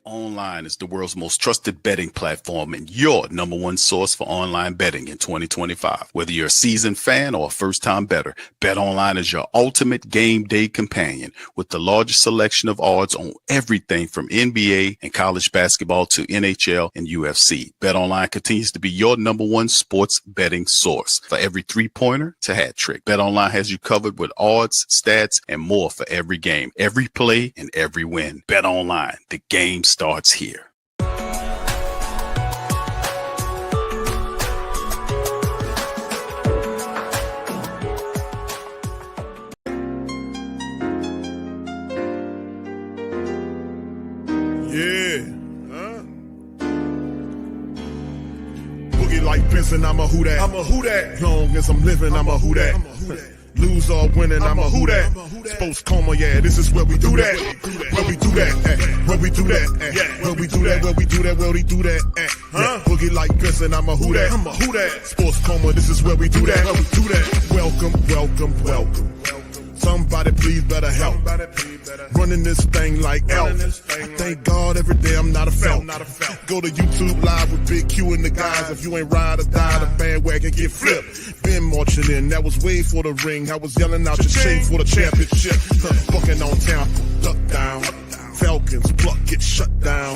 BetOnline is the world's most trusted betting platform and your number one source for online betting in 2025. Whether you're a seasoned fan or a first-time bettor, BetOnline is your ultimate game day companion with the largest selection of odds on everything from NBA and college basketball to NHL and UFC. BetOnline continues to be your number one sports betting source for every three-pointer to hat trick. BetOnline has you covered with odds, stats, and more for every game, every play, and every win. BetOnline, the game starts here. Yeah. Boogie like Benson, I'm a who that. I'm a who that. Long as I'm living, I'm a who that. Lose or winning, I'm a who that. Sports Coma, yeah, this is where we do that. Where we do that, where we do that, where we do that, where we do that, where we do that. Boogie like Benson, I'm a who that. I'm a who that. Sports Coma, this is where we do that. Where we do that. Welcome, welcome, welcome. Somebody please better help. Running this thing like elf. I thank God every day I'm not a felt. Go to YouTube live with Big Q and the guys. If you ain't ride or die, the bandwagon get flipped. Been marching in, that was way for the ring. I was yelling out your shade for the championship. Fucking on town, duck down. Falcons, pluck, get shut down.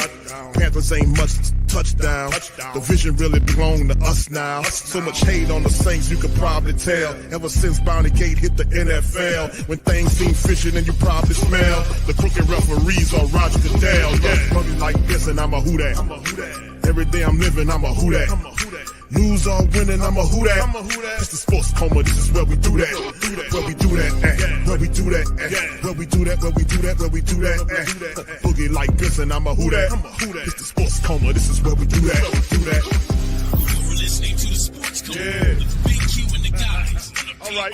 Panthers ain't much touchdown. The vision really belong to us now. So much hate on the Saints, you could probably tell. Ever since Bounty Gate hit the NFL, when things seem fishy and you probably smell the crooked referees or Roger Goodell. Yeah, running like this and I'm a who that. Every day I'm living, I'm a who that. Lose or winning, I'm a who that. It's the Sports Coma, this is where we do that. Where we do that, where we do that, where we do that, where we do that, where we do that. Boogie like this and I'm a who that. It's the Sports Coma, this is where we do that. You're listening to the Sports Coma with Big Q and the guys. All right.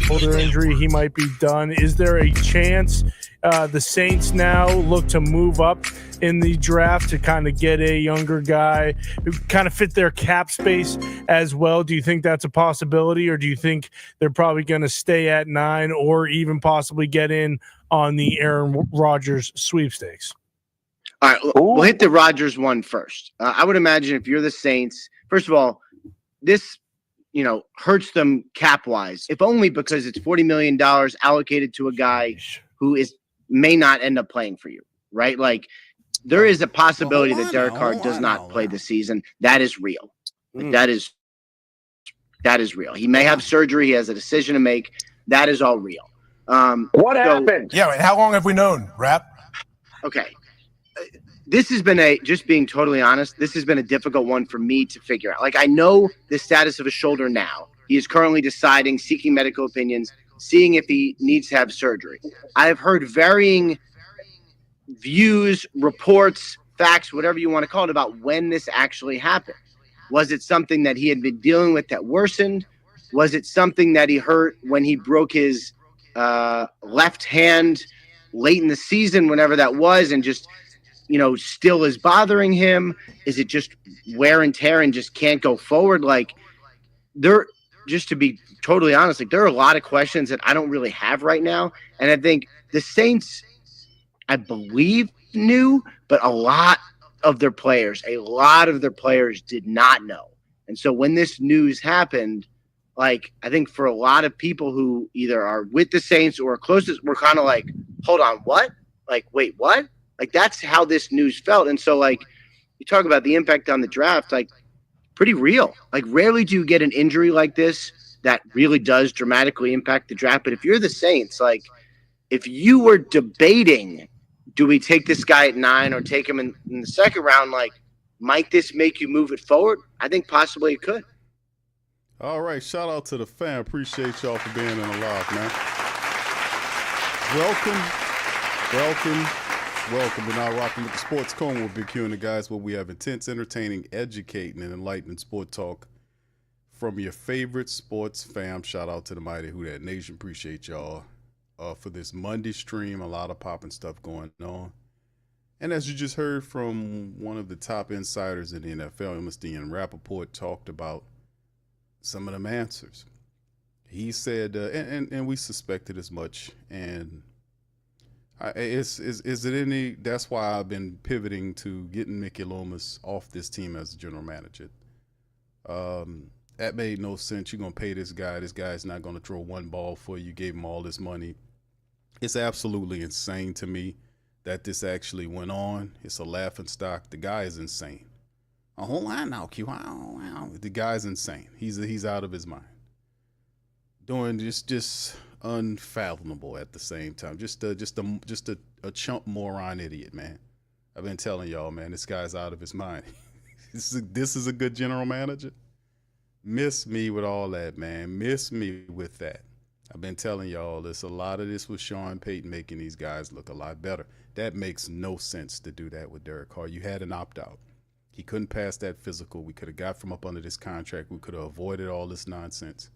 Shoulder injury, he might be done. Is there a chance the Saints now look to move up in the draft to kind of get a younger guy who kind of fit their cap space as well? Do you think that's a possibility, or do you think they're probably going to stay at 9 or even possibly get in on the Aaron Rodgers sweepstakes? All right, we'll hit the Rodgers one first. I would imagine if you're the Saints, first of all, this hurts them cap-wise, if only because it's $40 million allocated to a guy who may not end up playing for you, right? Like, there is a possibility that Derek Carr does not play this season. That is real. That is real. He may have surgery. He has a decision to make. That is all real. What happened? Yeah, wait, how long have we known, Rap? Okay. This has been just being totally honest, this has been a difficult one for me to figure out. Like, I know the status of his shoulder now. He is currently deciding, seeking medical opinions, seeing if he needs to have surgery. I've heard varying views, reports, facts, whatever you want to call it, about when this actually happened. Was it something that he had been dealing with that worsened? Was it something that he hurt when he broke his left hand late in the season, whenever that was, and just still is bothering him? Is it just wear and tear and just can't go forward? Like, just to be totally honest, like, there are a lot of questions that I don't really have right now. And I think the Saints, I believe, knew, but a lot of their players did not know. And so when this news happened, like, I think for a lot of people who either are with the Saints or are closest, we're kind of like, hold on, what? Like, wait, what? Like, that's how this news felt. And so, like, you talk about the impact on the draft, like, pretty real. Like, rarely do you get an injury like this that really does dramatically impact the draft. But if you're the Saints, like, if you were debating, do we take this guy at 9 or take him in the second round, like, might this make you move it forward? I think possibly it could. All right, shout out to the fam. Appreciate y'all for being in the live, man. Welcome. We're now rocking with the Sports Coma with Big Q and the guys, where we have intense, entertaining, educating, and enlightening sport talk from your favorite sports fam. Shout out to the mighty Who That Nation. Appreciate y'all for this Monday stream. A lot of popping stuff going on. And as you just heard from one of the top insiders in the NFL, Mr. Ian Rappaport, talked about some of them answers. He said, and we suspected as much, and Is it any? That's why I've been pivoting to getting Mickey Loomis off this team as a general manager. That made no sense. You're gonna pay this guy. This guy's not gonna throw one ball for you. You gave him all this money. It's absolutely insane to me that this actually went on. It's a laughing stock. The guy is insane. A whole line now, Q. Wow. The guy's insane. He's out of his mind. Doing just unfathomable at the same time. Just a chump moron idiot, man. I've been telling y'all, man, this guy's out of his mind. This is a good general manager. Miss me with all that, man. Miss me with that. I've been telling y'all this. A lot of this was Sean Payton making these guys look a lot better. That makes no sense to do that with Derek Carr. You had an opt-out. He couldn't pass that physical. We could have got from up under this contract. We could have avoided all this nonsense.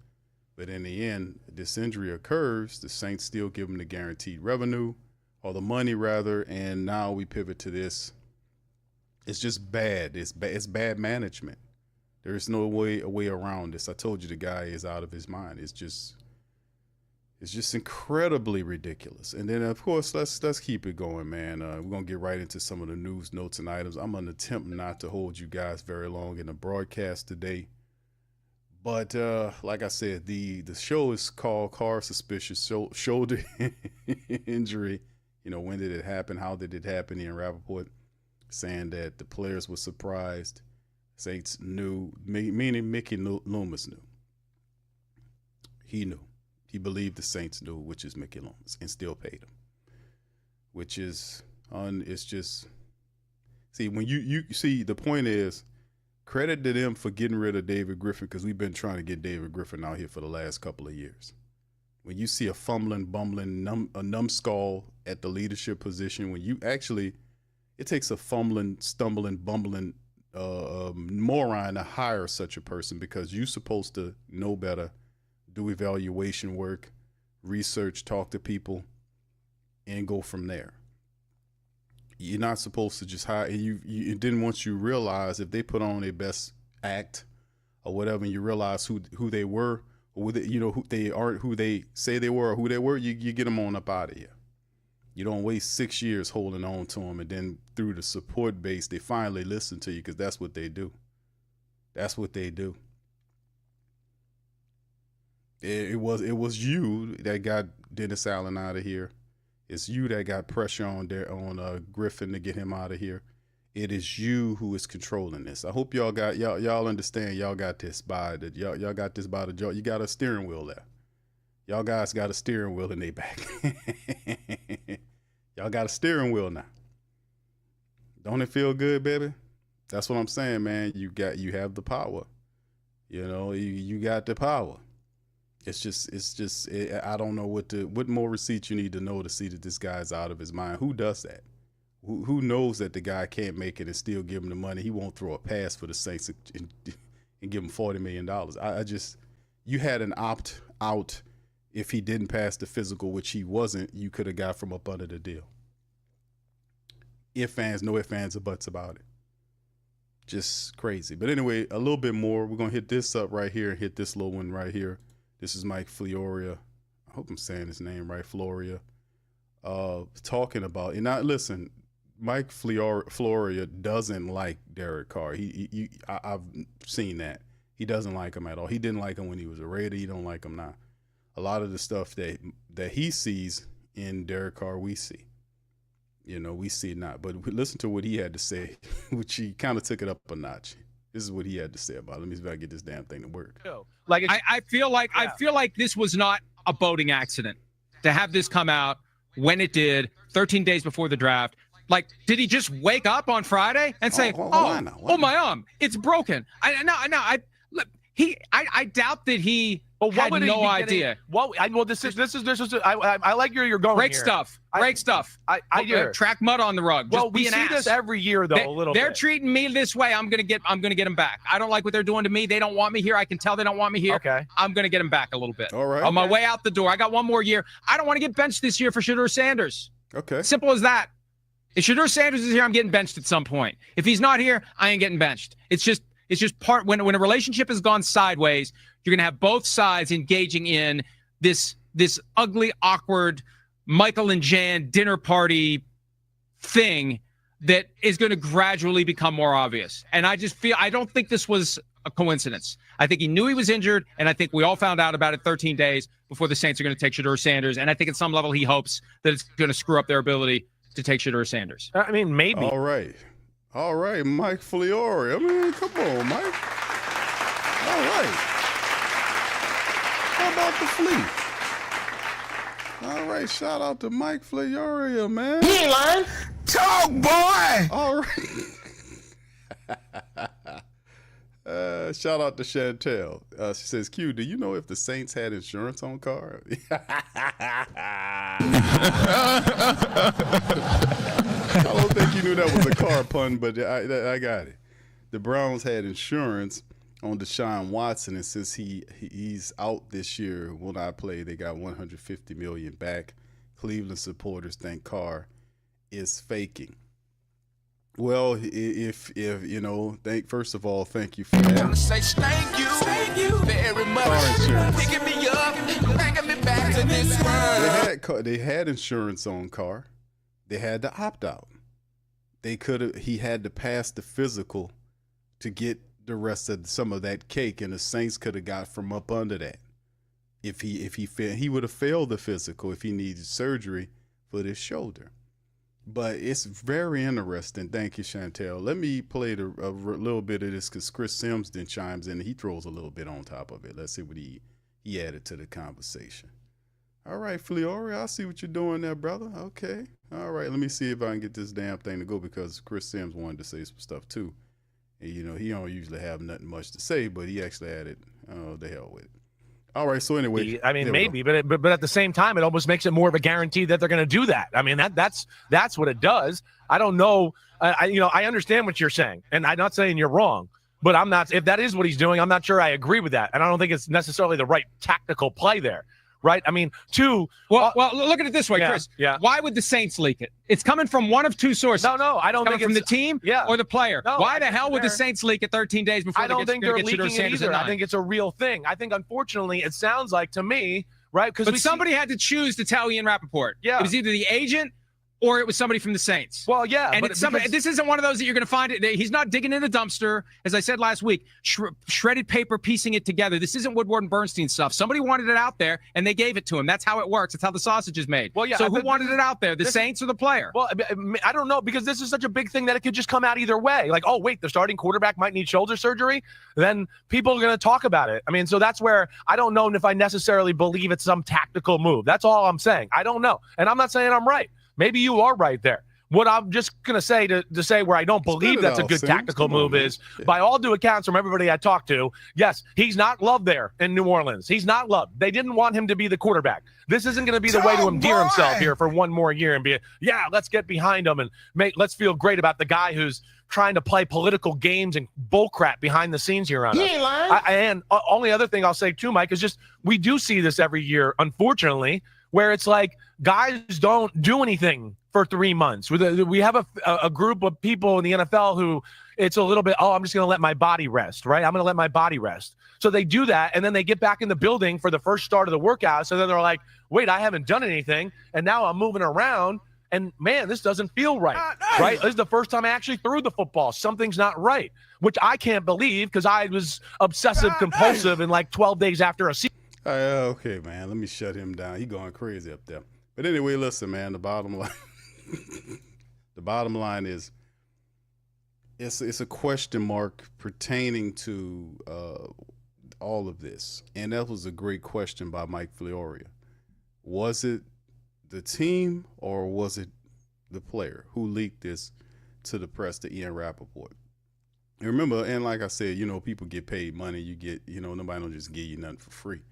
But in the end, this injury occurs. The Saints still give him the guaranteed revenue, or the money rather, and now we pivot to this. It's just bad. It's bad management. There's no way around this. I told you the guy is out of his mind. It's just incredibly ridiculous. And then, of course, let's keep it going, man. We're going to get right into some of the news, notes, and items. I'm going to attempt not to hold you guys very long in the broadcast today. But like I said, the show is called Carr Suspicious Shoulder Injury. You know, when did it happen? How did it happen? Ian Rappaport saying that the players were surprised. Saints knew, meaning Mickey Loomis knew. He knew. He believed the Saints knew, which is Mickey Loomis, and still paid him. Which is, it's just, see, when you see, the point is, credit to them for getting rid of David Griffin, because we've been trying to get David Griffin out here for the last couple of years. When you see a fumbling, bumbling, a numbskull at the leadership position, when you actually, it takes a fumbling, stumbling, bumbling moron to hire such a person, because you're supposed to know better, do evaluation work, research, talk to people, and go from there. You're not supposed to just hire. And then once you realize, if they put on their best act or whatever, and you realize who they were, or who they aren't, who they say they were, or who they were, you get them on up out of here. You don't waste 6 years holding on to them, and then through the support base, they finally listen to you, because that's what they do. That's what they do. It was you that got Dennis Allen out of here. It's you that got pressure on Griffin to get him out of here. It is you who is controlling this. I hope y'all understand. Y'all got this by the y'all got this by the jaw. You got a steering wheel there. Y'all guys got a steering wheel in their back. Y'all got a steering wheel now. Don't it feel good, baby? That's what I'm saying, man. You have the power. You know, you got the power. It's just I don't know what more receipts you need to know to see that this guy's out of his mind. Who does that? Who knows that the guy can't make it and still give him the money? He won't throw a pass for the Saints and give him $40 million. You had an opt out if he didn't pass the physical, which he wasn't. You could have got from up under the deal. No ifs, ands, or buts about it. Just crazy. But anyway, a little bit more. We're gonna hit this up right here and hit this little one right here. This is Mike Florio. I hope I'm saying his name right, Florio. Talking about, and now listen, Mike Florio doesn't like Derek Carr. I've seen that. He doesn't like him at all. He didn't like him when he was a Raider. He don't like him now. A lot of the stuff that he sees in Derek Carr, we see. You know, we see not. But listen to what he had to say, which he kind of took it up a notch. This is what he had to say about it. Let me see if I can get this damn thing to work. Like I feel like this was not a boating accident to have this come out when it did, 13 days before the draft. Like, did he just wake up on Friday and say, my arm, it's broken? I doubt that he had no idea. This is. I like you're going Break here. stuff. Break stuff. I hear. Track mud on the rug. Just we be an see ass. this every year, though. A little. They're bit. treating me this way. I'm gonna get them back. I don't like what they're doing to me. They don't want me here. I can tell they don't want me here. Okay. I'm gonna get them back a little bit. All right. On my way out the door. I got one more year. I don't want to get benched this year for Shedeur Sanders. Okay. Simple as that. If Shedeur Sanders is here, I'm getting benched at some point. If he's not here, I ain't getting benched. It's just part when a relationship has gone sideways, you're gonna have both sides engaging in this ugly, awkward Michael and Jan dinner party thing that is going to gradually become more obvious. And I don't think this was a coincidence. I think he knew he was injured, and I think we all found out about it 13 days before the Saints are going to take Shedeur Sanders. And I think at some level he hopes that it's going to screw up their ability to take Shedeur Sanders. I mean, maybe. All right, Mike Fiore. I mean, come on, Mike. All right. How about the Fleet? All right, shout out to Mike Fiore, man. He ain't lying. Talk, boy. All right. Shout out to Chantel. She says, Q, do you know if the Saints had insurance on Carr? I don't think you knew that was a Carr pun, but I got it. The Browns had insurance on Deshaun Watson, and since he's out this year, will not play, they got $150 million back. Cleveland supporters think Carr is faking. Well, if you know, thank you for that. Thank you very much. Car insurance. Picking me up, bringing me back to this world. They had insurance on Carr. They had to opt out. He had to pass the physical to get the rest of some of that cake, and the Saints could have got from up under that. If he would have failed the physical if he needed surgery for this shoulder. But it's very interesting. Thank you, Chantel. Let me play a little bit of this because Chris Sims then chimes in. He throws a little bit on top of it. Let's see what he added to the conversation. All right, Fiore, I see what you're doing there, brother. Okay. All right, let me see if I can get this damn thing to go because Chris Sims wanted to say some stuff too. And, you know, he don't usually have nothing much to say, but he actually added, oh, the hell with it. All right, so anyway. I mean, maybe, but at the same time, it almost makes it more of a guarantee that they're going to do that. I mean, that's what it does. I don't know. I understand what you're saying, and I'm not saying you're wrong, but I'm not. If that is what he's doing, I'm not sure I agree with that, and I don't think it's necessarily the right tactical play there. Right? I mean, well, look at it this way, Chris. Yeah. Why would the Saints leak it? It's coming from one of two sources. No, I don't think it's from the team or the player. No, why the hell would the Saints leak it 13 days before I don't think they're leaking it either. I think it's a real thing. I think, unfortunately, it sounds like to me, right? But somebody had to choose to tell Ian Rappaport. Yeah. It was either the agent or it was somebody from the Saints. Well, yeah. And it's somebody. This isn't one of those that you're going to find. He's not digging in a dumpster, as I said last week, shredded paper, piecing it together. This isn't Woodward and Bernstein stuff. Somebody wanted it out there, and they gave it to him. That's how it works. That's how the sausage is made. Well, yeah. So who wanted it out there, the Saints or the player? Well, I don't know, because this is such a big thing that it could just come out either way. Like, oh, wait, the starting quarterback might need shoulder surgery. Then people are going to talk about it. I mean, so that's where I don't know if I necessarily believe it's some tactical move. That's all I'm saying. I don't know. And I'm not saying I'm right. Maybe you are right there. What I'm just going to say to say where I don't believe that's a good tactical move is, by all due accounts from everybody I talked to, yes, he's not loved there in New Orleans. He's not loved. They didn't want him to be the quarterback. This isn't going to be the way to endear himself here for one more year and be, let's get behind him and let's feel great about the guy who's trying to play political games and bullcrap behind the scenes here on us. ain't lying. And only other thing I'll say too, Mike, is just we do see this every year, unfortunately, where it's like guys don't do anything for 3 months. We have a group of people in the NFL who it's a little bit, I'm just going to let my body rest, right? I'm going to let my body rest. So they do that, and then they get back in the building for the first start of the workout. So then they're like, wait, I haven't done anything, and now I'm moving around, and man, this doesn't feel right, right? This is the first time I actually threw the football. Something's not right, which I can't believe because I was obsessive-compulsive in like 12 days after a season. Okay, man, let me shut him down. He going crazy up there. But anyway, listen, man, the bottom line is it's a question mark pertaining to all of this. And that was a great question by Mike Fiore. Was it the team or was it the player who leaked this to the press, to Ian Rappaport? And remember, and like I said, people get paid money. You get, nobody don't just give you nothing for free.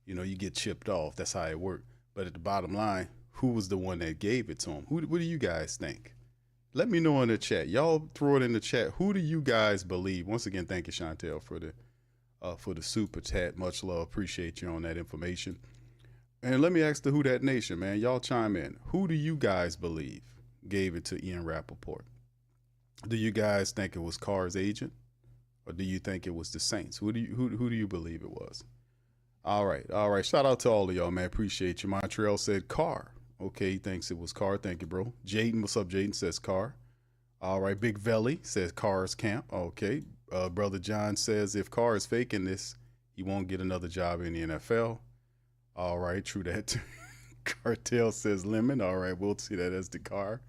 You get chipped off. That's how it worked. But at the bottom line, who was the one that gave it to him? What do you guys think? Let me know in the chat. Y'all throw it in the chat. Who do you guys believe? Once again, thank you, Chantel, for the super chat. Much love. Appreciate you on that information. And let me ask the Who Dat Nation, man. Y'all chime in. Who do you guys believe gave it to Ian Rappaport? Do you guys think it was Carr's agent, or do you think it was the Saints? Who do you believe it was? All right. Shout out to all of y'all, man. Appreciate you. Montreal said Carr. Okay, he thinks it was Carr. Thank you, bro. Jaden, what's up, Jaden? Says Carr. All right, Big Velly says Carr's camp. Okay. Brother John says if Carr is faking this, he won't get another job in the NFL. All right, true that. Cartel says Lemon. All right, we'll see that as the Carr.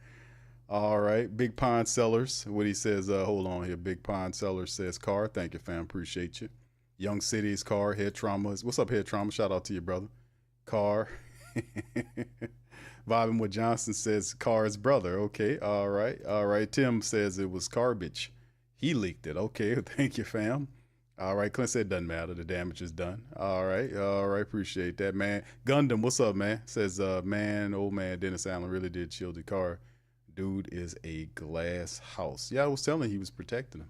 All right, Big Pond Sellers. What he says, hold on here. Big Pond Sellers says Carr. Thank you, fam. Appreciate you. Young Cities, Carr. Head Trauma. What's up, Head Trauma? Shout out to you, brother. Carr. Vibing with Johnson says Carr's brother. Okay, all right. All right. Tim says it was garbage. He leaked it. Okay, thank you, fam. All right, Clint said doesn't matter. The damage is done. All right. Appreciate that, man. Gundam, what's up, man? Says, man, old man Dennis Allen really did shield the car. Dude is a glass house. Yeah, I was telling he was protecting him.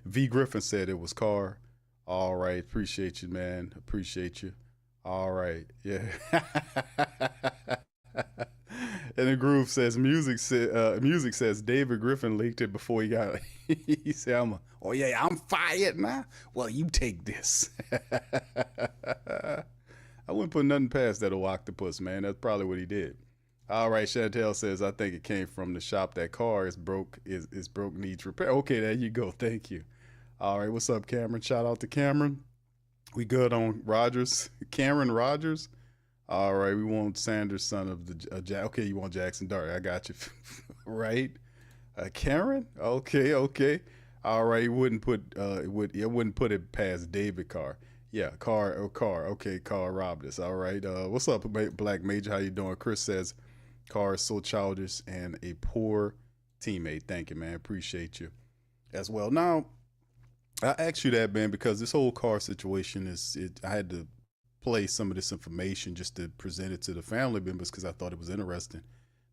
V. Griffin said it was Carr. All right. Appreciate you, man. Appreciate you. All right. Yeah. And the groove says music says David Griffin leaked it before he got it. He said, I'm fired now. Well, you take this. I wouldn't put nothing past that old octopus, man. That's probably what he did. All right, Chantel says, I think it came from the shop. That car is broke, needs repair. Okay, there you go. Thank you. All right, what's up, Cameron? Shout out to Cameron. We good on Rodgers? Cameron Rodgers? All right, we want Sanders, son of the okay, you want Jackson Dart. I got you. Right? Karen? Okay. All right, it wouldn't put it past David Carr. Yeah, Carr. Okay, Carr robbed us. All right. What's up, Black Major? How you doing? Chris says Carr is so childish and a poor teammate. Thank you, man. Appreciate you as well. Now, I asked you that, man, because this whole Carr situation I had to play some of this information just to present it to the family members because I thought it was interesting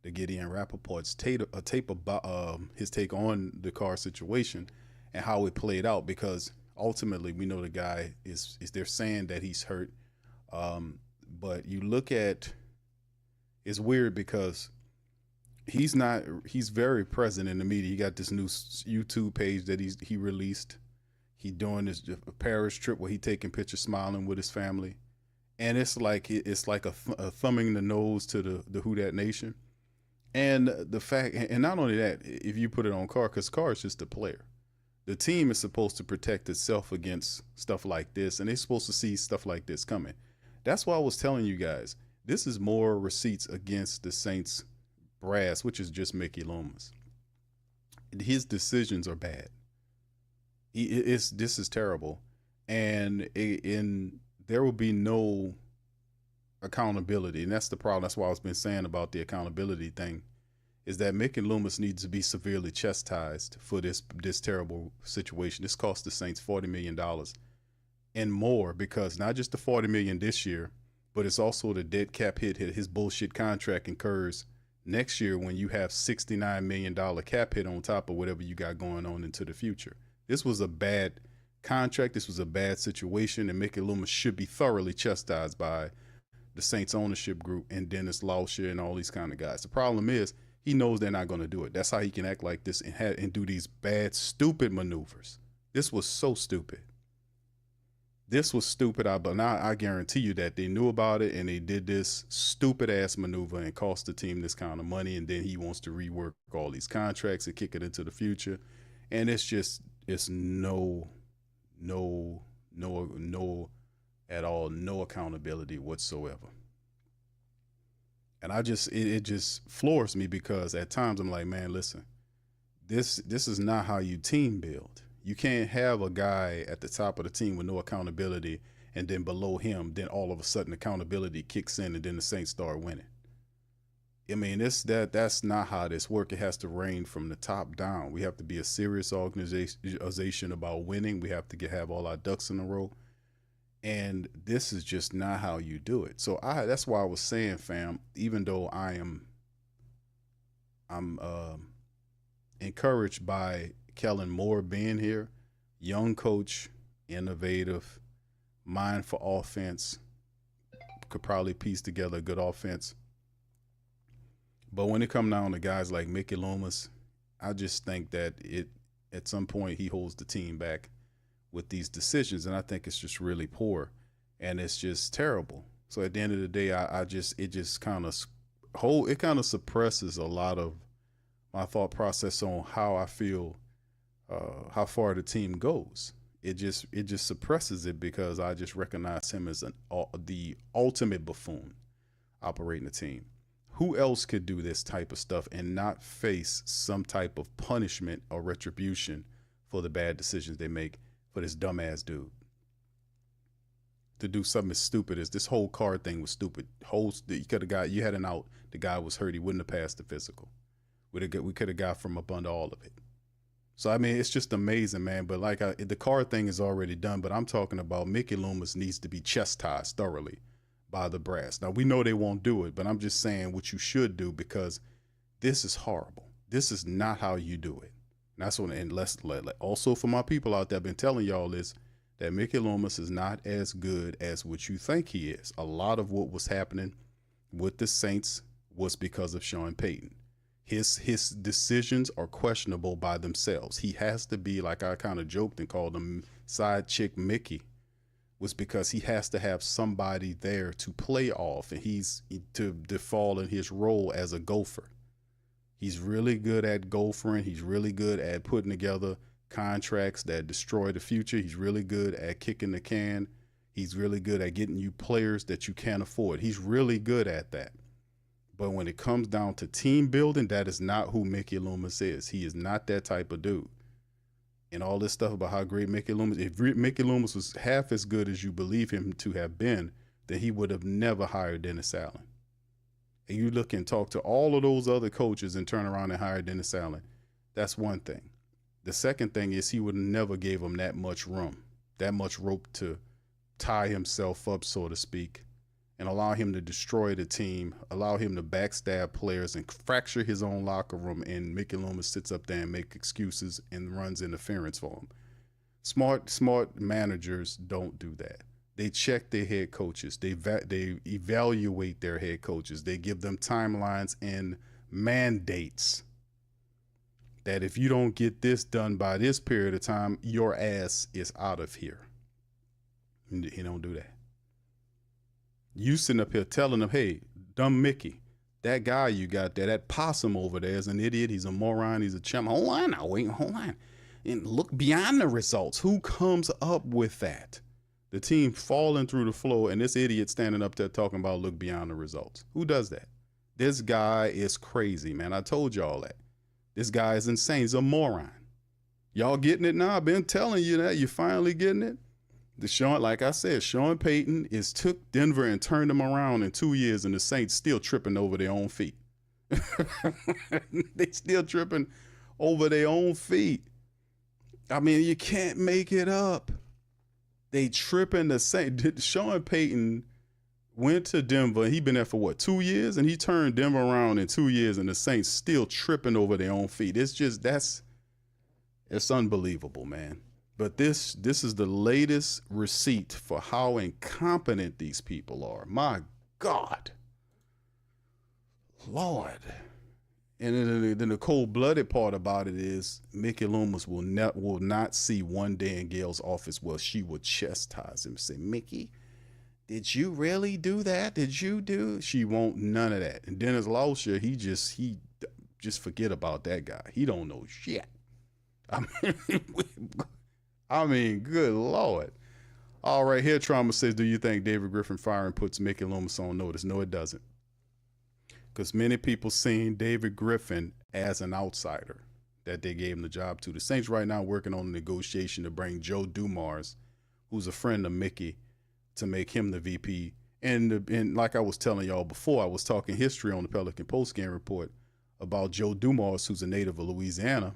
to get Ian Rappaport's tape about his take on the Carr situation and how it played out, because ultimately we know the guy is they're saying that he's hurt, but you look at, it's weird because he's very present in the media. He got this new YouTube page that he released. He doing this Paris trip where he taking pictures smiling with his family. And it's like a thumbing the nose to the Who Dat Nation. And the fact, and not only that, if you put it on Carr, because Carr is just a player. The team is supposed to protect itself against stuff like this, and they're supposed to see stuff like this coming. That's why I was telling you guys, this is more receipts against the Saints brass, which is just Mickey Loomis. His decisions are bad. This is terrible. And there will be no accountability. And that's the problem. That's why I've been saying about the accountability thing, is that Mickey Loomis needs to be severely chastised for this terrible situation. This cost the Saints $40 million and more, because not just the $40 million this year, but it's also the dead cap hit his bullshit contract incurs next year when you have $69 million cap hit on top of whatever you got going on into the future. This was a bad contract. This was a bad situation, and Mickey Loomis should be thoroughly chastised by the Saints ownership group and Dennis Lauscher and all these kind of guys. The problem is he knows they're not going to do it. That's how he can act like this and do these bad, stupid maneuvers. This was so stupid. This was stupid, but now I guarantee you that they knew about it and they did this stupid ass maneuver and cost the team this kind of money. And then he wants to rework all these contracts and kick it into the future. And it's no at all, no accountability whatsoever. And it just floors me, because at times I'm like, man, listen, this is not how you team build. You can't have a guy at the top of the team with no accountability, and then below him, then all of a sudden accountability kicks in and then the Saints start winning. I mean, that's not how this works. It has to reign from the top down. We have to be a serious organization about winning. We have to have all our ducks in a row. And this is just not how you do it. So that's why I was saying, fam, even though I'm encouraged by Kellen Moore being here, young coach, innovative, mind for offense, could probably piece together a good offense. But when it comes down to guys like Mickey Loomis, I just think that at some point he holds the team back with these decisions, and I think it's just really poor, and it's just terrible. So at the end of the day, it just kind of it kind of suppresses a lot of my thought process on how I feel, how far the team goes. It just suppresses it because I just recognize him as the ultimate buffoon operating the team. Who else could do this type of stuff and not face some type of punishment or retribution for the bad decisions they make for this dumbass dude? To do something as stupid as this whole card thing was stupid. You had an out. The guy was hurt. He wouldn't have passed the physical. We could have got from up under all of it. So, I mean, it's just amazing, man. But the card thing is already done. But I'm talking about Mickey Loomis needs to be chastised thoroughly by the brass. Now, we know they won't do it, but I'm just saying what you should do, because this is horrible. This is not how you do it. And that's what, and also for my people out there, I've been telling y'all this, that Mickey Loomis is not as good as what you think he is. A lot of what was happening with the Saints was because of Sean Payton. His decisions are questionable by themselves. He has to be, like I kind of joked and called him side chick Mickey, was because he has to have somebody there to play off, and he's to fall in his role as a gopher. He's really good at gophering. He's really good at putting together contracts that destroy the future. He's really good at kicking the can. He's really good at getting you players that you can't afford. He's really good at that. But when it comes down to team building, that is not who Mickey Loomis is. He is not that type of dude. And all this stuff about how great Mickey Loomis, if Mickey Loomis was half as good as you believe him to have been, then he would have never hired Dennis Allen. And you look and talk to all of those other coaches and turn around and hire Dennis Allen. That's one thing. The second thing is he would have never gave him that much room, that much rope to tie himself up, so to speak, and allow him to destroy the team, allow him to backstab players and fracture his own locker room. And Mickey Loomis sits up there and makes excuses and runs interference for him. Smart managers don't do that. They check their head coaches. They evaluate their head coaches. They give them timelines and mandates that if you don't get this done by this period of time, your ass is out of here. He don't do that. You sitting up here telling them, hey, dumb Mickey, that guy you got there, that possum over there is an idiot. He's a moron. He's a chump. Hold on now. Wait, hold on. And look beyond the results. Who comes up with that? The team falling through the floor and this idiot standing up there talking about look beyond the results. Who does that? This guy is crazy, man. I told y'all that. This guy is insane. He's a moron. Y'all getting it now? I've been telling you that. You finally getting it? Like I said, Sean Payton took Denver and turned them around in 2 years, and the Saints still tripping over their own feet. They still tripping over their own feet. I mean, you can't make it up. They tripping the Saints. Sean Payton went to Denver. He been there for 2 years, and he turned Denver around in 2 years, and the Saints still tripping over their own feet. It's unbelievable, man. But this is the latest receipt for how incompetent these people are. My God. Lord. And then the cold-blooded part about it is Mickey Loomis will not see one day in Gail's office where she would chastise him and say, Mickey, did you really do that? Did you do? She won't, none of that. And Dennis Lauscher, he just forget about that guy. He don't know shit. I mean, good Lord. All right, here Trauma says, do you think David Griffin firing puts Mickey Loomis on notice? No, it doesn't. Because many people seen David Griffin as an outsider that they gave him the job to. The Saints right now working on a negotiation to bring Joe Dumars, who's a friend of Mickey, to make him the VP. And like I was telling y'all before, I was talking history on the Pelican Postgame Report about Joe Dumars, who's a native of Louisiana.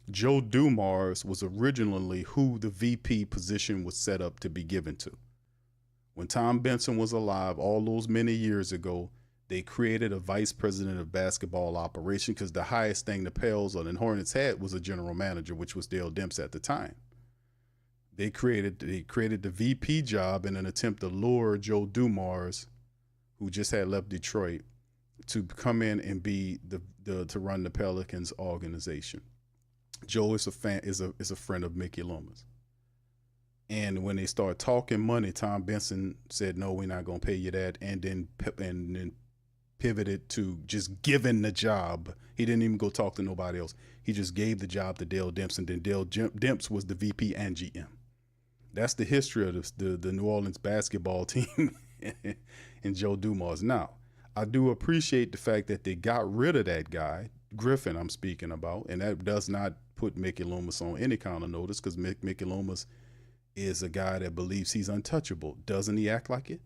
Joe Dumars was originally who the VP position was set up to be given to. When Tom Benson was alive all those many years ago, they created a vice president of basketball operation because the highest thing the Pels or the Hornets had was a general manager, which was Dale Demps at the time. They created the VP job in an attempt to lure Joe Dumars, who just had left Detroit, to come in and be to run the Pelicans organization. Joe is a friend of Mickey Loomis. And when they started talking money, Tom Benson said, no, we're not going to pay you that. And then pivoted to just giving the job. He didn't even go talk to nobody else. He just gave the job to Dale Demps, and then Dale Demps was the VP and GM. That's the history of the New Orleans basketball team and Joe Dumars. Now, I do appreciate the fact that they got rid of that guy, Griffin I'm speaking about, and that does not put Mickey Loomis on any kind of notice, because Mickey Loomis is a guy that believes he's untouchable. Doesn't he act like it?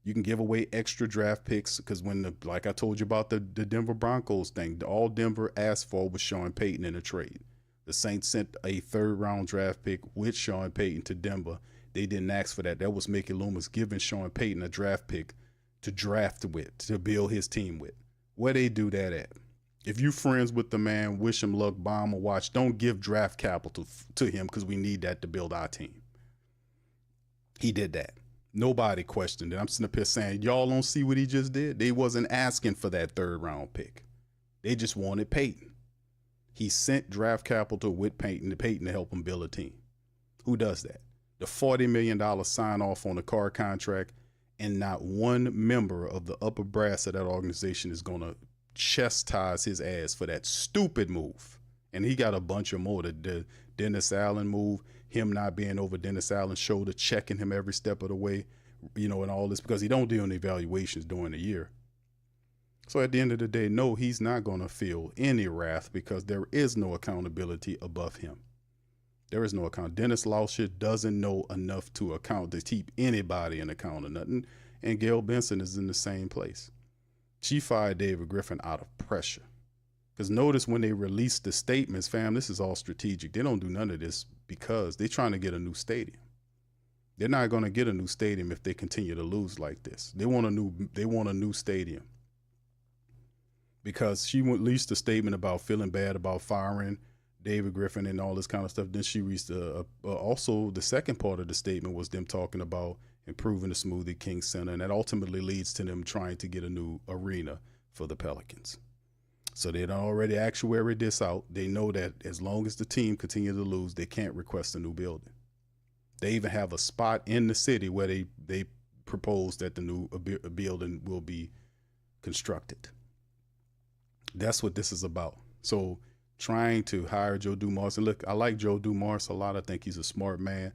You can give away extra draft picks, because like I told you about the Denver Broncos thing, all Denver asked for was Sean Payton in a trade. The Saints sent a 3rd-round draft pick with Sean Payton to Denver. They didn't ask for that. That was Mickey Loomis giving Sean Payton a draft pick to draft with, to build his team with. Where they do that at? If you friends with the man, wish him luck, bomb or watch, don't give draft capital to him, because we need that to build our team. He did that. Nobody questioned it. I'm sitting up here saying, y'all don't see what he just did? They wasn't asking for that 3rd-round pick. They just wanted Payton. He sent draft capital with Payton to help him build a team. Who does that? The $40 million sign off on the Carr contract, and not one member of the upper brass of that organization is going to chastise his ass for that stupid move. And he got a bunch of more. The Dennis Allen move, him not being over Dennis Allen's shoulder, checking him every step of the way, and all this, because he don't do any evaluations during the year. So at the end of the day, no, he's not going to feel any wrath, because there is no accountability above him. There is no account. Dennis Lauscher doesn't know enough to keep anybody in account or nothing. And Gail Benson is in the same place. She fired David Griffin out of pressure. Because notice when they released the statements, fam, this is all strategic. They don't do none of this because they're trying to get a new stadium. They're not going to get a new stadium if they continue to lose like this. They want a new stadium. Because she released a statement about feeling bad about firing David Griffin and all this kind of stuff. Then she reached also the second part of the statement was them talking about improving the Smoothie King Center, and that ultimately leads to them trying to get a new arena for the Pelicans. So they done already actuaried this out. They know that as long as the team continue to lose, they can't request a new building. They even have a spot in the city where they propose that the new building will be constructed. That's what this is about. So trying to hire Joe Dumars, and look, I like Joe Dumars a lot. I think he's a smart man.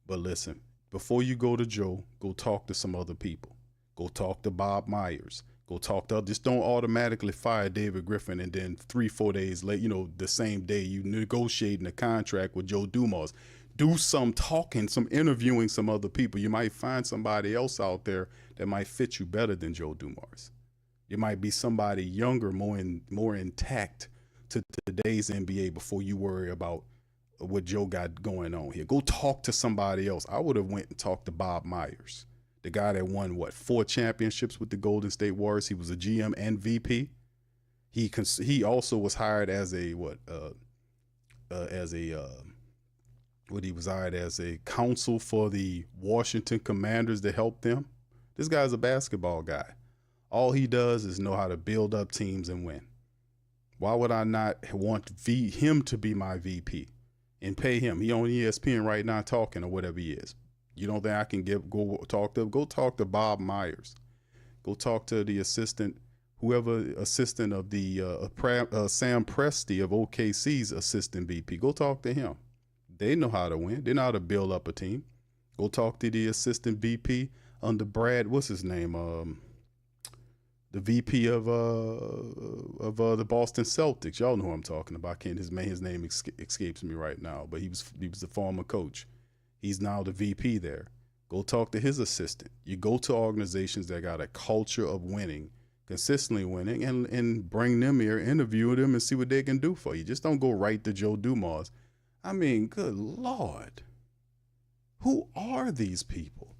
But listen, before you go to Joe, go talk to some other people. Go talk to Bob Myers. Go talk to others. Just don't automatically fire David Griffin and then 3-4 days later, the same day you negotiating a contract with Joe Dumars. Do some talking, some interviewing some other people. You might find somebody else out there that might fit you better than Joe Dumars. It might be somebody younger, more intact to today's NBA before you worry about what Joe got going on here. Go talk to somebody else. I would have went and talked to Bob Myers, the guy that won 4 championships with the Golden State Warriors. He was a GM and VP. He also was hired as he was hired as a counsel for the Washington Commanders to help them. This guy's a basketball guy. All he does is know how to build up teams and win. Why would I not want him to be my VP and pay him? He on ESPN right now talking or whatever he is. You don't think I can go talk to Bob Myers. Go talk to the assistant of the Sam Presti of OKC's assistant VP. Go talk to him. They know how to win. They know how to build up a team. Go talk to the assistant VP under Brad. What's his name? The VP of the Boston Celtics. Y'all know who I'm talking about. His name escapes me right now, but he was the former coach. He's now the VP there. Go talk to his assistant. You go to organizations that got a culture of winning, consistently winning, and bring them here, interview them, and see what they can do for you. Just don't go right to Joe Dumars. I mean, good Lord. Who are these people?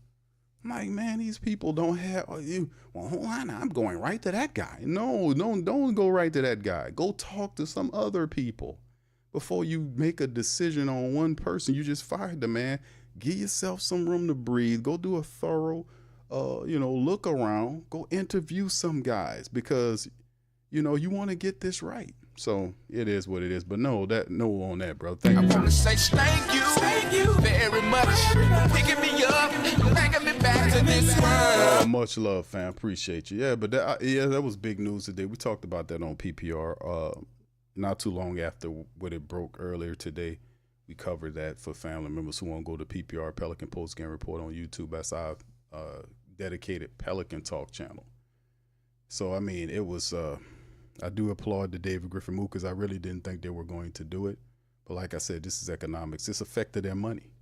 I'm like, man, these people don't have I'm going right to that guy. No, don't go right to that guy. Go talk to some other people before you make a decision on one person. You just fired the man. Give yourself some room to breathe. Go do a thorough, look around. Go interview some guys because, you want to get this right. So it is what it is. But no on that, bro. Thank you. I wanna say thank you very much for picking me up, bringing me back to this world. Much love, fam. Appreciate you. Yeah, but that was big news today. We talked about that on PPR not too long after when it broke earlier today. We covered that for family members who want to go to PPR Pelican Post Game Report on YouTube. That's our dedicated Pelican Talk channel. So I mean, it was. I do applaud the David Griffin move because I really didn't think they were going to do it. But like I said, this is economics. This affected their money.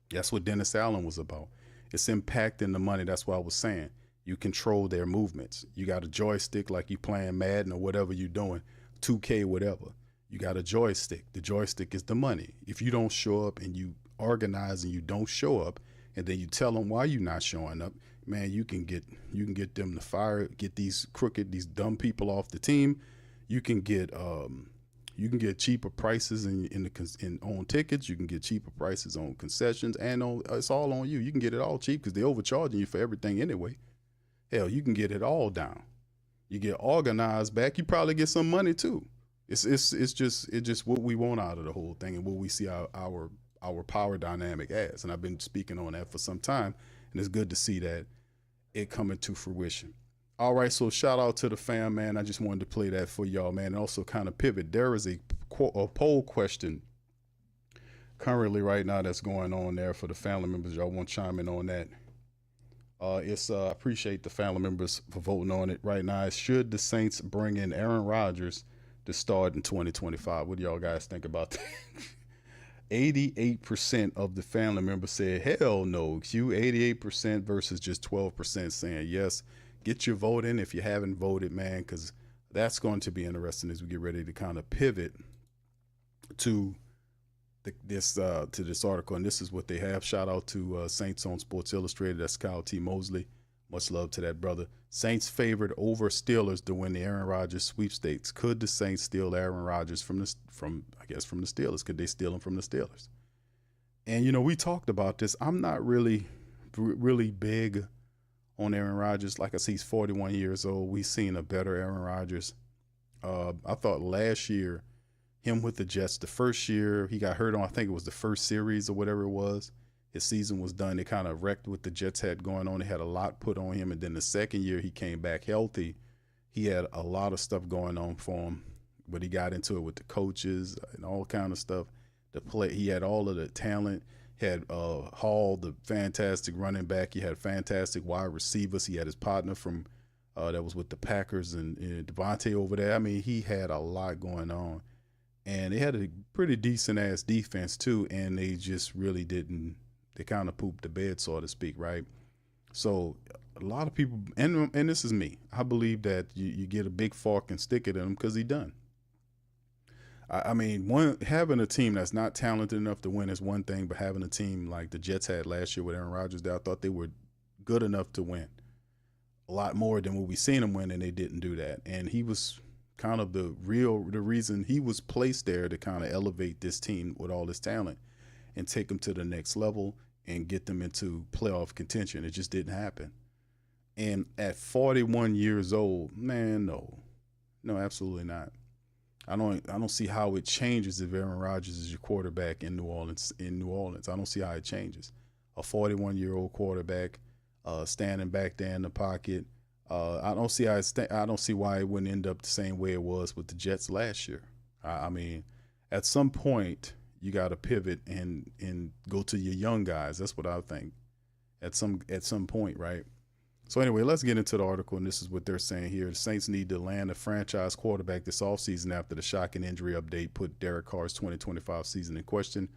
That's what Dennis Allen was about. It's impacting the money. That's what I was saying. You control their movements. You got a joystick like you playing Madden or whatever you're doing, 2K, whatever. You got a joystick. The joystick is the money. If you don't show up and you organize and you don't show up, and then you tell them why you're not showing up, man, you can get them to fire, get these dumb people off the team. You can get cheaper prices on tickets. You can get cheaper prices on concessions, and it's all on you. You can get it all cheap because they're overcharging you for everything anyway. Hell, you can get it all down. You get organized back. You probably get some money too. It's just what we want out of the whole thing and what we see our power dynamic as. And I've been speaking on that for some time, and it's good to see that it coming to fruition. All right, so shout out to the fam, man. I just wanted to play that for y'all, man, and also kind of pivot. There is a poll question currently right now that's going on there for the family members. Y'all want to chime in on that? I appreciate the family members for voting on it right now. Should the Saints bring in Aaron Rodgers to start in 2025? What do y'all guys think about that? 88% of the family members said, hell no, Q. 88% versus just 12% saying yes. Get your vote in if you haven't voted, man, because that's going to be interesting as we get ready to kind of pivot to this article. And this is what they have. Shout out to Saints on Sports Illustrated. That's Kyle T. Mosley. Much love to that brother. Saints favored over Steelers to win the Aaron Rodgers sweepstakes. Could the Saints steal Aaron Rodgers from the Steelers? Could they steal him from the Steelers? And we talked about this. I'm not really big on Aaron Rodgers. Like I said, he's 41 years old. We've seen a better Aaron Rodgers. I thought last year, him with the Jets, the first year he got hurt on, I think it was the first series or whatever it was. His season was done. It kind of wrecked what the Jets had going on. They had a lot put on him. And then the second year he came back healthy. He had a lot of stuff going on for him, but he got into it with the coaches and all kind of stuff. He had all of the talent. He had Hall, the fantastic running back. He had fantastic wide receivers. He had his partner from that was with the Packers and Devontae over there. I mean, he had a lot going on. And they had a pretty decent-ass defense too, and they just really didn't. They kind of pooped the bed, so to speak, right? So a lot of people, and this is me, I believe that you get a big fork and stick it in him because he done. I mean, having a team that's not talented enough to win is one thing, but having a team like the Jets had last year with Aaron Rodgers, I thought they were good enough to win. A lot more than what we seen them win, and they didn't do that. And he was kind of the reason he was placed there to kind of elevate this team with all this talent and take them to the next level and get them into playoff contention. It just didn't happen. And at 41 years old, man, no, absolutely not. I don't see how it changes if Aaron Rodgers is your quarterback in New Orleans. I don't see how it changes. A 41-year-old quarterback standing back there in the pocket. I don't see why it wouldn't end up the same way it was with the Jets last year. I mean, at some point you got to pivot and go to your young guys. That's what I think. At some point, right? So anyway, let's get into the article, and this is what they're saying here. The Saints need to land a franchise quarterback this offseason after the shocking injury update put Derek Carr's 2025 season in question.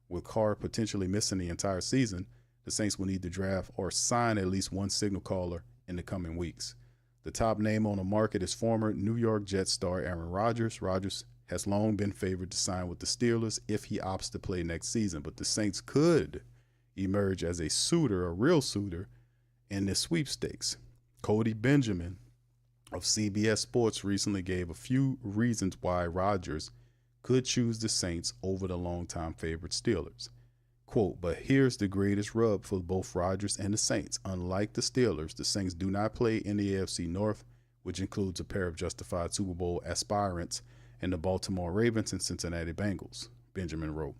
With Carr potentially missing the entire season, the Saints will need to draft or sign at least one signal caller in the coming weeks. The top name on the market is former New York Jets star Aaron Rodgers. Rodgers has long been favored to sign with the Steelers if he opts to play next season, but the Saints could emerge as a real suitor in this sweepstakes. Cody Benjamin of CBS Sports recently gave a few reasons why Rodgers could choose the Saints over the longtime favorite Steelers. Quote, but here's the greatest rub for both Rodgers and the Saints. Unlike the Steelers, the Saints do not play in the AFC North, which includes a pair of justified Super Bowl aspirants and the Baltimore Ravens and Cincinnati Bengals, Benjamin wrote.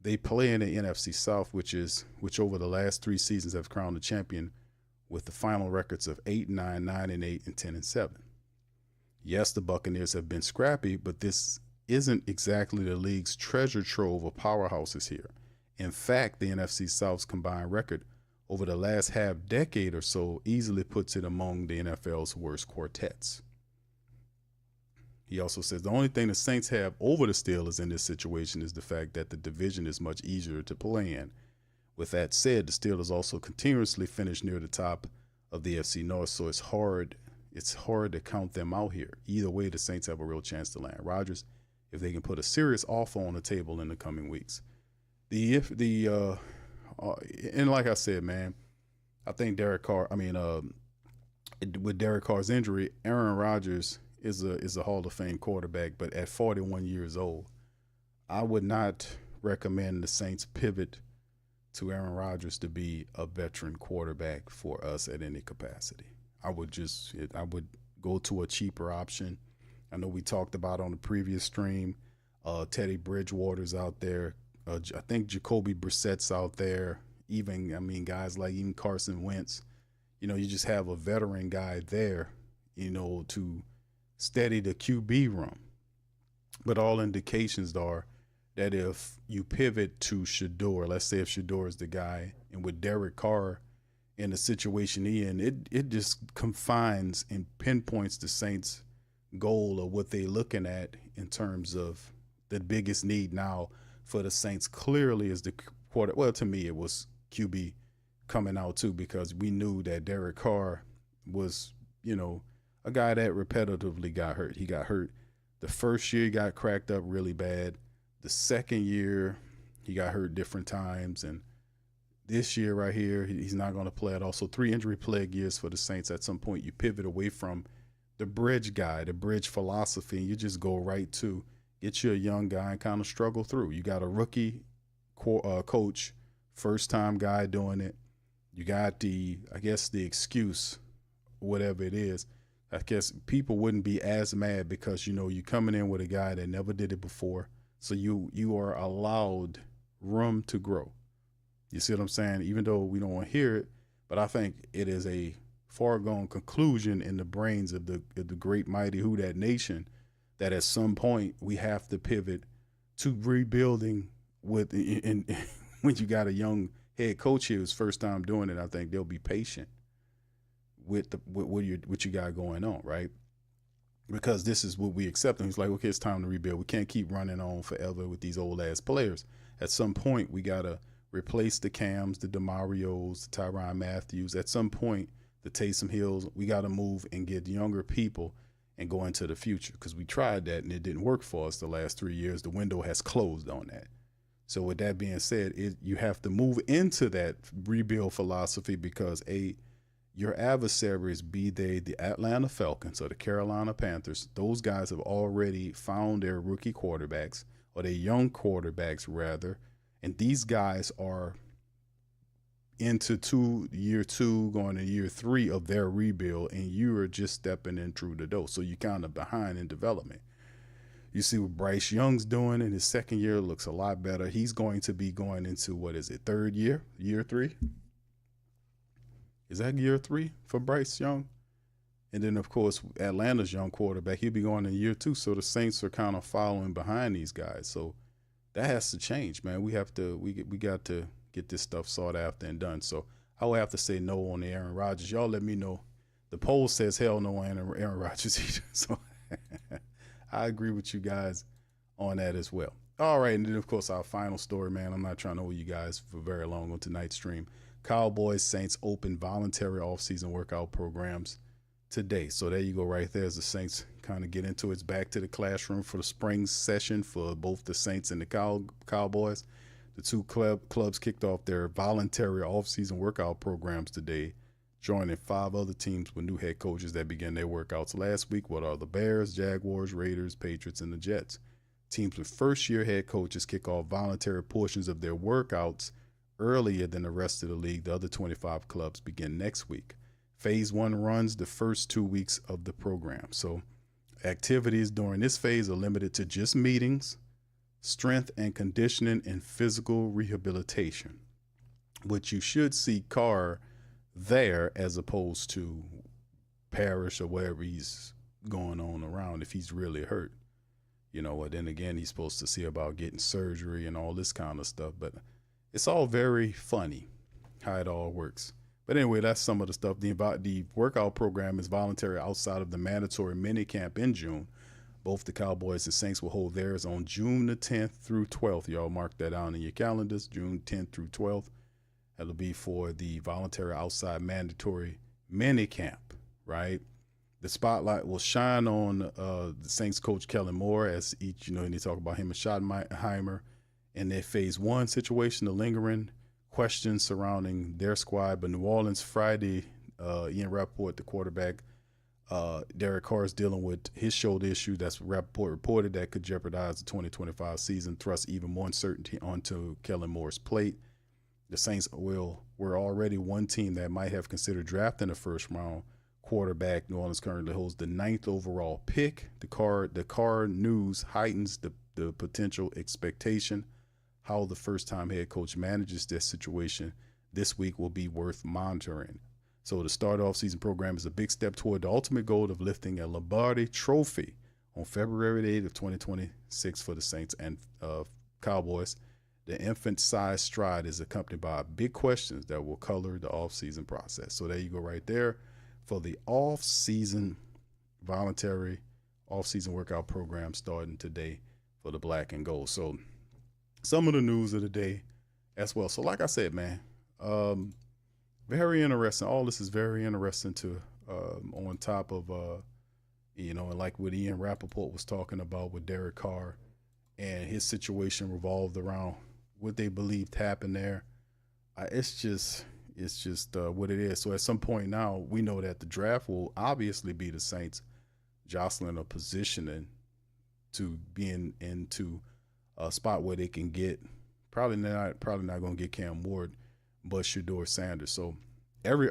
They play in the NFC South, which over the last 3 seasons have crowned the champion with the final records of 8-9, 9-8, and 10-7. Yes, the Buccaneers have been scrappy, but this isn't exactly the league's treasure trove of powerhouses here. In fact, the NFC South's combined record over the last half decade or so easily puts it among the NFL's worst quartets. He also says the only thing the Saints have over the Steelers in this situation is the fact that the division is much easier to play in. With that said, the Steelers also continuously finish near the top of the AFC North, so it's hard to count them out here. Either way, the Saints have a real chance to land Rodgers if they can put a serious offer on the table in the coming weeks. And like I said, man, I think with Derek Carr's injury, Aaron Rodgers is a Hall of Fame quarterback, but at 41 years old, I would not recommend the Saints pivot to Aaron Rodgers to be a veteran quarterback for us at any capacity. I would go to a cheaper option. I know we talked about on the previous stream, Teddy Bridgewater's out there. I think Jacoby Brissett's out there. Guys like even Carson Wentz. You just have a veteran guy there, to steady the QB room. But all indications are that if you pivot to Shedeur, let's say if Shedeur is the guy, and with Derek Carr in the situation he in, it just confines and pinpoints the Saints' goal of what they're looking at in terms of the biggest need now for the Saints clearly is the quarter. Well, to me, it was QB coming out too, because we knew that Derek Carr was, a guy that repetitively got hurt. He got hurt the first year, he got cracked up really bad. The second year, he got hurt different times. And this year right here, he's not going to play at all. So 3 injury plague years for the Saints. At some point, you pivot away from the bridge guy, the bridge philosophy, and you just go right to get you a young guy and kind of struggle through. You got a rookie coach, first-time guy doing it. You got the excuse, whatever it is. I guess people wouldn't be as mad because, you're coming in with a guy that never did it before. So you are allowed room to grow. You see what I'm saying? Even though we don't want to hear it, but I think it is a foregone conclusion in the brains of the great mighty Who Dat Nation that at some point we have to pivot to rebuilding when you got a young head coach here who's first time doing it. I think they'll be patient with what you got going on, right? Because this is what we accept. And he's like, okay, it's time to rebuild. We can't keep running on forever with these old ass players. At some point, we gotta replace the Cams, the DeMarios, the Tyrann Matthews. At some point, the Taysom Hills. We gotta move and get younger people and go into the future, because we tried that and it didn't work for us the last 3 years. The window has closed on that. So with that being said, you have to move into that rebuild philosophy because your adversaries, be they the Atlanta Falcons or the Carolina Panthers, those guys have already found their rookie quarterbacks, or their young quarterbacks rather, and these guys are into year 2, going to year 3 of their rebuild, and you are just stepping in through the door. So you're kind of behind in development. You see what Bryce Young's doing in his second year looks a lot better. He's going to be going into, third year, year 3? Is that year 3 for Bryce Young? And then, of course, Atlanta's young quarterback, he'll be going in year 2. So the Saints are kind of following behind these guys. So that has to change, man. We got to get this stuff sought after and done. So I would have to say no on the Aaron Rodgers. Y'all let me know. The poll says hell no on Aaron Rodgers either. So I agree with you guys on that as well. All right, and then, of course, our final story, man. I'm not trying to hold you guys for very long on tonight's stream. Cowboys Saints open voluntary offseason workout programs today. So there you go right there as the Saints kind of get into it. It's back to the classroom for the spring session for both the Saints and the Cowboys. The two clubs kicked off their voluntary offseason workout programs today, joining 5 other teams with new head coaches that began their workouts last week. What are the Bears, Jaguars, Raiders, Patriots, and the Jets? Teams with first-year head coaches kick off voluntary portions of their workouts earlier than the rest of the league. The other 25 clubs begin next week. Phase 1 runs the first 2 weeks of the program. So Activities during this phase are limited to just meetings, strength and conditioning, and physical rehabilitation. Which you should see Carr there as opposed to Parrish or wherever he's going on around if he's really hurt. But then again, he's supposed to see about getting surgery and all this kind of stuff. But it's all very funny how it all works. But anyway, that's some of the stuff. The workout program is voluntary outside of the mandatory minicamp in June. Both the Cowboys and Saints will hold theirs on June the 10th through 12th. Y'all mark that down in your calendars, June 10th through 12th. That'll be for the voluntary outside mandatory minicamp, right? The spotlight will shine on the Saints coach Kellen Moore as each, and they talk about him and Schottenheimer in their phase 1 situation, the lingering questions surrounding their squad. But New Orleans Friday, Ian Rappaport, the quarterback, Derek Carr is dealing with his shoulder issue. That's what Rappaport reported that could jeopardize the 2025 season, thrust even more uncertainty onto Kellen Moore's plate. The Saints were already one team that might have considered drafting a first-round quarterback. New Orleans currently holds the 9th overall pick. The Carr news heightens the potential expectation. How the first-time head coach manages this situation this week will be worth monitoring. So the start off-season program is a big step toward the ultimate goal of lifting a Lombardi Trophy on February 8th of 2026 for the Saints and Cowboys. The infant-sized stride is accompanied by big questions that will color the off-season process. So there you go right there for the off-season voluntary off-season workout program starting today for the black and gold. So some of the news of the day as well. So like I said, man, very interesting. All this is very interesting to on top of, and like what Ian Rappaport was talking about with Derek Carr and his situation revolved around what they believed happened there. It's just what it is. So at some point now, we know that the draft will obviously be the Saints jostling or positioning to being into a spot where they can get probably not going to get Cam Ward, but Shedeur Sanders. So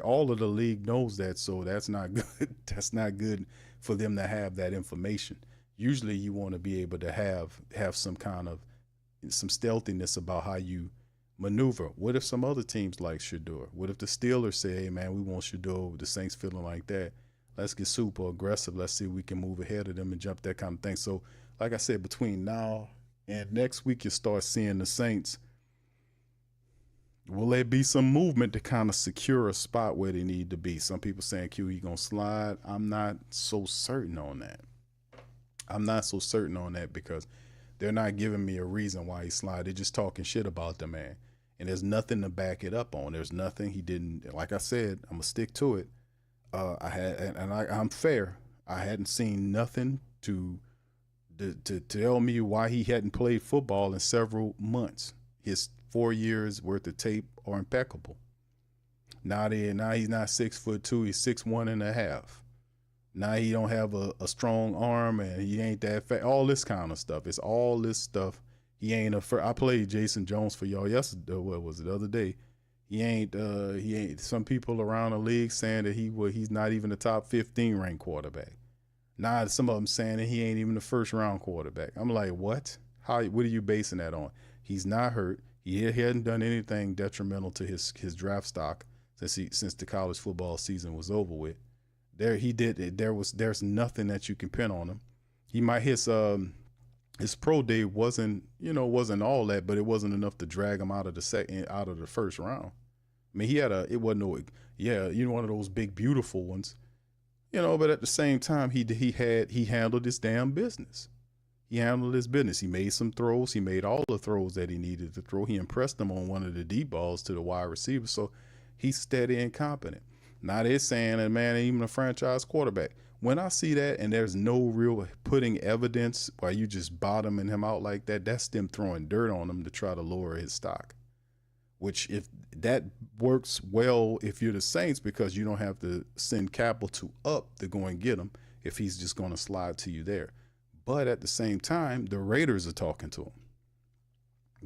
all of the league knows that. So that's not good. That's not good for them to have that information. Usually, you want to be able to have some kind of some stealthiness about how you maneuver. What if some other teams like Shedeur? What if the Steelers say, hey, man, we want Shedeur, the Saints feeling like that? Let's get super aggressive. Let's see if we can move ahead of them and jump that kind of thing. So, like I said, between now and next week, you start seeing the Saints. Will there be some movement to kind of secure a spot where they need to be? Some people saying, Q, he going to slide. I'm not so certain on that. Because they're not giving me a reason why he slid. They're just talking shit about the man. And there's nothing to back it up on. There's nothing he didn't. Like I said, I'm going to stick to it. I'm fair. I hadn't seen nothing to tell me why he hadn't played football in several months. His 4 years worth of tape are impeccable. Now he's not 6'2", he's 6'1.5". Now he don't have a strong arm and he ain't that fat. All this kind of stuff. It's all this stuff. He ain't I played Jason Jones for y'all yesterday. What was it, the other day? He ain't. Some people around the league saying that he's not even the top 15 ranked quarterback. Now some of them saying that he ain't even the first round quarterback. I'm like, what? What are you basing that on? He's not hurt. He hadn't done anything detrimental to his draft stock since the college football season was over with. There's nothing that you can pin on him. He might his pro day wasn't all that, but it wasn't enough to drag him out of the first round. I mean, one of those big beautiful ones, but at the same time he handled his damn business. He handled his business. He made some throws. He made all the throws that he needed to throw. He impressed them on one of the deep balls to the wide receiver. So he's steady and competent. Now they're saying that, man, ain't even a franchise quarterback. When I see that and there's no real putting evidence while you just bottoming him out like that, that's them throwing dirt on him to try to lower his stock. Which, if that works well, if you're the Saints, because you don't have to send capital up to go and get him if he's just going to slide to you there. But at the same time, the Raiders are talking to him.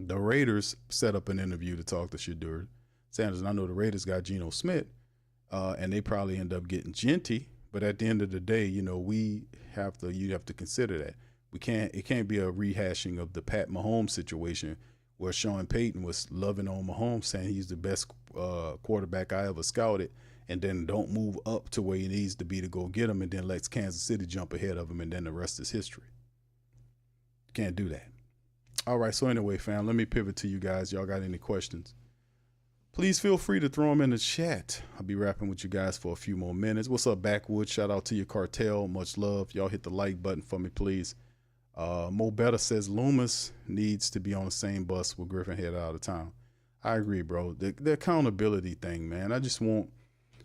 The Raiders set up an interview to talk to Shedeur Sanders. And I know the Raiders got Geno Smith, and they probably end up getting Genty. But at the end of the day, you have to consider that. It can't be a rehashing of the Pat Mahomes situation where Sean Payton was loving on Mahomes, saying he's the best quarterback I ever scouted, and then don't move up to where he needs to be to go get him, and then lets Kansas City jump ahead of him, and then the rest is history. Can't do that. All right, so anyway, fam, let me pivot to you guys. Y'all got any questions? Please feel free to throw them in the chat. I'll be rapping with you guys for a few more minutes. What's up, Backwood? Shout out to your cartel. Much love. Y'all hit the like button for me, please. Mo Better says Loomis needs to be on the same bus with Griffin head out of town. I agree, bro. The accountability thing, man.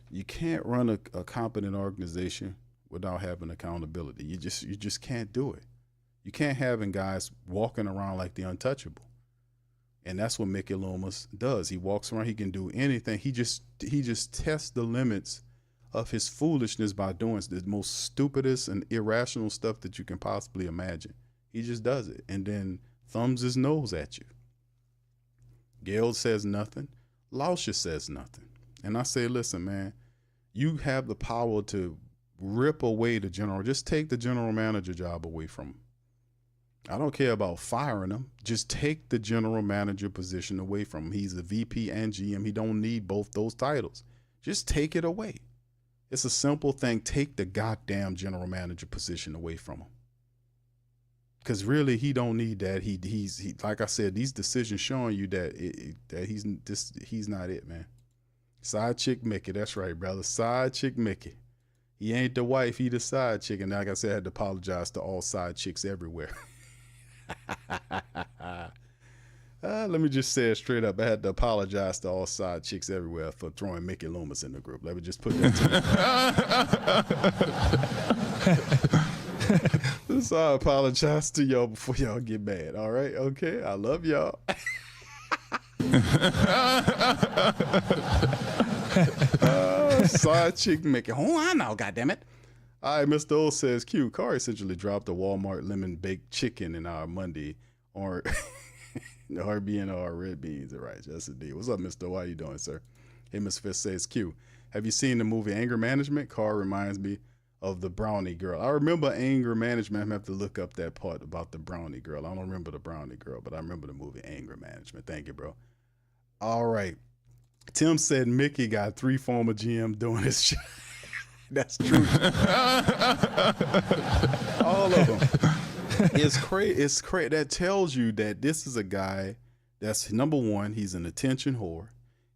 You can't run a competent organization without having accountability. You just can't do it. You can't having guys walking around like the untouchable. And that's what Mickey Loomis does. He walks around, he can do anything. He just tests the limits of his foolishness by doing the most stupidest and irrational stuff that you can possibly imagine. He just does it and then thumbs his nose at you. Gale says nothing. Lauscher says nothing. And I say, listen, man, you have the power to rip away the general. Just take the general manager job away from him. I don't care about firing him. Just take the general manager position away from him. He's a VP and GM. He don't need both those titles. Just take it away. It's a simple thing. Take the goddamn general manager position away from him. Because really, he don't need that. He like I said, these decisions showing you that he's not it, man. Side chick Mickey. That's right, brother. Side chick Mickey. He ain't the wife. He the side chick. And like I said, I had to apologize to all side chicks everywhere. Let me just say it straight up. I had to apologize to all side chicks everywhere for throwing Mickey Loomis in the group. Let me just put that to you. So I apologize to y'all before y'all get mad. All right? Okay? I love y'all. Side chick Mickey. Oh, I know, goddammit. All right, Mr. O says, Q, Carr essentially dropped a Walmart lemon baked chicken in our Monday or RB&R red beans. All right, that's a deal. What's up, Mr. O? How you doing, sir? Hey, Ms. Fist says, Q, have you seen the movie Anger Management? Carr reminds me of the Brownie Girl. I remember Anger Management. I'm going to have to look up that part about the Brownie Girl. I don't remember the Brownie Girl, but I remember the movie Anger Management. Thank you, bro. All right. Tim said Mickey got 3 former GM doing his shit. That's true. All of them. It's crazy. It's crazy. That tells you that this is a guy that's, number one, he's an attention whore.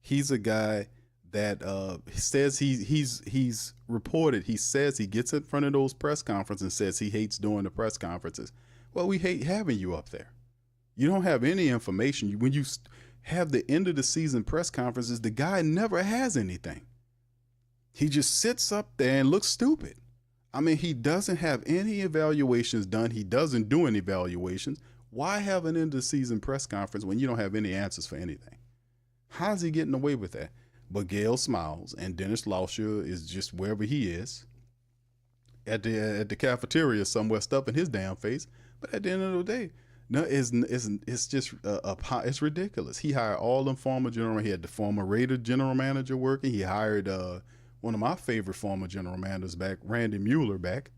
He's a guy that says he's reported. He says he gets in front of those press conferences and says he hates doing the press conferences. Well, we hate having you up there. You don't have any information. When you have the end of the season press conferences, the guy never has anything. He just sits up there and looks stupid. I mean, he doesn't have any evaluations done. He doesn't do any evaluations. Why have an end of season press conference when you don't have any answers for anything? How's he getting away with that? But Gale smiles, and Dennis Lauscher is just wherever he is at the cafeteria somewhere, stuffing his damn face. But at the end of the day, no, it's just it's ridiculous. He hired all them former general. He had the former Raider general manager working. He hired one of my favorite former general managers back, Randy Mueller back.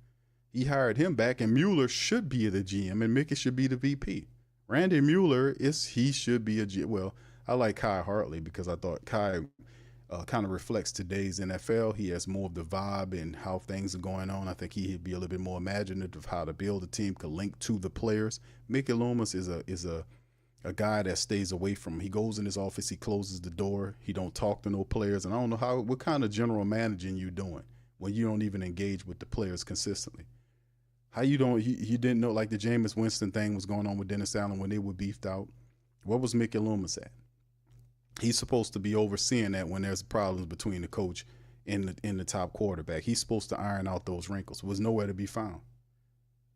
He hired him back, and Mueller should be the GM, and Mickey should be the VP. Randy Mueller should be a GM. Well, I like Kai Hartley because I thought Kai kind of reflects today's NFL. He has more of the vibe and how things are going on. I think he'd be a little bit more imaginative of how to build a team, could link to the players. Mickey Loomis is a guy that stays away from him. He goes in his office, he closes the door, he don't talk to no players. And I don't know what kind of general managing you doing when you don't even engage with the players consistently. How you didn't know, like the Jameis Winston thing was going on with Dennis Allen when they were beefed out. What was Mickey Loomis at? He's supposed to be overseeing that when there's problems between the coach and the top quarterback. He's supposed to iron out those wrinkles. It was nowhere to be found.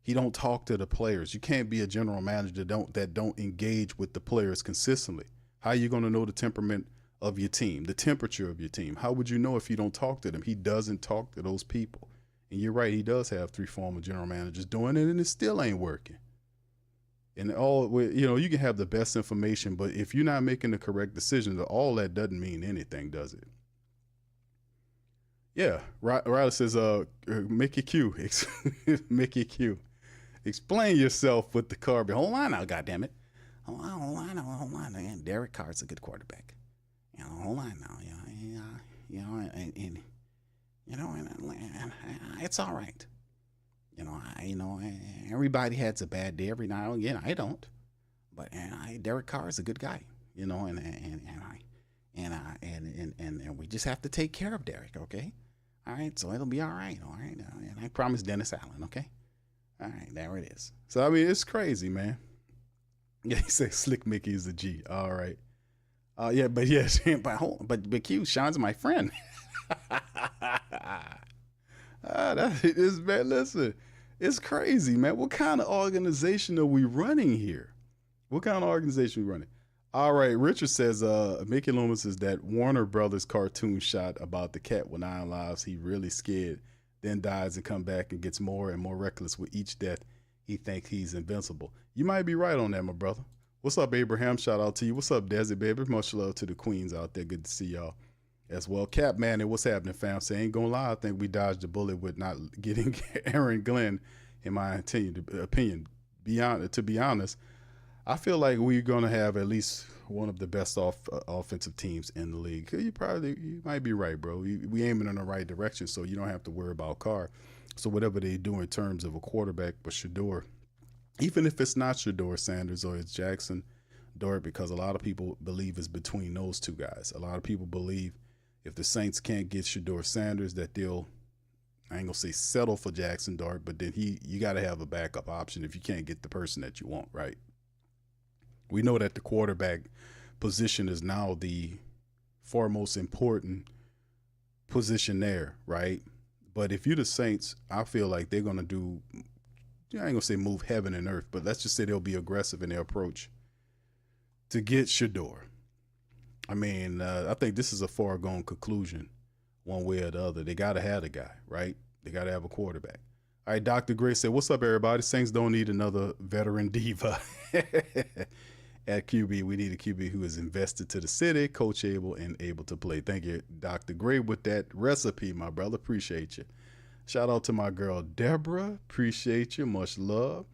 He don't talk to the players. You can't be a general manager that don't engage with the players consistently. How are you going to know the temperament of your team, the temperature of your team? How would you know if you don't talk to them? He doesn't talk to those people. And you're right, he does have 3 former general managers doing it, and it still ain't working. And you can have the best information, but if you're not making the correct decisions, all that doesn't mean anything, does it? Yeah, Riley says, Mickey Q, Mickey Q, explain yourself with the car. Hold on now, goddammit. Hold on. And Derek Carr's a good quarterback. Hold on now. And it's all right. Everybody has a bad day every now and again. I don't, but Derek Carr is a good guy. And we just have to take care of Derek, okay? All right, so it'll be all right, and I promise Dennis Allen, okay? All right, there it is. So I mean, it's crazy, man. Yeah, he says Slick Mickey is a G. All right. Yeah, but yes, but Q, Sean's my friend. That is, man. Listen, it's crazy, man. What kind of organization are we running here? What kind of organization are we running? All right, Richard says, Mickey Loomis is that Warner Brothers cartoon shot about the cat with 9 lives. He really scared, then dies and come back and gets more and more reckless with each death. He thinks he's invincible. You might be right on that, my brother. What's up, Abraham? Shout out to you. What's up, Desi, baby? Much love to the queens out there. Good to see y'all as well. Cap Man, what's happening, fam? Say, ain't gonna lie, I think we dodged the bullet with not getting Aaron Glenn, in my opinion. To be honest, I feel like we're going to have at least one of the best offensive teams in the league. You might be right, bro. We aiming in the right direction, so you don't have to worry about Carr. So whatever they do in terms of a quarterback, but Shador, even if it's not Shador Sanders or it's Jackson Dart, because a lot of people believe it's between those two guys. A lot of people believe if the Saints can't get Shador Sanders, that they'll, I ain't gonna say settle for Jackson Dart, but then you got to have a backup option if you can't get the person that you want, right? We know that the quarterback position is now the far most important position there, right? But if you're the Saints, I feel like they're going to do, I ain't going to say move heaven and earth, but let's just say they'll be aggressive in their approach to get Shador. I mean, I think this is a foregone conclusion one way or the other. They got to have a guy, right? They got to have a quarterback. All right, Dr. Gray said, what's up, everybody? Saints don't need another veteran diva. At QB, we need a QB who is invested to the city, coachable, and able to play. Thank you, Dr. Gray, with that recipe, my brother. Appreciate you. Shout out to my girl, Deborah. Appreciate you. Much love.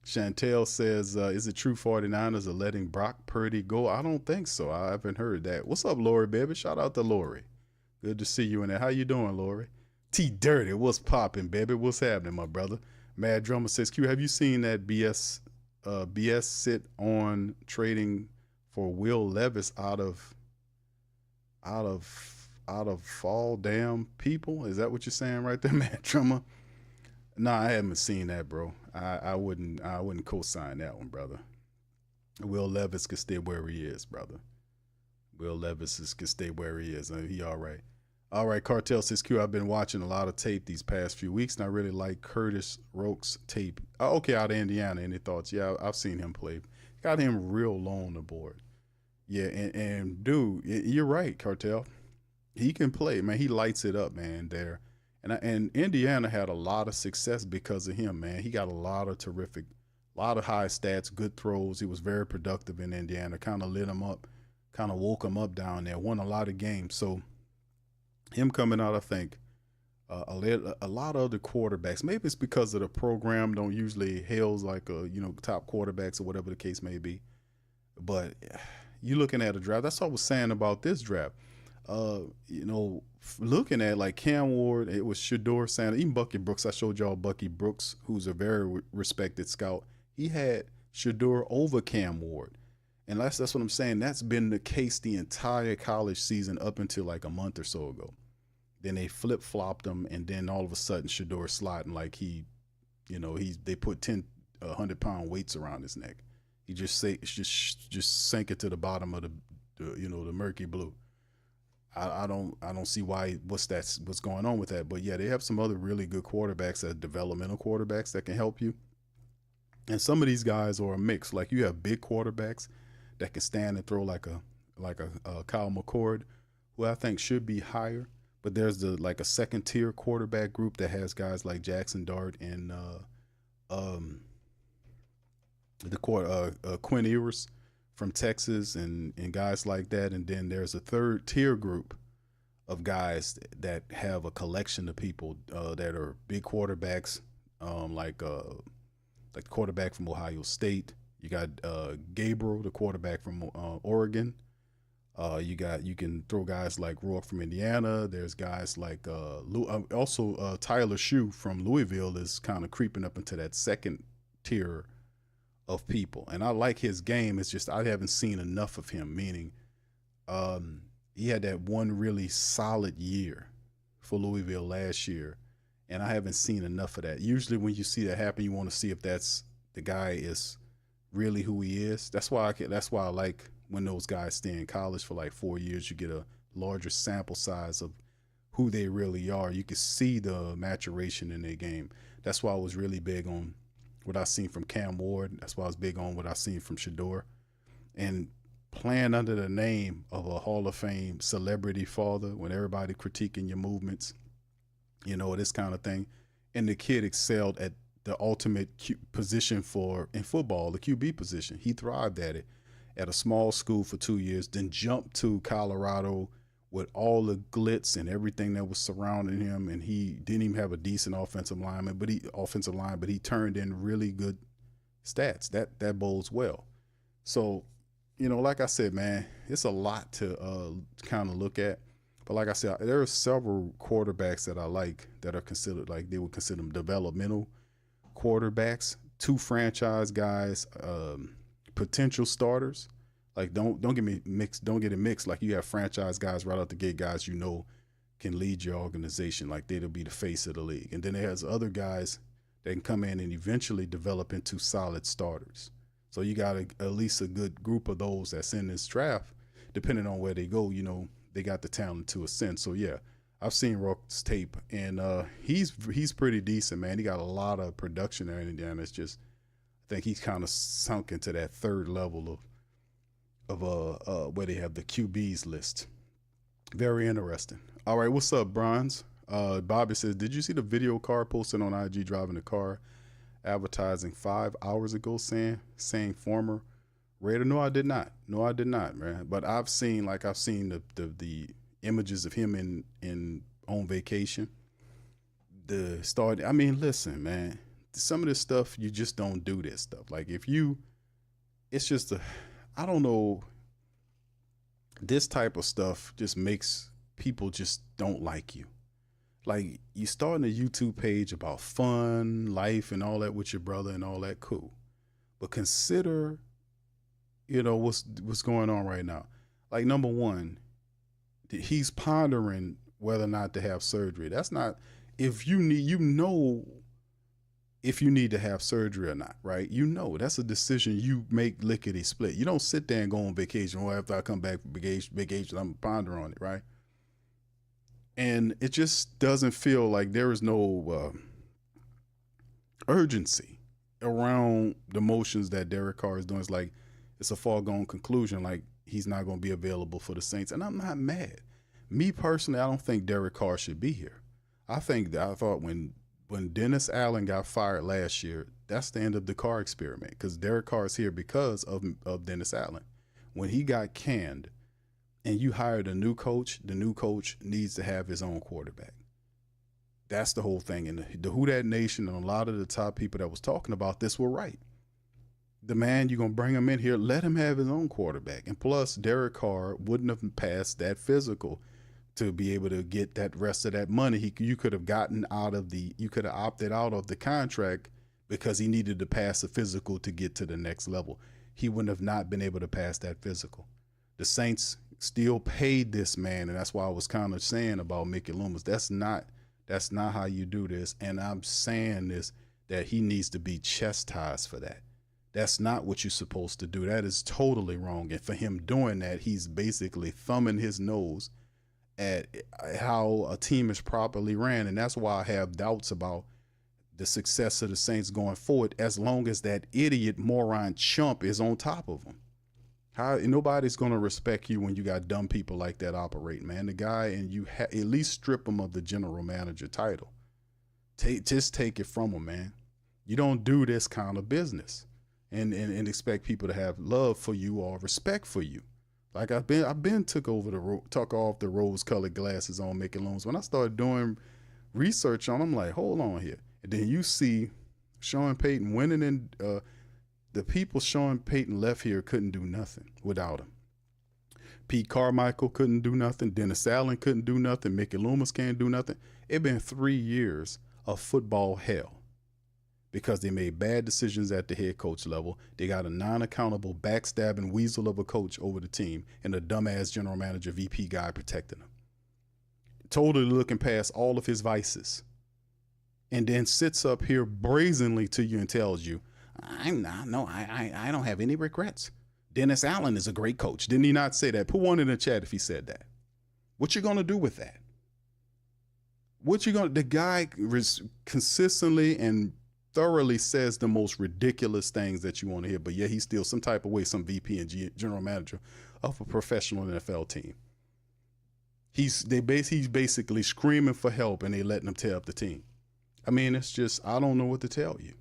Chantel says, is it true 49ers are letting Brock Purdy go? I don't think so. I haven't heard that. What's up, Lori, baby? Shout out to Lori. Good to see you in there. How you doing, Lori? T Dirty, what's popping, baby? What's happening, my brother? Mad Drummer says, Q, have you seen that BS sit on trading for Will Levis out of fall damn people? Is that what you're saying right there, Mad Drummer? Nah, I haven't seen that, bro. I wouldn't co-sign that one, brother. Will Levis could stay where he is, brother. Will Levis could stay where he is. He all right. All right, Cartel says, Q, I've been watching a lot of tape these past few weeks, and I really like Curtis Roke's tape. Oh, okay, out of Indiana. Any thoughts? Yeah, I've seen him play. Got him real low on the board. Yeah, and dude, you're right, Cartel. He can play, man. He lights it up, man, there. And Indiana had a lot of success because of him, man. He got a lot of high stats, good throws. He was very productive in Indiana, kind of lit him up, kind of woke him up down there, won a lot of games. So him coming out, I think, a lot of other quarterbacks, maybe it's because of the program don't usually hails like top quarterbacks or whatever the case may be. But you looking at a draft, that's what I was saying about this draft. Looking at like Cam Ward, it was Shador Sanders, even Bucky Brooks. I showed y'all Bucky Brooks, who's a very respected scout. He had Shador over Cam Ward. And that's what I'm saying. That's been the case the entire college season up until like a month or so ago. Then they flip-flopped him, and then all of a sudden Shador sliding like they put 100-pound weights around his neck. He just sank it to the bottom of the murky blue. I don't see what's going on with that. But yeah, they have some other really good quarterbacks, as developmental quarterbacks that can help you. And some of these guys are a mix. Like you have big quarterbacks that can stand and throw like a Kyle McCord, who I think should be higher. But there's a second tier quarterback group that has guys like Jackson Dart and Quinn Ewers from Texas and guys like that. And then there's a third tier group of guys that have a collection of people that are big quarterbacks, like the quarterback from Ohio State. You got Gabriel, the quarterback from Oregon. You can throw guys like Rourke from Indiana. There's guys like also Tyler Shue from Louisville is kind of creeping up into that second tier of people, and I like his game. It's just I haven't seen enough of him. Meaning, he had that one really solid year for Louisville last year, and I haven't seen enough of that. Usually, when you see that happen, you want to see if that's the guy is really who he is. That's why I like when those guys stay in college for like 4 years. You get a larger sample size of who they really are. You can see the maturation in their game. That's why I was really big on what I seen from Cam Ward. That's why I was big on what I seen from Shador. And playing under the name of a Hall of Fame celebrity father, when everybody critiquing your movements, this kind of thing. And the kid excelled at the ultimate position in football, the QB position. He thrived at it at a small school for 2 years, then jumped to Colorado with all the glitz and everything that was surrounding him, and he didn't even have a decent offensive line, but he turned in really good stats. That bodes well. So, like I said, man, it's a lot to kind of look at. But like I said, there are several quarterbacks that I like that are considered, like they would consider them developmental quarterbacks, 2 franchise guys, potential starters. Like don't get it mixed. Like you have franchise guys right out the gate, guys can lead your organization, like they'll be the face of the league. And then there's other guys that can come in and eventually develop into solid starters. So you got at least a good group of those that's in this draft. Depending on where they go, they got the talent to ascend. So yeah, I've seen Rourke's tape, and he's pretty decent, man. He got a lot of production there in Indiana. It's just I think he's kind of sunk into that third level of where they have the QBs list. Very interesting. All right, what's up, Bronze? Bobby says, did you see the video Carr posted on IG driving the car, advertising 5 hours ago saying former Raider? No, I did not, man. But I've seen the images of him in on vacation. Listen, man. Some of this stuff, you just don't do this stuff. Like I don't know, this type of stuff just makes people just don't like you. Like you starting a YouTube page about fun, life, and all that with your brother and all that, cool. But consider, what's going on right now. Like number one, he's pondering whether or not to have surgery. That's not, if you need to have surgery or not, right? That's a decision you make lickety split. You don't sit there and go on vacation. Or after I come back from vacation, I'm ponder on it, right? And it just doesn't feel like there is no urgency around the motions that Derek Carr is doing. It's like it's a foregone conclusion, like he's not going to be available for the Saints. And I'm not mad. Me personally, I don't think Derek Carr should be here. I thought when Dennis Allen got fired last year, that's the end of the Carr experiment, because Derek Carr is here because of Dennis Allen. When he got canned and you hired a new coach, the new coach needs to have his own quarterback. That's the whole thing. And the Who Dat Nation and a lot of the top people that was talking about this were right. The man, you're going to bring him in here, let him have his own quarterback. And plus, Derek Carr wouldn't have passed that physical to be able to get that rest of that money. You could have opted out of the contract because he needed to pass a physical to get to the next level. He wouldn't have not been able to pass that physical. The Saints still paid this man, and that's why I was kind of saying about Mickey Loomis. That's not how you do this. And I'm saying this, that he needs to be chastised for that. That's not what you're supposed to do. That is totally wrong. And for him doing that, he's basically thumbing his nose at how a team is properly ran. And that's why I have doubts about the success of the Saints going forward, as long as that idiot moron chump is on top of them. Nobody's going to respect you when you got dumb people like that operating, man. The guy, and you at least strip him of the general manager title. Just take it from him, man. You don't do this kind of business and expect people to have love for you or respect for you. Like I've been took off the rose-colored glasses on Mickey Loomis. When I started doing research on, I'm like, hold on here. And then you see Sean Payton winning, and the people Sean Payton left here couldn't do nothing without him. Pete Carmichael couldn't do nothing. Dennis Allen couldn't do nothing. Mickey Loomis can't do nothing. It's been 3 years of football hell because they made bad decisions at the head coach level. They got a non-accountable, backstabbing weasel of a coach over the team and a dumbass general manager VP guy protecting him. Totally looking past all of his vices. And then sits up here brazenly to you and tells you, I don't have any regrets. Dennis Allen is a great coach. Didn't he not say that? Put one in the chat if he said that. What you going to do with that? The guy consistently and thoroughly says the most ridiculous things that you want to hear, but yet he's still some type of way, some VP and general manager of a professional NFL team. He's basically screaming for help and they letting him tear up the team. I mean, it's just, I don't know what to tell you.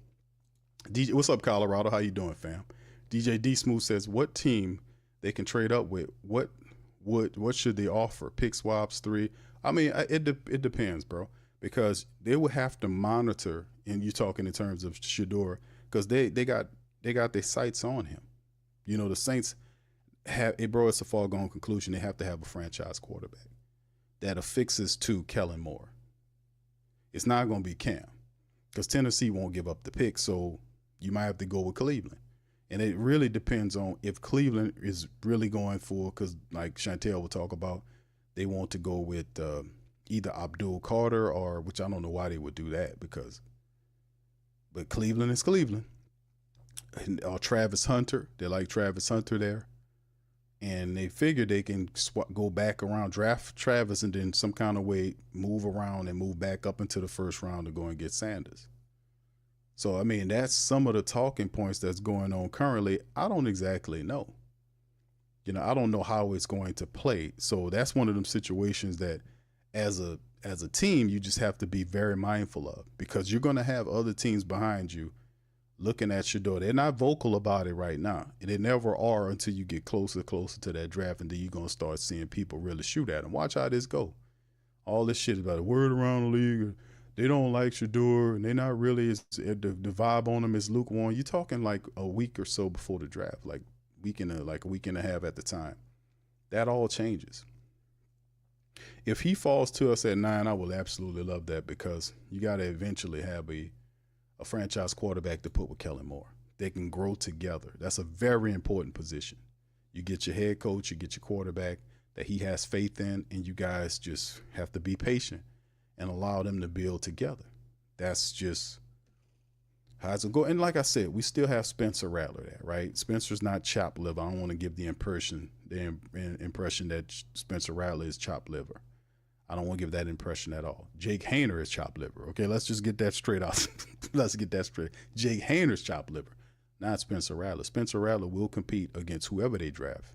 DJ, what's up, Colorado? How you doing, fam? DJ D Smooth says, what team they can trade up with? What should they offer? Pick swaps, 3. I mean, it depends, bro, because they would have to monitor, and you're talking in terms of Shador, because they got their sights on him. You know, the Saints have, bro, it's a foregone conclusion. They have to have a franchise quarterback that affixes to Kellen Moore. It's not going to be Cam, because Tennessee won't give up the pick, so you might have to go with Cleveland. And it really depends on if Cleveland is really going for, because like Chantel will talk about, they want to go with either Abdul Carter or, which I don't know why they would do that, but Cleveland is Cleveland. And, Travis Hunter, they like Travis Hunter there. And they figure they can go back around, draft Travis, and then some kind of way move around and move back up into the first round to go and get Sanders. So, I mean, that's some of the talking points that's going on currently. I don't exactly know. You know, I don't know how it's going to play. So that's one of them situations that as a team, you just have to be very mindful of, because you're going to have other teams behind you looking at your door. They're not vocal about it right now. And they never are until you get closer to that draft, and then you're going to start seeing people really shoot at them. Watch how this go. All this shit about the word around the league. They don't like Shador, and they're not really, the vibe on them is lukewarm. You're talking like a week or so before the draft, like a week and a half at the time. That all changes. If he falls to us at 9, I will absolutely love that, because you got to eventually have a franchise quarterback to put with Kellen Moore. They can grow together. That's a very important position. You get your head coach, you get your quarterback that he has faith in, and you guys just have to be patient and allow them to build together. That's just how it's going to go. And like I said, we still have Spencer Rattler there, right? Spencer's not chopped liver. I don't want to give the impression that Spencer Rattler is chopped liver. I don't want to give that impression at all. Jake Haener is chopped liver. Okay, let's just get that straight out. Let's get that straight. Jake Haener's chopped liver, not Spencer Rattler. Spencer Rattler will compete against whoever they draft.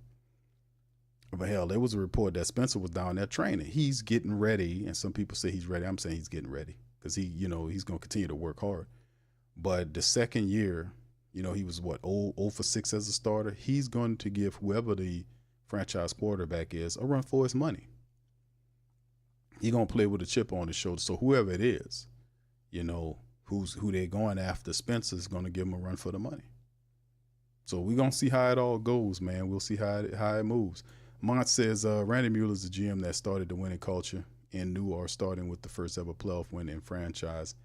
But hell, there was a report that Spencer was down there training. He's getting ready, and some people say he's ready. I'm saying he's getting ready because he's going to continue to work hard. But the second year, he was 0 for 6 as a starter. He's going to give whoever the franchise quarterback is a run for his money. He's going to play with a chip on his shoulder. So whoever it is, who they're going after, Spencer's going to give him a run for the money. So we're going to see how it all goes, man. We'll see how it moves. Mont says Randy Mueller's the GM that started the winning culture and New are starting with the first ever playoff win in franchise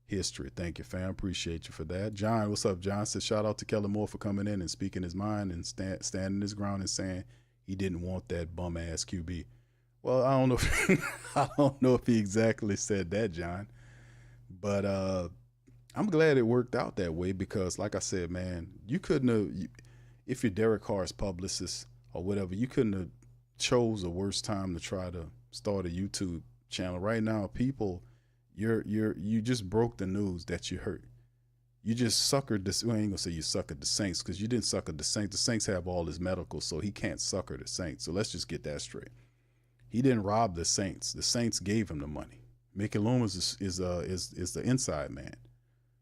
history. Thank you, fam. Appreciate you for that. John, what's up, John? Says shout out to Kellen Moore for coming in and speaking his mind and standing his ground and saying he didn't want that bum ass QB. Well, I don't know if he exactly said that, John, but I'm glad it worked out that way, because like I said, man, you couldn't have, if you're Derek Carr's publicist or whatever, you couldn't have chose a worse time to try to start a YouTube channel. Right now, people, you just broke the news that you hurt. You just suckered this. Well, I ain't gonna say you suckered the Saints, because you didn't sucker the Saints. The Saints have all his medical, so he can't sucker the Saints. So let's just get that straight. He didn't rob the Saints. The Saints gave him the money. Mickey Loomis is the inside man.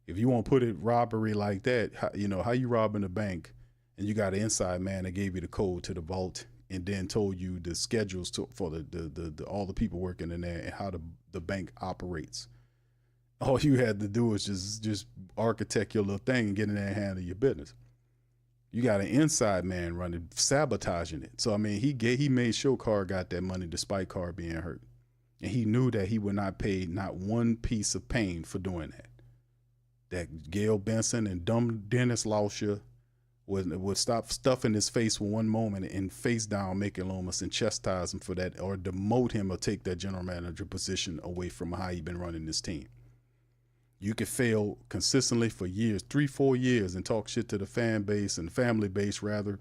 If you want to put it robbery like that, how you robbing a bank and you got an inside man that gave you the code to the vault and then told you the schedules for the all the people working in there and how the bank operates. All you had to do was just architect your little thing and get in there and handle your business. You got an inside man running, sabotaging it. So I mean, he made sure Carr got that money despite Carr being hurt, and he knew that he would not pay not one piece of pain for doing that. That Gail Benson and dumb Dennis Lauscher would stop stuffing his face for one moment and face down Mickey Loomis and chastise him for that, or demote him or take that general manager position away from how he'd been running this team. You could fail consistently for years, 3-4 years, and talk shit to the fan base and family base rather,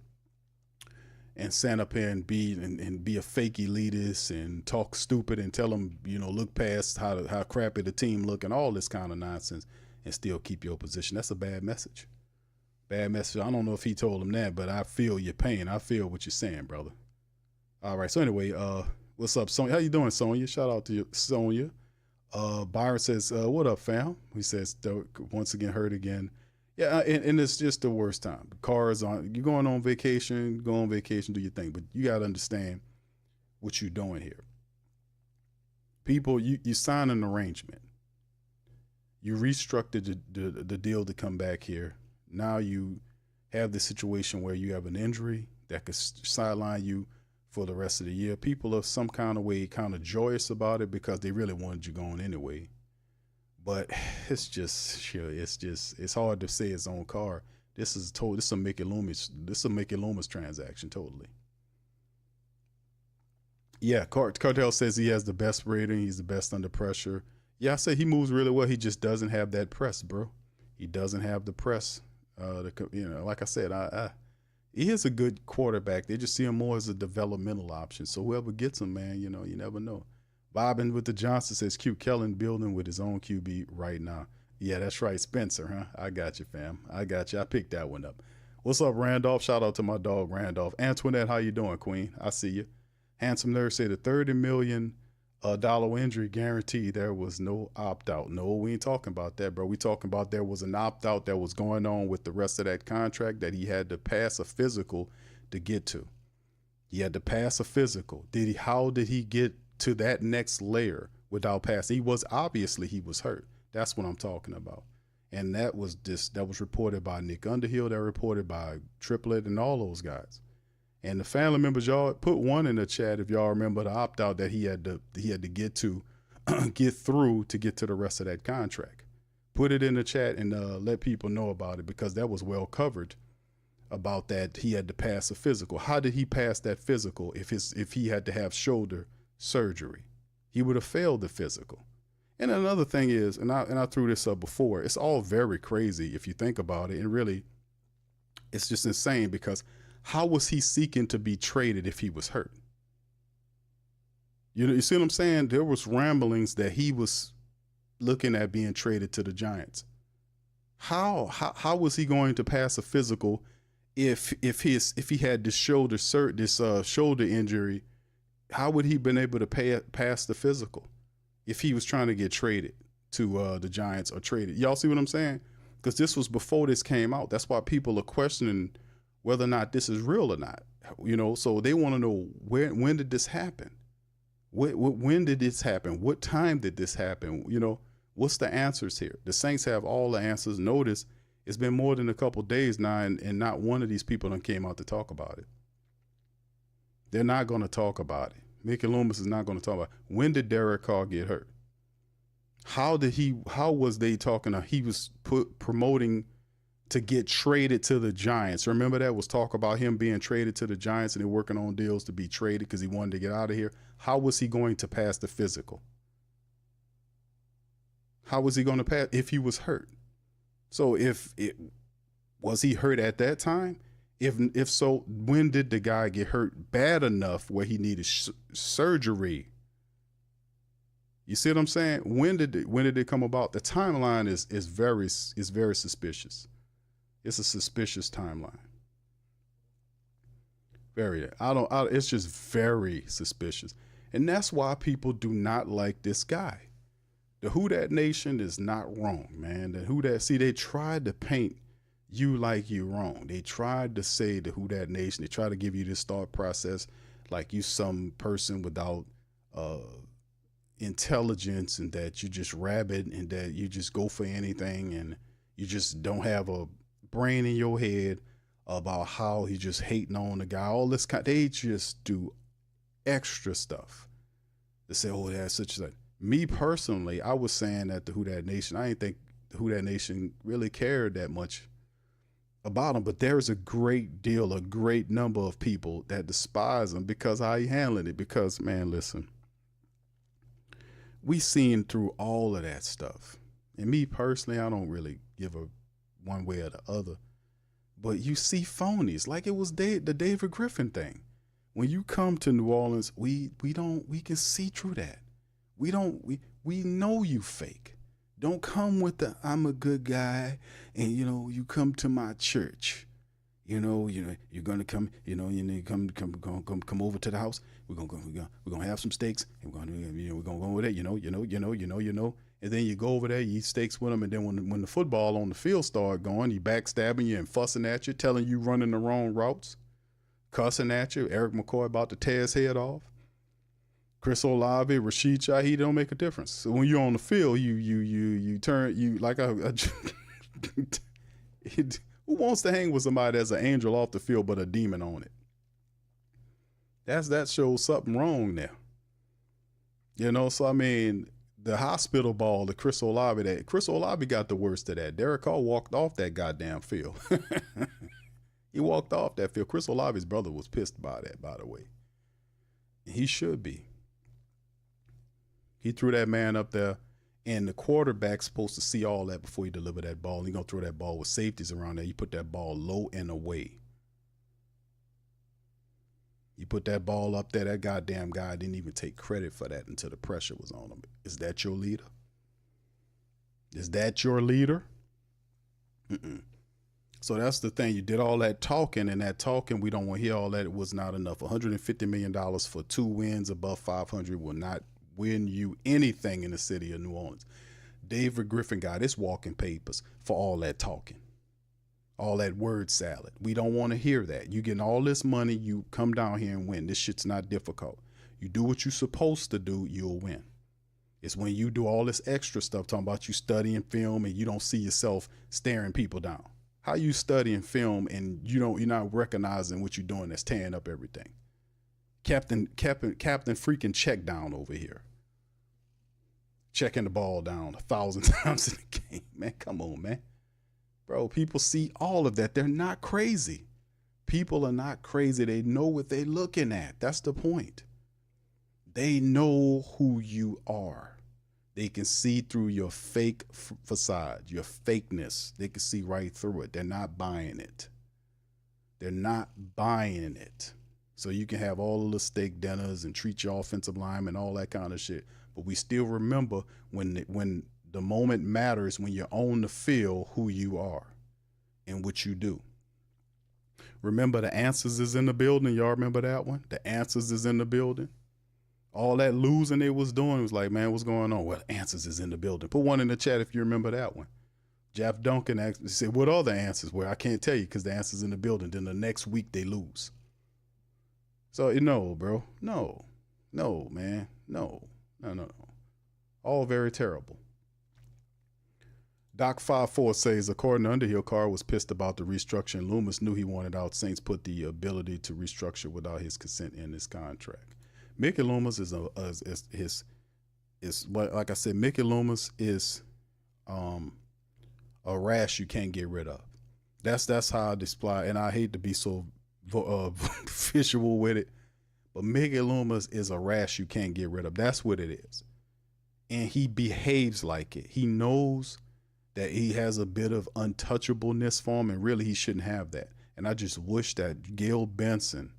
and stand up here and be a fake elitist and talk stupid and tell them, look past how crappy the team look and all this kind of nonsense and still keep your position. That's a bad message. Bad message. I don't know if he told him that, but I feel your pain. I feel what you're saying, brother. All right. So anyway, what's up, Sonya? How you doing, Sonya? Shout out to you, Sonya. Byron says, what up, fam? He says, once again, hurt again. Yeah, and it's just the worst time. The car is on. You're going on vacation, go on vacation, do your thing. But you got to understand what you're doing here. People, you sign an arrangement. You restructured the deal to come back here. Now you have the situation where you have an injury that could sideline you for the rest of the year. People are some kind of way kind of joyous about it because they really wanted you going anyway. But it's hard to say his own car. This is a Mickey Loomis transaction totally. Yeah, Cartel says he has the best rating. He's the best under pressure. Yeah, I say he moves really well. He just doesn't have that press, bro. He doesn't have the press. Like I said, he is a good quarterback. They just see him more as a developmental option. So whoever gets him, man, you never know. Bobbing with the Johnson says Q Kellen building with his own QB right now. Yeah, that's right. Spencer, huh? I got you, fam. I got you. I picked that one up. What's up, Randolph? Shout out to my dog, Randolph. Antoinette, how you doing, Queen? I see you. Handsome Nerd said the $30 million injury guarantee. There was no opt-out. No, we ain't talking about that, bro. We talking about there was an opt-out that was going on with the rest of that contract that he had to pass a physical to get to. He had to pass a physical. How did he get to that next layer without passing? He was hurt. That's what I'm talking about. And that was reported by Nick Underhill, that reported by Triplett and all those guys. And the family members, y'all put one in the chat if y'all remember the opt-out that he had to get through to get to the rest of that contract. Put it in the chat and let people know about it, because that was well covered about that. He had to pass a physical. How did he pass that physical if he had to have shoulder surgery? He would have failed the physical. And another thing is, and I threw this up before, it's all very crazy if you think about it, and really it's just insane, because how was he seeking to be traded if he was hurt? You see what I'm saying? There was ramblings that he was looking at being traded to the Giants. How was he going to pass a physical if he had this shoulder injury? How would he been able to pass the physical if he was trying to get traded to the Giants or traded? Y'all see what I'm saying? Because this was before this came out. That's why people are questioning whether or not this is real or not. So they want to know when did this happen? When did this happen? What time did this happen? What's the answers here? The Saints have all the answers. Notice it's been more than a couple days now, and not one of these people done came out to talk about it. They're not going to talk about it. Mickey Loomis is not going to talk about it. When did Derek Carr get hurt? How was they talking? He was promoting to get traded to the Giants. Remember that was talk about him being traded to the Giants, and they're working on deals to be traded because he wanted to get out of here. How was he going to pass the physical? How was he going to pass if he was hurt? So was he hurt at that time? If so, when did the guy get hurt bad enough where he needed surgery? You see what I'm saying? When did it come about? The timeline is very suspicious. It's a suspicious timeline. It's just very suspicious. And that's why people do not like this guy. The Who Dat Nation is not wrong, man. The Who Dat, they tried to paint you wrong. They tried to say the Who Dat Nation. They try to give you this thought process like you some person without intelligence, and that you just rabid, and that you just go for anything, and you just don't have a brain in your head about how he just hating on the guy. All this kind, they just do extra stuff to say, oh, that's such a. Me personally, I was saying that the Who Dat Nation, I didn't think the Who Dat Nation really cared that much about him, but there's a great number of people that despise him because how he handling it. Because, man, listen, we seen through all of that stuff. And me personally, I don't really give a one way or the other. But you see phonies, like it was the David Griffin thing. When you come to New Orleans, we can see through that. We know you fake. Don't come with the I'm a good guy and you come to my church. You're gonna come, come over to the house. We're gonna have some steaks and we're gonna go over there, and then you go over there, you eat steaks with them, and then when the football on the field start going, he backstabbing you and fussing at you, telling you running the wrong routes, cussing at you. Eric McCoy about to tear his head off. Chris Olave, Rashid Shaheed, don't make a difference. So when you're on the field, you turn like a who wants to hang with somebody that's an angel off the field but a demon on it? That shows something wrong there. So I mean, the hospital ball, the Chris Olave got the worst of that. Derek Carr walked off that goddamn field. He walked off that field. Chris Olave's brother was pissed by that, by the way. He should be. He threw that man up there, and the quarterback's supposed to see all that before he deliver that ball. He's going to throw that ball with safeties around there. You put that ball low and away. You put that ball up there, that goddamn guy didn't even take credit for that until the pressure was on him. Is that your leader? Is that your leader? Mm-mm. So that's the thing. You did all that talking, and that talking, we don't want to hear all that. It was not enough. $150 million for 2 wins above 500 will not win you anything in the city of New Orleans. David Griffin got his walking papers for all that talking, all that word salad. We don't want to hear that. You getting all this money, you come down here and win. This shit's not difficult. You do what you're supposed to do, you'll win. It's when you do all this extra stuff, talking about you studying film and you don't see yourself staring people down. How you studying film and you're not recognizing what you're doing that's tearing up everything. Captain freaking check down over here. Checking the ball down 1,000 times in the game. Man, come on, man. Bro, people see all of that. They're not crazy. People are not crazy. They know what they're looking at. That's the point. They know who you are. They can see through your fake facade, your fakeness. They can see right through it. They're not buying it. They're not buying it. So you can have all of the steak dinners and treat your offensive linemen, all that kind of shit. But we still remember when the moment matters, when you're on the field, who you are and what you do. Remember, the answers is in the building. Y'all remember that one? The answers is in the building. All that losing they was doing was like, man, what's going on? Well, answers is in the building. Put one in the chat if you remember that one. Jeff Duncan asked, said, what are the answers? Well, I can't tell you because the answer's in the building. Then the next week they lose. So, no, bro. No, man. No. All very terrible. Doc54 says, according to Underhill, Carr was pissed about the restructuring. Loomis knew he wanted out. Saints put the ability to restructure without his consent in his contract. Mickey Loomis is like I said, Mickey Loomis is a rash you can't get rid of. That's how I display, and I hate to be so visual with it, but Mickey Loomis is a rash you can't get rid of. That's what it is. And he behaves like it. He knows that he has a bit of untouchableness for him, and really he shouldn't have that. And I just wish that Gil Benson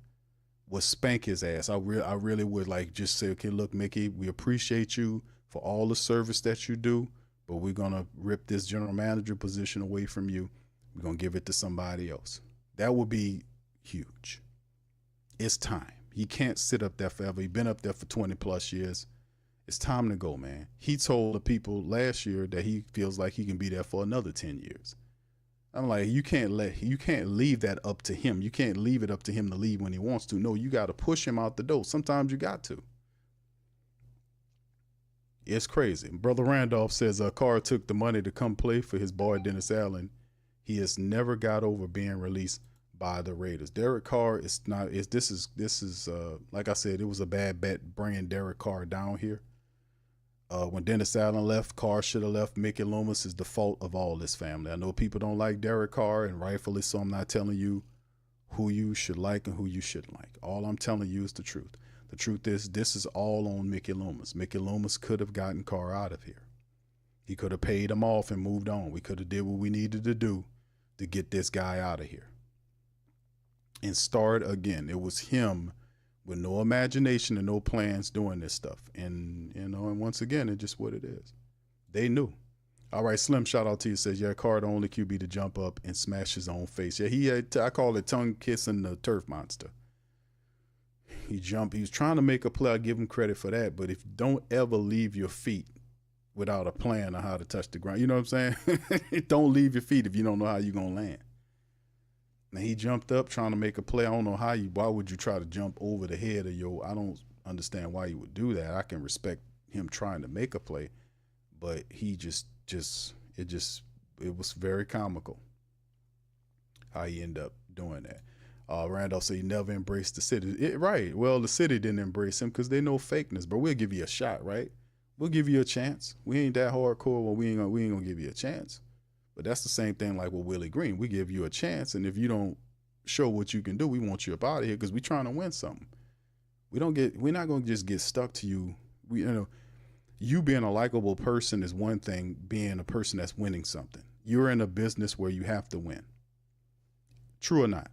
would spank his ass. I really would, like, just say, okay, look, Mickey, we appreciate you for all the service that you do, but we're going to rip this general manager position away from you. We're going to give it to somebody else. That would be huge. It's time. He can't sit up there forever. He's been up there for 20 plus years. It's time to go, man. He told the people last year that he feels like he can be there for another 10 years. I'm like, you can't leave that up to him. You can't leave it up to him to leave when he wants to. No, you got to push him out the door. Sometimes you got to. It's crazy. Brother Randolph says Carr took the money to come play for his boy Dennis Allen. He has never got over being released by the Raiders. Derek Carr is not. This is like I said, it was a bad bet bringing Derek Carr down here. When Dennis Allen left, Carr should have left. Mickey Loomis is the fault of all this family. I know people don't like Derek Carr, and rightfully so. I'm not telling you who you should like and who you shouldn't like. All I'm telling you is the truth. The truth is, this is all on Mickey Loomis. Mickey Loomis could have gotten Carr out of here. He could have paid him off and moved on. We could have did what we needed to do to get this guy out of here and start again. It was him with no imagination and no plans doing this stuff. And, and once again, it's just what it is. They knew. All right, Slim, shout out to you. Says, yeah, Carr the only QB to jump up and smash his own face. Yeah, I call it tongue kissing the turf monster. He was trying to make a play. I give him credit for that. But don't ever leave your feet without a plan on how to touch the ground. You know what I'm saying? Don't leave your feet if you don't know how you're going to land. Now, he jumped up trying to make a play. I don't know why would you try to jump over the head of I don't understand why you would do that. I can respect him trying to make a play, but he it was very comical how he ended up doing that. Randolph said he never embraced the city. Right. Well, the city didn't embrace him because they know fakeness, but we'll give you a shot, right? We'll give you a chance. We ain't that hardcore. Well, we ain't gonna give you a chance. But that's the same thing like with Willie Green. We give you a chance, and if you don't show what you can do, we want you up out of here because we're trying to win something. We're not gonna just get stuck to you. You being a likable person is one thing, being a person that's winning something. You're in a business where you have to win. True or not?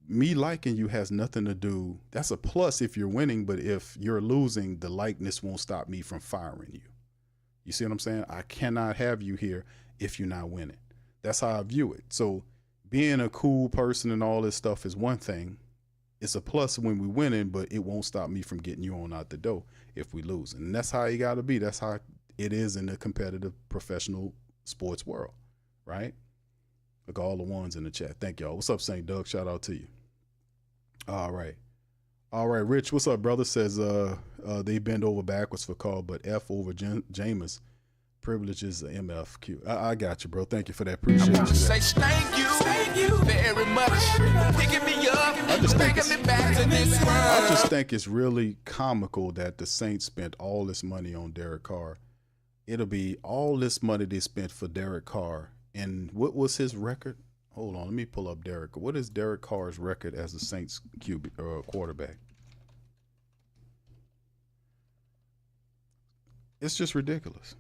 Me liking you has nothing to do. That's a plus if you're winning, but if you're losing, the likeness won't stop me from firing you. You see what I'm saying? I cannot have you here if you're not winning. That's how I view it. So being a cool person and all this stuff is one thing. It's a plus when we winning, but it won't stop me from getting you on out the door if we lose. And that's how you got to be. That's how it is in the competitive professional sports world, right? Look, all the ones in the chat. Thank y'all. What's up, St. Doug? Shout out to you. All right. Rich, what's up, brother? Says they bend over backwards for Carl, but F over Jameis privileges the MFQ. I got you, bro. Thank you for that. Appreciate you. Say thank you very much. Picking me up, bringing me back to this world. I just think it's really comical that the Saints spent all this money on Derek Carr. It'll be all this money they spent for Derek Carr. And what was his record? Hold on, let me pull up Derek. What is Derek Carr's record as a Saints quarterback? It's just ridiculous.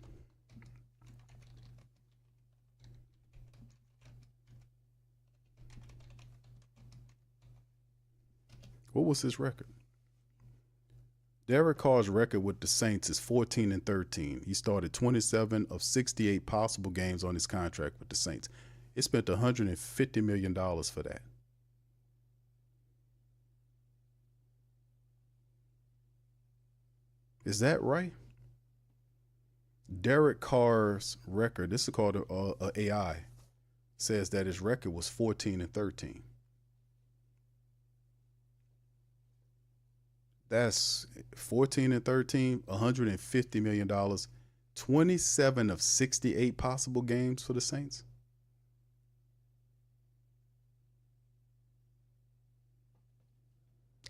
What was his record? Derek Carr's record with the Saints is 14-13. He started 27 of 68 possible games on his contract with the Saints. It spent $150 million for that. Is that right? Derek Carr's record, this is called AI, says that his record was 14-13. That's 14-13, $150 million, 27 of 68 possible games for the Saints.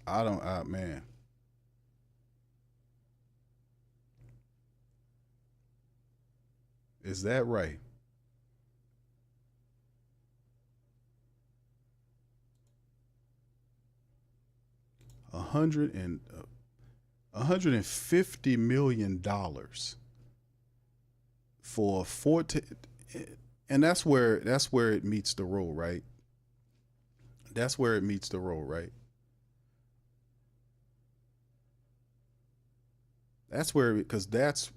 Man. Is that right? $150 million for 14, and that's where it meets the road, right? That's where it meets the road, right? That's where, because that's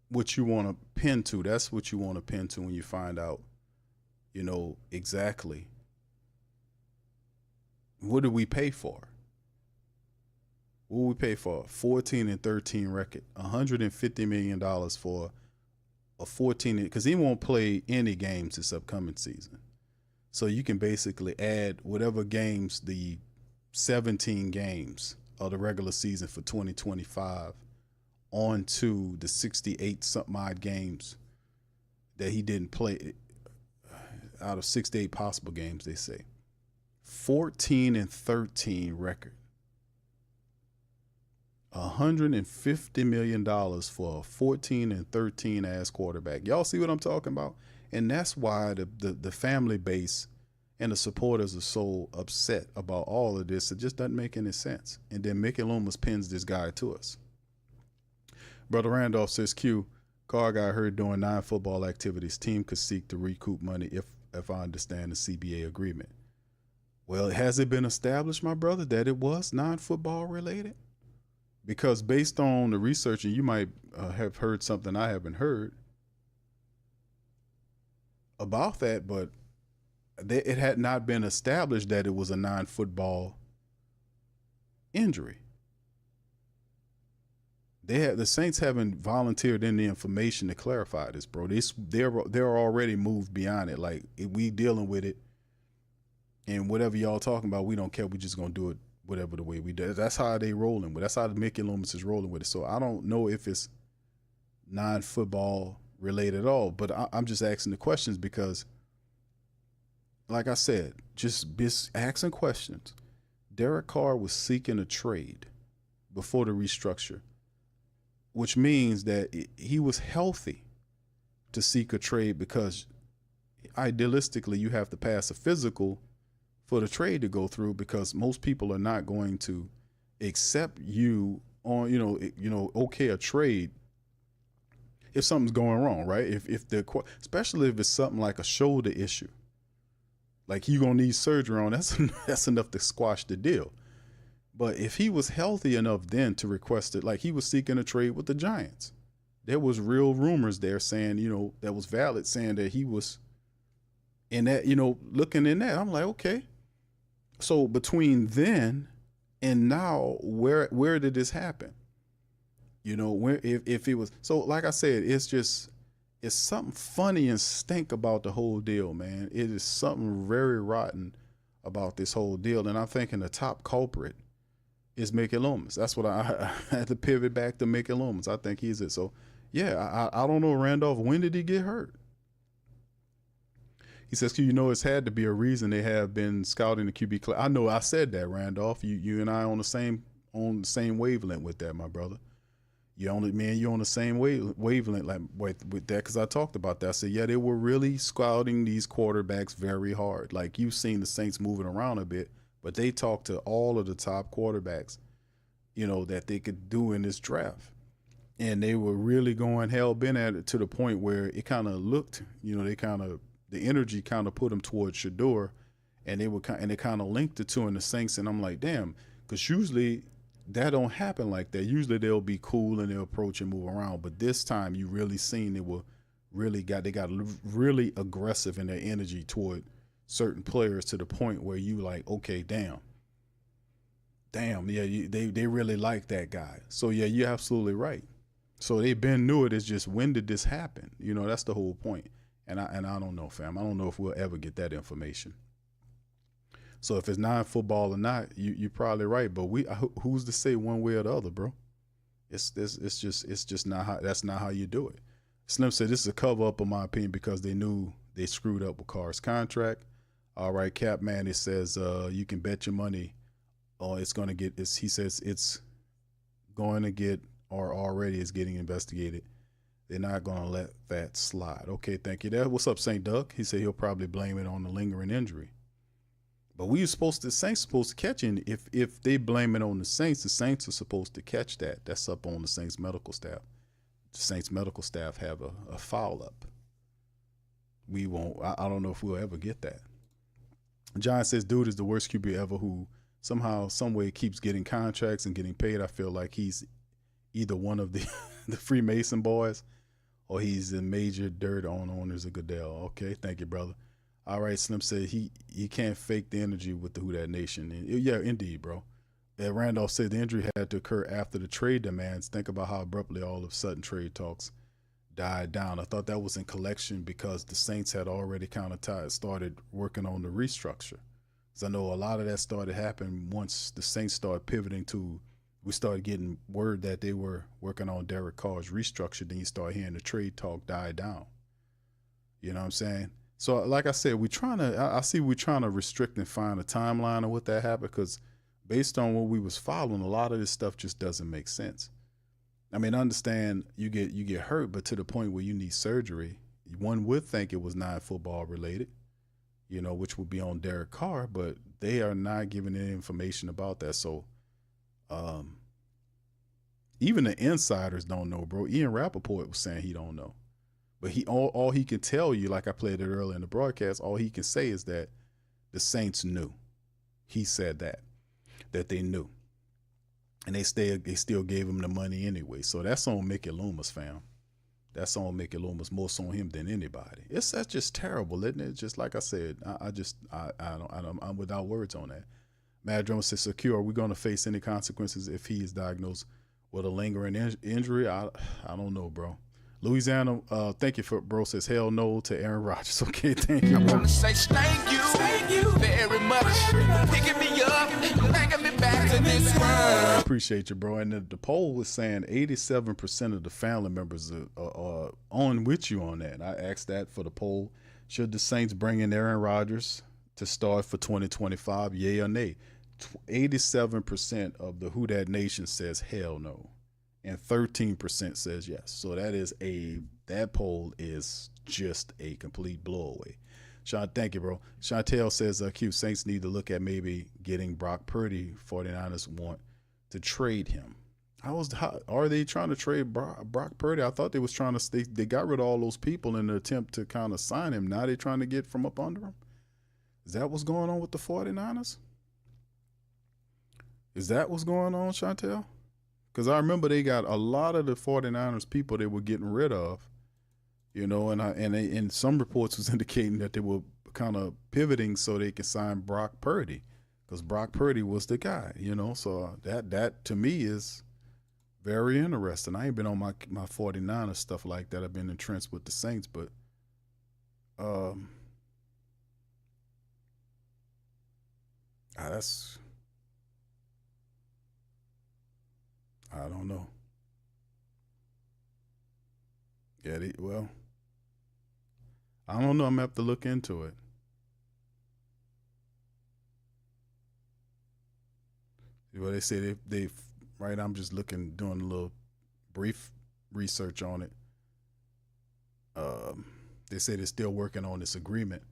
what you want to pin to. That's what you want to pin to when you find out, exactly what did we pay for? What did we pay for? 14-13 record, $150 million for a 14, because he won't play any games this upcoming season. So you can basically add whatever games, the 17 games of the regular season for 2025 onto the 68 something odd games that he didn't play out of 68 possible games, they say. 14-13 record. $150 million for a 14-13 ass quarterback. Y'all see what I'm talking about? And that's why the family base and the supporters are so upset about all of this. It just doesn't make any sense. And then Mickey Loomis pins this guy to us. Brother Randolph says, Q, Carr got hurt doing non-football activities. Team could seek to recoup money if I understand the CBA agreement. Well, has it been established, my brother, that it was non-football related? Because based on the research, and you might have heard something I haven't heard about that, but it had not been established that it was a non-football injury. The Saints haven't volunteered any information to clarify this, bro. They're already moved beyond it. Like, if we dealing with it, and whatever y'all talking about, we don't care. We just gonna do it whatever the way we do. That's how they rolling with. That's how the Mickey Loomis is rolling with it. So I don't know if it's non-football related at all. But I'm just asking the questions because, like I said, just asking questions. Derek Carr was seeking a trade before the restructure, which means that he was healthy to seek a trade because idealistically you have to pass a physical for the trade to go through, because most people are not going to accept you on, okay, a trade if something's going wrong, right? Especially if it's something like a shoulder issue, like you gonna need surgery on, that's enough to squash the deal. But if he was healthy enough then to request it, like he was seeking a trade with the Giants, there was real rumors there saying, that was valid, saying that he was in that, looking in that. I'm like, okay. So between then and now, where did this happen? Where if it was, so like I said, it's something funny and stink about the whole deal, man. It is something very rotten about this whole deal. And I'm thinking the top culprit is Mickey Loomis. That's what I had to pivot back to Mickey Loomis. I think he's it. So yeah, I don't know, Randolph, when did he get hurt? He says, it's had to be a reason they have been scouting the QB class. I know I said that, Randolph. You and I on the same wavelength with that, my brother. You're on the same wavelength like with that, because I talked about that. I said, yeah, they were really scouting these quarterbacks very hard. Like, you've seen the Saints moving around a bit, but they talked to all of the top quarterbacks, that they could do in this draft. And they were really going hell bent at it to the point where it kind of looked, the energy kind of put them towards Shador, and they kind of linked the two in the Saints. And I'm like, damn, because usually that don't happen like that. Usually they'll be cool and they'll approach and move around. But this time you really seen they got really aggressive in their energy toward certain players to the point where you like, okay, damn, yeah, they really like that guy. So yeah, you're absolutely right. So they been knew it. It's just, when did this happen? That's the whole point. And I don't know, fam. I don't know if we'll ever get that information. So if it's non-football or not, you're probably right. But who's to say one way or the other, bro? It's just not how. That's not how you do it. Slim said this is a cover up, in my opinion, because they knew they screwed up with Carr's contract. All right, Cap Man. It says you can bet your money, it's going to get. He says it's going to get, or already is getting investigated. They're not going to let that slide. Okay, thank you. What's up, St. Doug? He said he'll probably blame it on the lingering injury. But the Saints supposed to catch it. If they blame it on the Saints are supposed to catch that. That's up on the Saints medical staff. The Saints medical staff have a foul up. We won't. I don't know if we'll ever get that. John says, dude is the worst QB ever, who somehow, some way keeps getting contracts and getting paid. I feel like he's either one of the Freemason boys, or he's the major dirt owners of Goodell. Okay, thank you, brother. All right, Slim said he can't fake the energy with the Who Dat Nation. And yeah, indeed, bro. Randolph said the injury had to occur after the trade demands. Think about how abruptly all of a sudden trade talks died down. I thought that was in collection because the Saints had already kind of started working on the restructure. Because I know a lot of that started happening once the Saints started pivoting to, we started getting word that they were working on Derek Carr's restructure. Then you start hearing the trade talk die down. You know what I'm saying? So like I said, I see we're trying to restrict and find a timeline of what that happened, because based on what we was following, a lot of this stuff just doesn't make sense. I mean, I understand you get hurt, but to the point where you need surgery, one would think it was non-football related, which would be on Derek Carr, but they are not giving any information about that. So even the insiders don't know, bro. Ian Rappaport was saying he don't know. But all he can tell you, like I played it earlier in the broadcast, all he can say is that the Saints knew. He said that they knew. And they still gave him the money anyway. So that's on Mickey Loomis, fam. That's on Mickey Loomis, more so on him than anybody. That's just terrible, isn't it? Just like I said, I'm without words on that. Matt Jones says, secure, are we going to face any consequences if he is diagnosed with a lingering injury? I don't know, bro. Louisiana, thank you for, bro, says hell no to Aaron Rodgers. Okay, thank you, bro. I want to say thank you very much. Picking me up, bringing me back to this one. I appreciate you, bro. And the poll was saying 87% of the family members are on with you on that. And I asked that for the poll. Should the Saints bring in Aaron Rodgers to start for 2025, yay or nay? 87% of the Who Dat Nation says hell no. And 13% says yes. So that poll is just a complete blowaway. Sean, thank you, bro. Chantel says, Q, Saints need to look at maybe getting Brock Purdy. 49ers want to trade him. Are they trying to trade Brock Purdy? I thought they was trying to, they got rid of all those people in the attempt to kind of sign him. Now they're trying to get from up under him. Is that what's going on with the 49ers? Is that what's going on, Chantel? Because I remember they got a lot of the 49ers people they were getting rid of, and some reports was indicating that they were kind of pivoting so they could sign Brock Purdy, because Brock Purdy was the guy, So that to me is very interesting. I ain't been on my 49ers stuff like that. I've been entrenched with the Saints, but that's, I don't know. Yeah, I don't know. I'm going to have to look into it. Well, they say they right, I'm just doing a little brief research on it. They say they're still working on this agreement.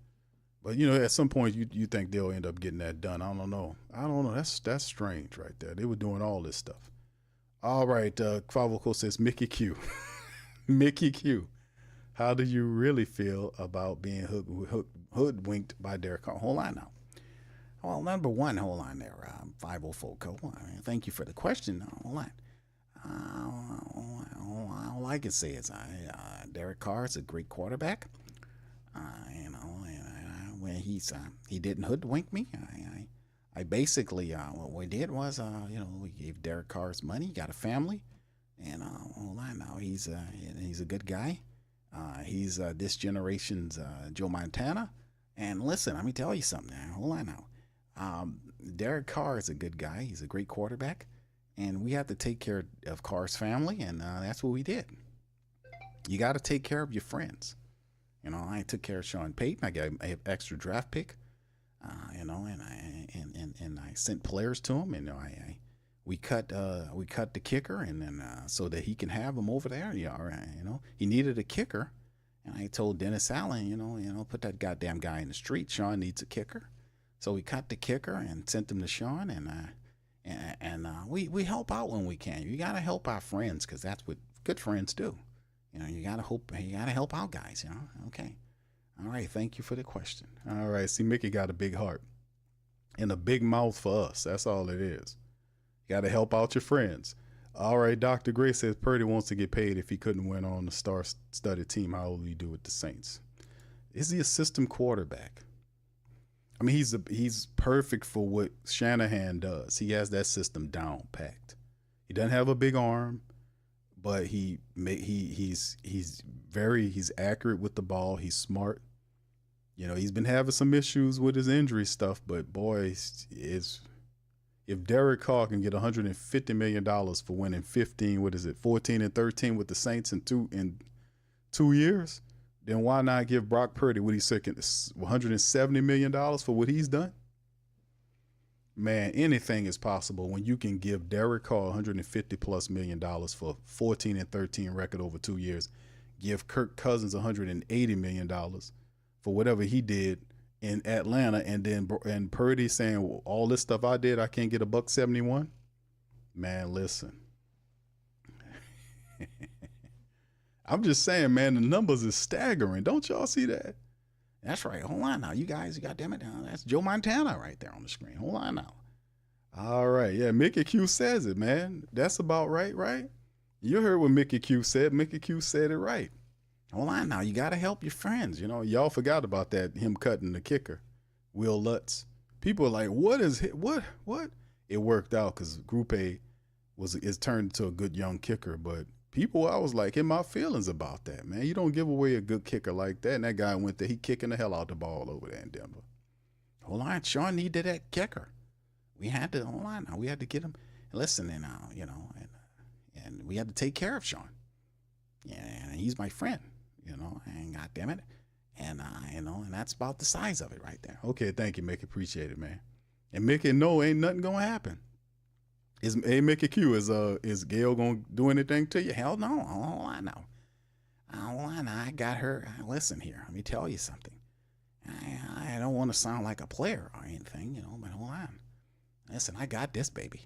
But, at some point you think they'll end up getting that done. I don't know. That's strange right there. They were doing all this stuff. All right, Quavo says, Mickey Q. Mickey Q. How do you really feel about being hoodwinked by Derek Carr? Hold on now. Well, number one, hold on there, 504 Co. Thank you for the question. Hold on. All I can say is Derek Carr is a great quarterback. When he didn't hoodwink me. I basically, what we did was, we gave Derek Carr's money. He got a family, and hold on now, he's a good guy. He's this generation's Joe Montana. And listen, let me tell you something. Hold on now. Derek Carr is a good guy. He's a great quarterback, and we have to take care of Carr's family, and that's what we did. You got to take care of your friends. I took care of Sean Payton. I got an extra draft pick. And I sent players to him, and we cut the kicker, and then so that he can have him over there. He needed a kicker, and I told Dennis Allen, put that goddamn guy in the street. Sean needs a kicker, so we cut the kicker and sent him to Sean, and we help out when we can. You gotta help our friends, because that's what good friends do. You gotta help out guys. Okay. All right, thank you for the question. All right, see, Mickey got a big heart and a big mouth for us. That's all it is. You got to help out your friends. All right, Dr. Gray says Purdy wants to get paid if he couldn't win on the star-studded team. How will he do with the Saints? Is he a system quarterback? I mean, he's perfect for what Shanahan does. He has that system down packed. He doesn't have a big arm, but he's accurate with the ball. He's smart. You know, he's been having some issues with his injury stuff, but boy, if Derek Carr can get $150 million for winning 14 and 13 with the Saints in 2 years, then why not give Brock Purdy what he's second $170 million for what he's done? Man, anything is possible when you can give Derek Carr $150+ million for 14 and 13 record over 2 years. Give Kirk Cousins $180 million for whatever he did in Atlanta, and Purdy saying, well, all this stuff I did, I can't get $171. Man, listen. I'm just saying, man, the numbers is staggering. Don't y'all see that? That's right. Hold on now. You guys, goddamn it. That's Joe Montana right there on the screen. Hold on now. All right. Yeah, Mickey Q says it, man. That's about right, right? You heard what Mickey Q said. Mickey Q said it right. Hold on now. You got to help your friends. You know, y'all forgot about that, him cutting the kicker, Will Lutz. People are like, what? It worked out because Group A is turned into a good young kicker, but people, I was like in my feelings about that, man. You don't give away a good kicker like that. And that guy went there, he kicking the hell out the ball over there in Denver. Hold on, Sean needed that kicker. We had to, hold on now, we had to get him. Listen, and you know, and we had to take care of Sean. Yeah, and he's my friend, you know, and goddamn it. And you know, and that's about the size of it right there. Okay, thank you, Mickey. Appreciate it, man. And Mickey, no, ain't nothing gonna happen. Hey, Mickey Q, is Gail gonna do anything to you? Hell no. Hold on now. Hold on, I got her. Listen here, let me tell you something. I don't want to sound like a player or anything, you know, but hold on. Listen, I got this, baby.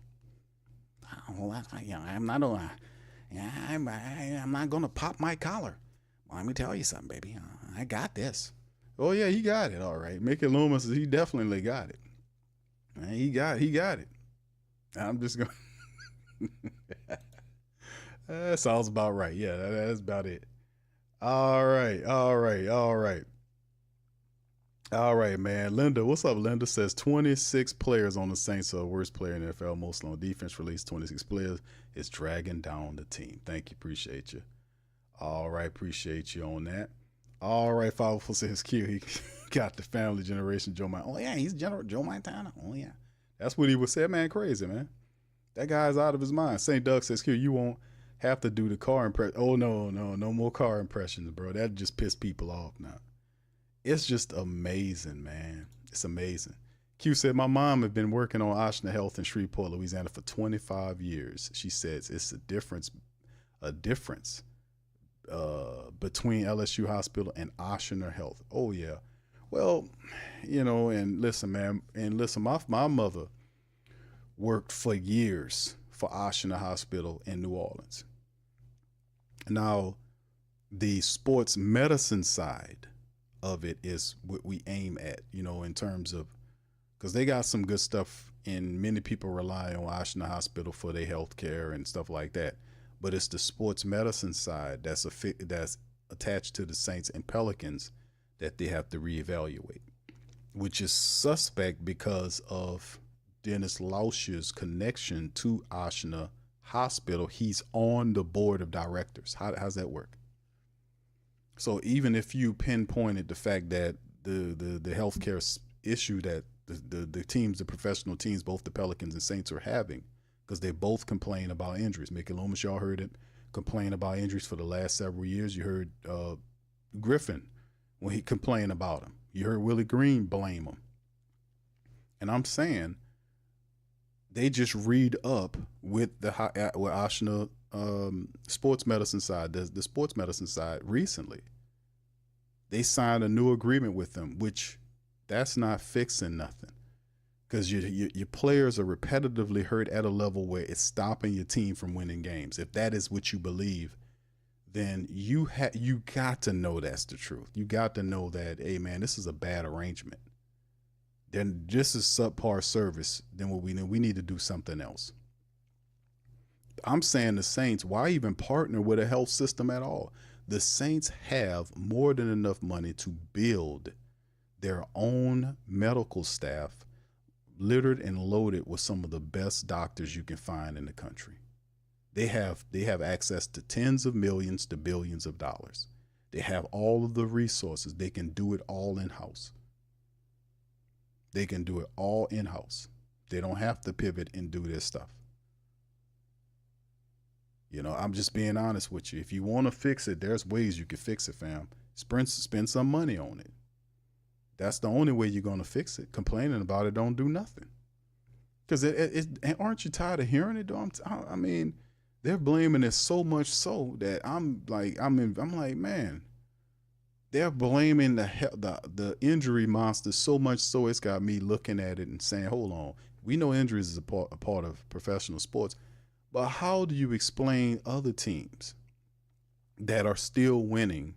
Hold on, you know, I'm not gonna pop my collar. Well, let me tell you something, baby. I got this. Oh yeah, he got it. All right, Mickey Loomis, he definitely got it. He got it. I'm just going that sounds about right. Yeah, that's about it. All right, man. Linda, what's up? Linda says 26 players on the Saints are the worst player in the NFL. Mostly on defense, released 26 players. It's dragging down the team. Thank you. Appreciate you. All right. Appreciate you on that. All right. 546Q. He got the family generation Joe Montana. Oh, yeah. He's General Joe Montana. Oh, yeah. That's what he would say, man. Crazy, man. That guy's out of his mind. St. Doug says, Q, you won't have to do the car impression. Oh, no more car impressions, bro. That just pissed people off now. It's just amazing, man. It's amazing. Q said, my mom had been working on Oshner Health in Shreveport, Louisiana for 25 years. She says it's a difference between LSU Hospital and Oshner Health. Oh, yeah. Well, you know, and listen, man, my mother worked for years for Oshner Hospital in New Orleans. Now, the sports medicine side of it is what we aim at, you know, in terms of, because they got some good stuff, and many people rely on Oshner Hospital for their health care and stuff like that. But it's the sports medicine side that's attached to the Saints and Pelicans that they have to reevaluate, which is suspect because of Dennis Lausch's connection to Oshner Hospital. He's on the board of directors. How's that work? So even if you pinpointed the fact that the healthcare issue that the teams, the professional teams, both the Pelicans and Saints are having, because they both complain about injuries. Mickey Loomis, y'all heard it, complain about injuries for the last several years. You heard Griffin when he complained about him. You heard Willie Green blame him. And I'm saying they just read up with with Oshner sports medicine side, the sports medicine side recently. They signed a new agreement with them, which that's not fixing nothing. Because your players are repetitively hurt at a level where it's stopping your team from winning games. If that is what you believe, then you got to know that's the truth. You got to know that, hey, man, this is a bad arrangement. Then this is subpar service. Then what we need to do something else. I'm saying the Saints, why even partner with a health system at all? The Saints have more than enough money to build their own medical staff, littered and loaded with some of the best doctors you can find in the country. They have access to tens of millions to billions of dollars. They have all of the resources. They can do it all in-house. They can do it all in-house. They don't have to pivot and do this stuff. You know, I'm just being honest with you. If you want to fix it, there's ways you can fix it, fam. Spend some money on it. That's the only way you're going to fix it. Complaining about it don't do nothing. Because aren't you tired of hearing it, though? I mean, they're blaming it so much so that I'm like, man, they're blaming the injury monster so much so it's got me looking at it and saying, hold on. We know injuries is a part of professional sports, but how do you explain other teams that are still winning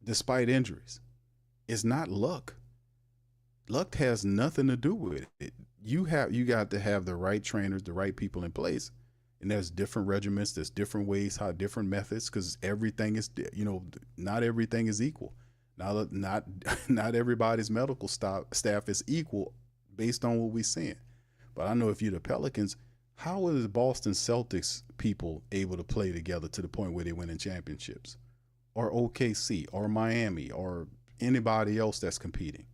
despite injuries? It's not luck. Luck has nothing to do with it. You got to have the right trainers, the right people in place. And there's different regiments, there's different ways, different methods, because everything is, not everything is equal. Not everybody's medical staff is equal based on what we're seeing. But I know if you're the Pelicans, how are the Boston Celtics people able to play together to the point where they win in championships? Or OKC or Miami or anybody else that's competing?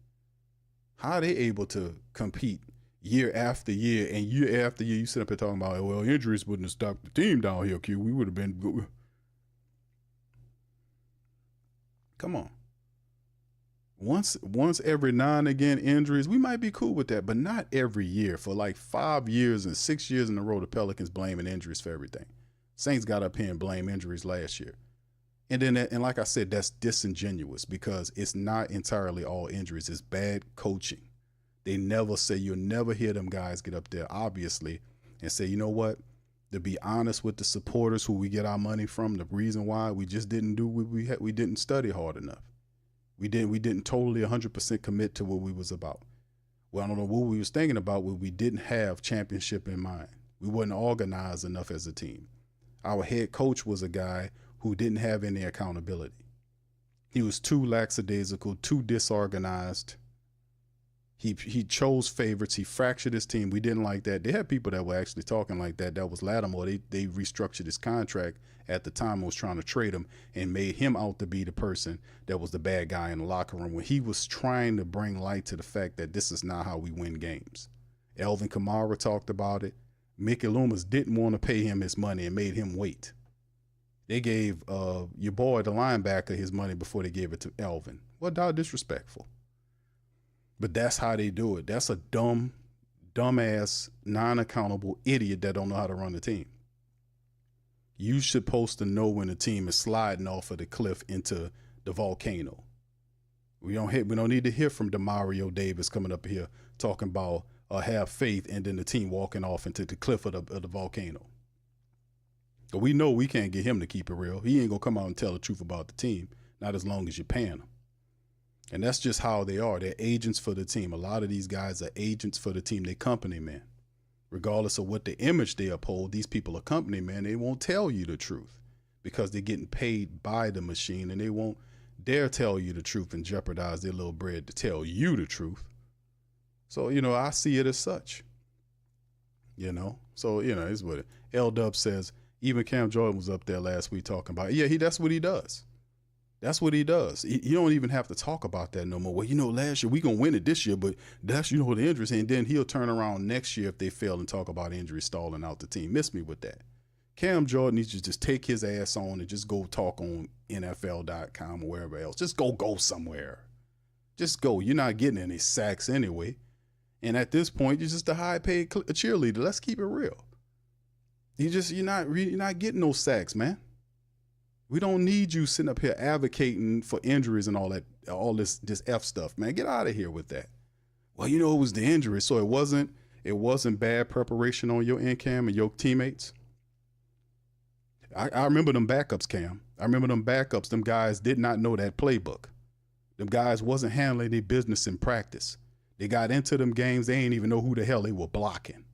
How are they able to compete year after year, and year after year you sit up here talking about, well, injuries wouldn't have stopped the team down here, Q. We would have been good. Come on. Once every now and again injuries, we might be cool with that, but not every year. For like 5 years and 6 years in a row, the Pelicans blaming injuries for everything. Saints got up here and blamed injuries last year. And like I said, that's disingenuous because it's not entirely all injuries. It's bad coaching. They never say, you'll never hear them guys get up there, obviously, and say, you know what? To be honest with the supporters who we get our money from, the reason why we just didn't do what we didn't study hard enough. We didn't totally 100% commit to what we was about. Well, I don't know what we was thinking about, but we didn't have championship in mind. We wasn't organized enough as a team. Our head coach was a guy who didn't have any accountability. He was too lackadaisical, too disorganized. He chose favorites. He fractured his team. We didn't like that. They had people that were actually talking like that. That was Lattimore. They restructured his contract at the time and was trying to trade him and made him out to be the person that was the bad guy in the locker room when he was trying to bring light to the fact that this is not how we win games. Alvin Kamara talked about it. Mickey Loomis didn't want to pay him his money and made him wait. They gave your boy, the linebacker, his money before they gave it to Alvin. Well, how disrespectful. But that's how they do it. That's a dumbass, non-accountable idiot that don't know how to run the team. You should supposed to know when the team is sliding off of the cliff into the volcano. We don't need to hear from DeMario Davis coming up here talking about have faith and then the team walking off into the cliff of the volcano. But we know we can't get him to keep it real. He ain't gonna come out and tell the truth about the team, not as long as you're paying him. And that's just how they are. They're agents for the team. A lot of these guys are agents for the team. They company men. Regardless of what the image they uphold, these people are company men. They won't tell you the truth because they're getting paid by the machine, and they won't dare tell you the truth and jeopardize their little bread to tell you the truth. So, I see it as such. So, it's what L-Dub says. Even Cam Jordan was up there last week talking about, that's what he does. That's what he does. You don't even have to talk about that no more. Well, last year we going to win it this year, but that's, the injuries. And then he'll turn around next year if they fail and talk about injuries stalling out the team. Miss me with that. Cam Jordan needs to just take his ass on and just go talk on NFL.com or wherever else. Just go somewhere. Just go. You're not getting any sacks anyway. And at this point, you're just a high-paid cheerleader. Let's keep it real. You're not getting no sacks, man. We don't need you sitting up here advocating for injuries and all that, all this F stuff, man. Get out of here with that. Well, it was the injury, so it wasn't bad preparation on your end, Cam, and your teammates. I remember them backups, Cam. I remember them backups. Them guys did not know that playbook. Them guys wasn't handling their business in practice. They got into them games. They ain't even know who the hell they were blocking.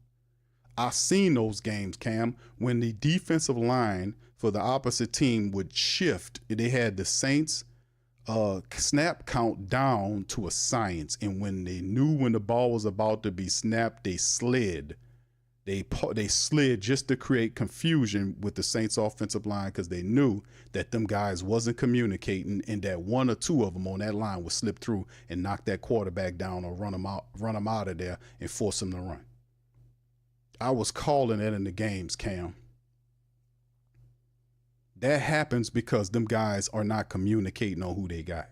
I seen those games, Cam, when the defensive line for the opposite team would shift. They had the Saints snap count down to a science. And when they knew when the ball was about to be snapped, they slid They slid just to create confusion with the Saints offensive line because they knew that them guys wasn't communicating and that one or two of them on that line would slip through and knock that quarterback down or run him out of there and force him to run. I was calling it in the games, Cam. That happens because them guys are not communicating on who they got.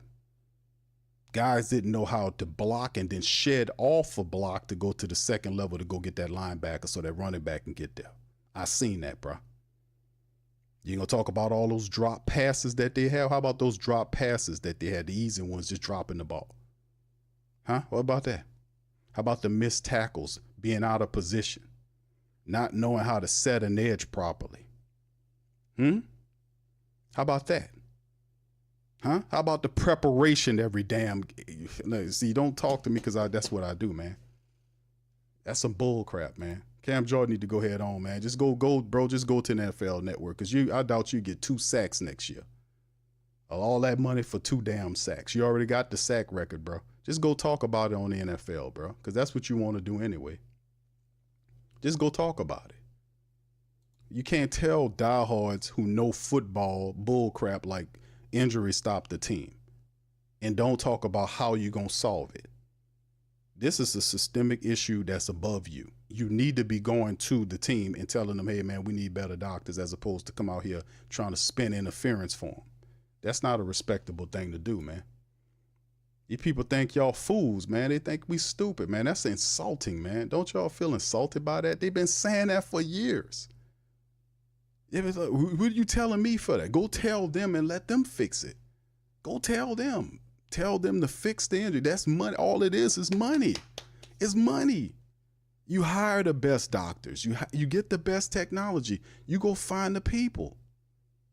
Guys didn't know how to block and then shed off a block to go to the second level to go get that linebacker so that running back can get there. I seen that, bro. You gonna talk about all those drop passes that they have? How about those drop passes that they had, the easy ones, just dropping the ball? Huh? What about that? How about the missed tackles, being out of position, not knowing how to set an edge properly? How about that? Huh? How about the preparation every damn... See, don't talk to me because that's what I do, man. That's some bull crap, man. Cam Jordan need to go head on, man. Just go, bro. Just go to the NFL Network because I doubt you get 2 sacks next year. All that money for 2 damn sacks. You already got the sack record, bro. Just go talk about it on the NFL, bro, because that's what you want to do anyway. Just go talk about it. You can't tell diehards who know football bull crap like injury stopped the team and don't talk about how you're going to solve it. This is a systemic issue that's above you. You need to be going to the team and telling them, hey, man, we need better doctors, as opposed to come out here trying to spin interference for them. That's not a respectable thing to do, man. You people think y'all fools, man. They think we stupid, man. That's insulting, man. Don't y'all feel insulted by that? They've been saying that for years. It was like, what are you telling me for that? Go tell them and let them fix it. Go tell them. Tell them to fix the injury. That's money. All it is money. It's money. You hire the best doctors. You get the best technology. You go find the people.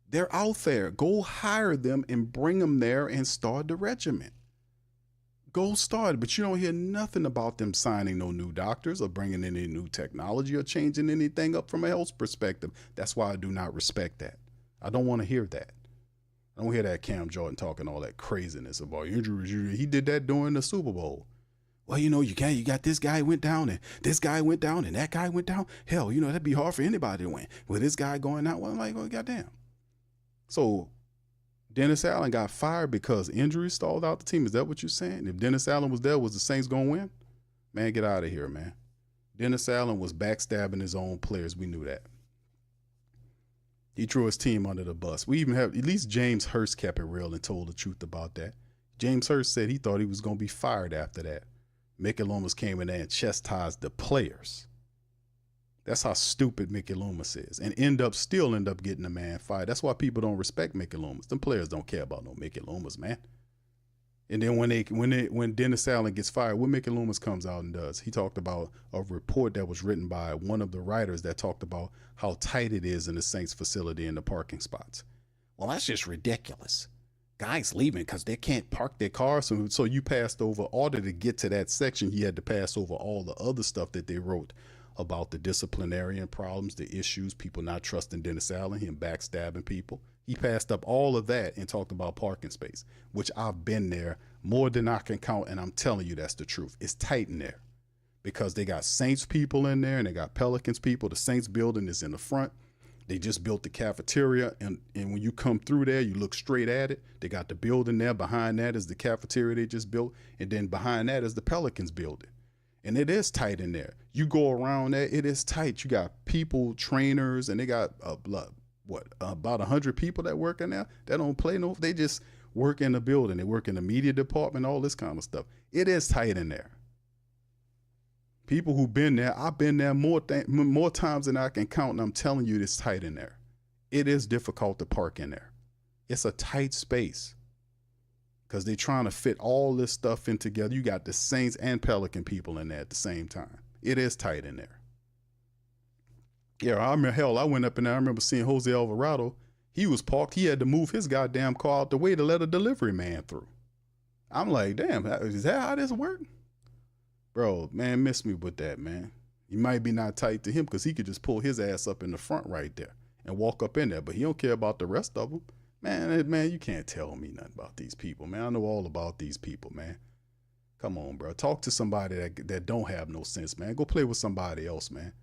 They're out there. Go hire them and bring them there and start the regimen. Go start. But you don't hear nothing about them signing no new doctors or bringing in any new technology or changing anything up from a health perspective. That's why I do not respect that. I don't want to hear that. I don't hear that Cam Jordan talking all that craziness about injuries. He did that during the Super Bowl. Well, you got this guy went down and this guy went down and that guy went down. Hell, that'd be hard for anybody to win. With this guy going out, well, I'm like, oh, goddamn. So Dennis Allen got fired because injuries stalled out the team. Is that what you're saying? If Dennis Allen was there, was the Saints going to win? Man, get out of here, man. Dennis Allen was backstabbing his own players. We knew that. He threw his team under the bus. We even have, at least James Hurst kept it real and told the truth about that. James Hurst said he thought he was going to be fired after that. Mickey Loomis came in there and chastised the players. That's how stupid Mickey Loomis is, and still end up getting the man fired. That's why people don't respect Mickey Loomis. Them players don't care about no Mickey Loomis, man. And then when Dennis Allen gets fired, what Mickey Loomis comes out and does? He talked about a report that was written by one of the writers that talked about how tight it is in the Saints facility in the parking spots. Well, that's just ridiculous. Guys leaving because they can't park their cars. So you passed over, order to get to that section, he had to pass over all the other stuff that they wrote about the disciplinarian problems, the issues, people not trusting Dennis Allen, him backstabbing people. He passed up all of that and talked about parking space, which I've been there more than I can count, and I'm telling you that's the truth. It's tight in there because they got Saints people in there and they got Pelicans people. The Saints building is in the front. They just built the cafeteria, and when you come through there, you look straight at it. They got the building there. Behind that is the cafeteria they just built, and then behind that is the Pelicans building. And it is tight in there. You go around there, it is tight. You got people, trainers, and they got about 100 people that work in there that don't play no. They just work in the building. They work in the media department, all this kind of stuff. It is tight in there. People who've been there, I've been there more times than I can count, and I'm telling you, it's tight in there. It is difficult to park in there. It's a tight space because they're trying to fit all this stuff in together. You got the Saints and Pelican people in there at the same time. It is tight in there. Yeah, I went up in there. I remember seeing Jose Alvarado. He was parked. He had to move his goddamn car out the way to let a delivery man through. I'm like, damn, is that how this works? Bro, man, miss me with that, man. He might be not tight to him because he could just pull his ass up in the front right there and walk up in there, but he don't care about the rest of them. Man, you can't tell me nothing about these people, man. I know all about these people, man. Come on, bro. Talk to somebody that don't have no sense, man. Go play with somebody else, man.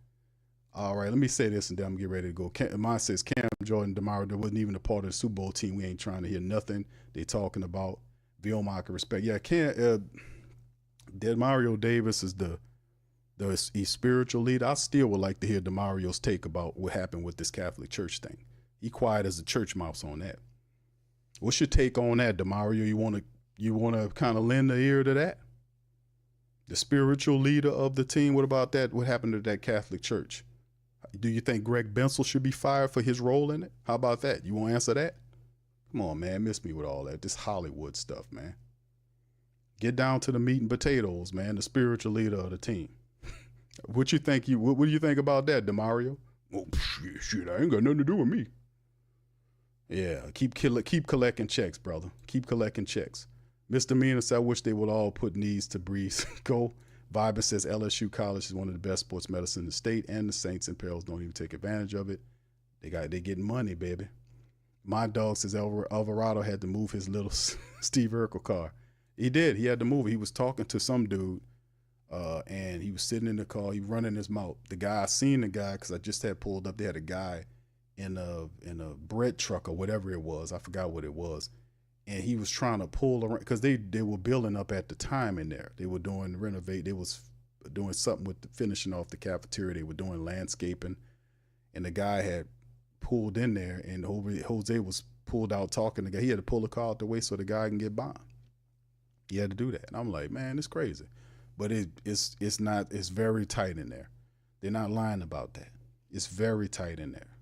All right, let me say this and then I'm get ready to go. Mine says Cam Jordan, DeMario wasn't even a part of the Super Bowl team. We ain't trying to hear nothing they talking about. Vilmacher respect. Yeah, DeMario Davis is the spiritual leader. I still would like to hear DeMario's take about what happened with this Catholic Church thing. He quiet as a church mouse on that. What's your take on that, DeMario? You wanna kind of lend the ear to that? The spiritual leader of the team. What about that? What happened to that Catholic Church? Do you think Greg Bensel should be fired for his role in it? How about that? You want to answer that? Come on, man. Miss me with all that. This Hollywood stuff, man. Get down to the meat and potatoes, man. The spiritual leader of the team. What do you think about that, DeMario? Oh, shit, I ain't got nothing to do with me. Yeah, keep collecting checks, brother. Keep collecting checks. Misdemeanor says, I wish they would all put knees to Brees. Go. Viber says LSU College is one of the best sports medicine in the state, and the Saints and Perils don't even take advantage of it. They getting money, baby. My dog says Alvarado had to move his little Steve Urkel car. He did. He had to move it. He was talking to some dude, and he was sitting in the car. He running his mouth. The guy, I seen the guy because I just had pulled up. They had a guy in a bread truck or whatever it was. I forgot what it was. And he was trying to pull around because they were building up at the time in there. They were doing renovate. They was doing something with finishing off the cafeteria. They were doing landscaping, and the guy had pulled in there, and Jose was pulled out talking to the guy. He had to pull the car out the way so the guy can get by. He had to do that, and I'm like, man, it's crazy, but it's not. It's very tight in there. They're not lying about that. It's very tight in there.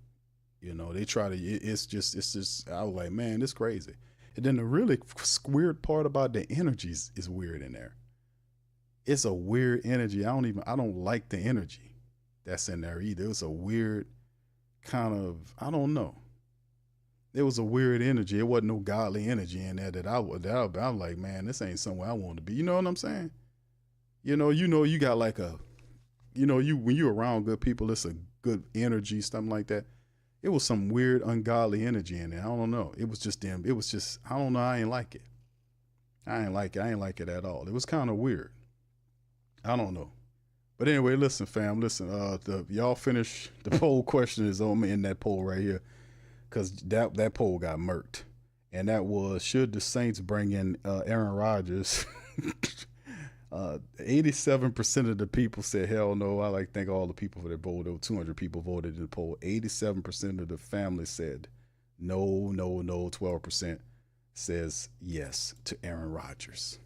You know, they try to. It's just. I was like, man, it's crazy. And then the really weird part about the energies is weird in there. It's a weird energy. I don't like the energy that's in there either. It was a weird kind of, I don't know. It was a weird energy. It wasn't no godly energy in there that I was like, man, this ain't somewhere I want to be. You know what I'm saying? You got like when you're around good people, it's a good energy, something like that. It was some weird, ungodly energy in there. I don't know. It was just them. It was just, I don't know. I ain't like it. I ain't like it at all. It was kind of weird. I don't know. But anyway, listen, fam. Listen, y'all finish. The poll question is on me in that poll right here. Because that poll got murked. And that was, should the Saints bring in Aaron Rodgers? 87% of the people said hell no. I like to thank all the people for their vote. There were 200 people voted in the poll. 87% of the family said no. 12% says yes to Aaron Rodgers.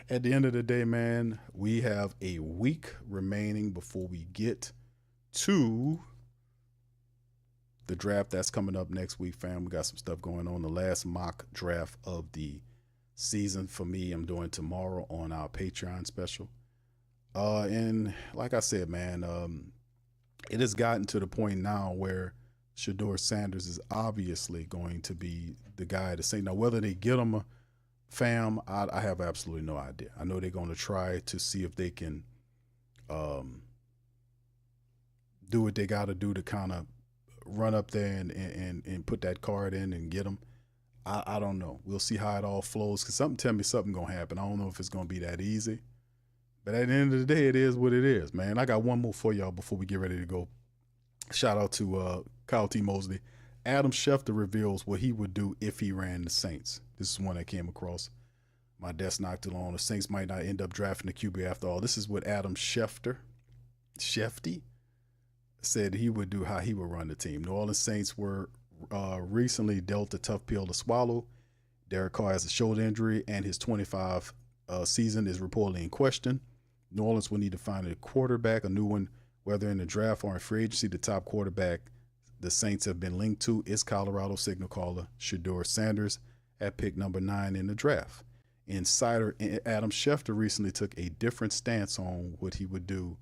At the end of the day, man, we have a week remaining before we get to the draft that's coming up next week, fam. We got some stuff going on. The last mock draft of the season for me, I'm doing tomorrow on our Patreon special. And like I said, man, it has gotten to the point now where Shedeur Sanders is obviously going to be the guy to say. Now, whether they get him a fam, I have absolutely no idea. I know they're going to try to see if they can do what they got to do to kind of run up there and put that card in and get him. I don't know. We'll see how it all flows, because something tell me something going to happen. I don't know if it's going to be that easy. But at the end of the day, it is what it is, man. I got one more for y'all before we get ready to go. Shout out to Kyle T. Mosley. Adam Schefter reveals what he would do if he ran the Saints. This is one that came across my desk not too long. The Saints might not end up drafting the QB after all. This is what Adam Schefter said he would do, how he would run the team. New Orleans Saints were recently dealt a tough pill to swallow. Derek Carr has a shoulder injury, and his 25 season is reportedly in question. New Orleans will need to find a quarterback, a new one, whether in the draft or in free agency. The top quarterback the Saints have been linked to is Colorado signal caller Shedeur Sanders at pick number 9 in the draft. Insider Adam Schefter recently took a different stance on what he would do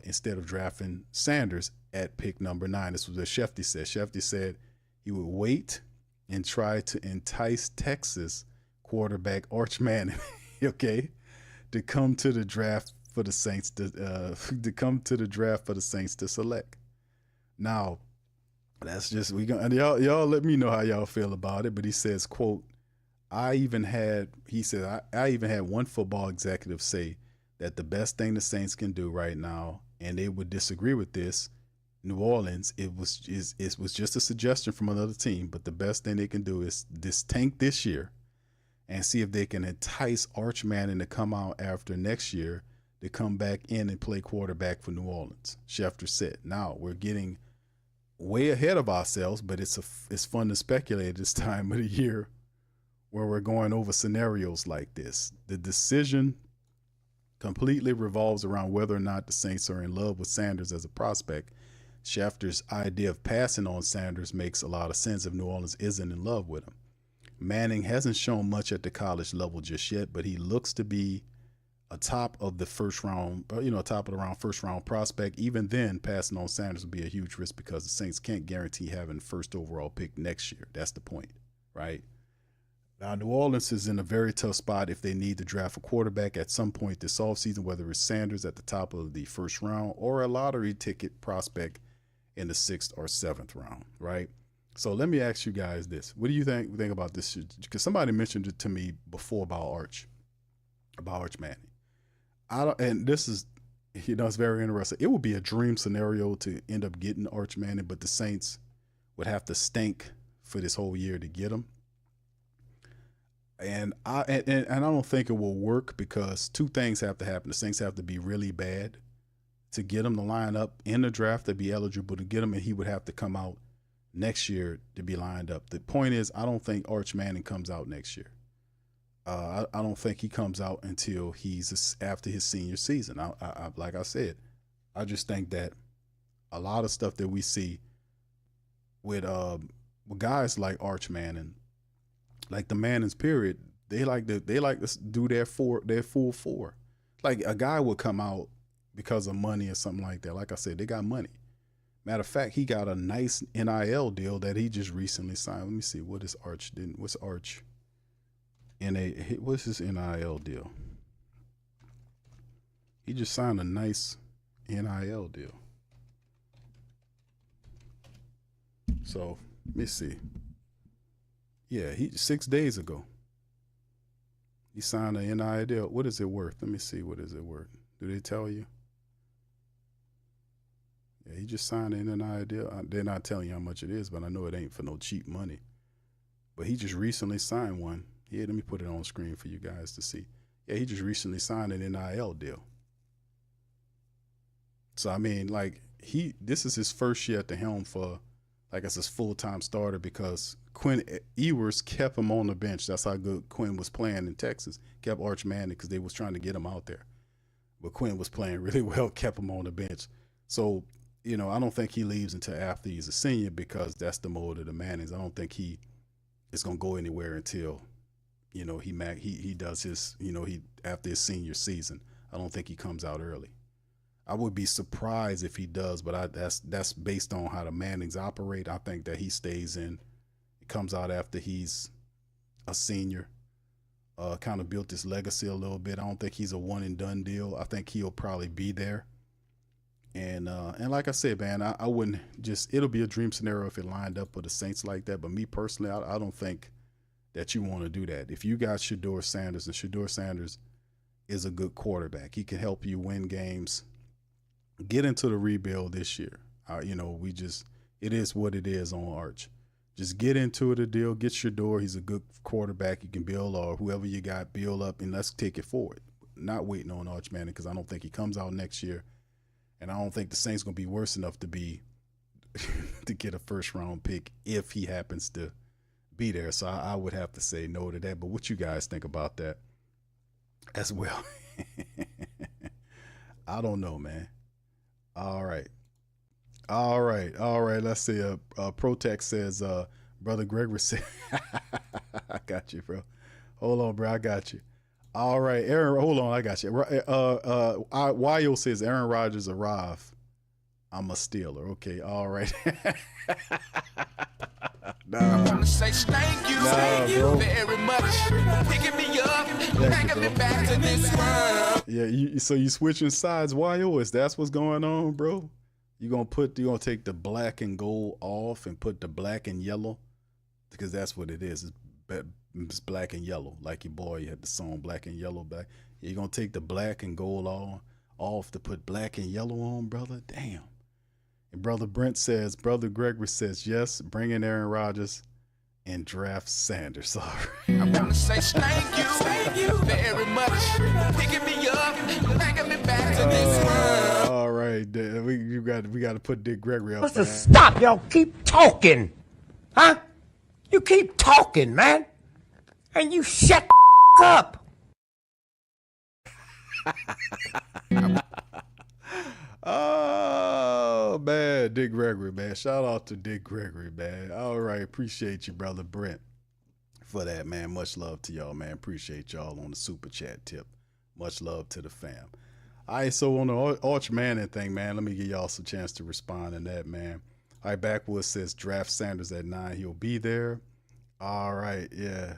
instead of drafting Sanders at pick number 9. This was what Schefter said. Schefter said he would wait and try to entice Texas quarterback Arch Manning, okay, to come to the draft for the Saints to select. Now, that's just y'all let me know how y'all feel about it. But he says, quote, I even had one football executive say that the best thing the Saints can do right now and they would disagree with this, New Orleans, it was just a suggestion from another team, but the best thing they can do is this tank this year and see if they can entice Arch Manning to come out after next year to come back in and play quarterback for New Orleans. Schefter said. Now we're getting way ahead of ourselves, but it's fun to speculate this time of the year where we're going over scenarios like this. The decision completely revolves around whether or not the Saints are in love with Sanders as a prospect. Schefter's idea of passing on Sanders makes a lot of sense if New Orleans isn't in love with him. Manning hasn't shown much at the college level just yet, but he looks to be a top of the first round, top of the round first round prospect. Even then, passing on Sanders would be a huge risk because the Saints can't guarantee having first overall pick next year. That's the point, right? Now, New Orleans is in a very tough spot if they need to draft a quarterback at some point this offseason, whether it's Sanders at the top of the first round or a lottery ticket prospect in the 6th or 7th round, right? So let me ask you guys this. What do you think about this? Because somebody mentioned it to me before about Arch Manning. And this is, it's very interesting. It would be a dream scenario to end up getting Arch Manning, but the Saints would have to stink for this whole year to get him. And I don't think it will work because two things have to happen. The Saints have to be really bad to get him to line up in the draft to be eligible to get him, and he would have to come out next year to be lined up. The point is, I don't think Arch Manning comes out next year. I don't think he comes out until he's after his senior season. I like I said, I just think that a lot of stuff that we see with guys like Arch Manning, like the Manning's period, they like to do their full four. Like a guy would come out because of money or something like that. Like I said, they got money. Matter of fact, he got a nice NIL deal that he just recently signed. Let me see. What's Arch? What's his NIL deal? He just signed a nice NIL deal. So let me see. Yeah, 6 days ago. He signed an NIL deal. What is it worth? Let me see. What is it worth? Do they tell you? Yeah, he just signed an NIL deal. They're not telling you how much it is, but I know it ain't for no cheap money. But he just recently signed one. Yeah, let me put it on screen for you guys to see. Yeah, he just recently signed an NIL deal. So, I mean, like, this is his first year at the helm for, like, as his full-time starter because Quinn Ewers kept him on the bench. That's how good Quinn was playing in Texas. Kept Arch Manning because they was trying to get him out there. But Quinn was playing really well, kept him on the bench. So, I don't think he leaves until after he's a senior because that's the mode of the Mannings. I don't think he is going to go anywhere until, he does his, after his senior season. I don't think he comes out early. I would be surprised if he does, but that's based on how the Mannings operate. I think that he stays in. He comes out after he's a senior, kind of built his legacy a little bit. I don't think he's a one and done deal. I think he'll probably be there. And like I said, man, I wouldn't it'll be a dream scenario if it lined up with the Saints like that. But me personally, I don't think that you want to do that. If you got Shedeur Sanders, and Shedeur Sanders is a good quarterback, he can help you win games, get into the rebuild this year. It is what it is on Arch. Just get into it, a deal, get Shedeur. He's a good quarterback. You can build, or whoever you got, build up, and let's take it forward. Not waiting on Arch Manning because I don't think he comes out next year. And I don't think the Saints going to be worse enough to get a first-round pick if he happens to be there. So I would have to say no to that. But what you guys think about that as well? I don't know, man. All right. Let's see. Protect says, Brother Gregory said, I got you, bro. Hold on, bro. I got you. All right, Aaron, hold on, I got you. Wyo says Aaron Rodgers arrived. I'm a Steeler. Okay, all right. I want to say thank you very much. Picking me up, bringing me back to this world. Yeah, so you switching sides, Wyo? Is that's what's going on, bro? You gonna take the black and gold off and put the black and yellow? Because that's what it is. It's black and yellow, like your boy. You had the song Black and Yellow back. You're going to take the black and gold off to put black and yellow on, brother. Damn. And brother Gregory says, yes, bring in Aaron Rodgers and draft Sanders. All right. I want to say thank you very much. Picking me up, bringing me back to this world. All right, we got to put Dick Gregory up. Stop, y'all keep talking. Huh? You keep talking, man. And you shut the up. Oh, man, Dick Gregory, man. Shout out to Dick Gregory, man. All right, appreciate you, brother Brent, for that, man. Much love to y'all, man. Appreciate y'all on the super chat tip. Much love to the fam. All right, so on the Arch Manning thing, man, let me give y'all some chance to respond to that, man. All right, Backwoods says draft Sanders at 9. He'll be there. All right, yeah.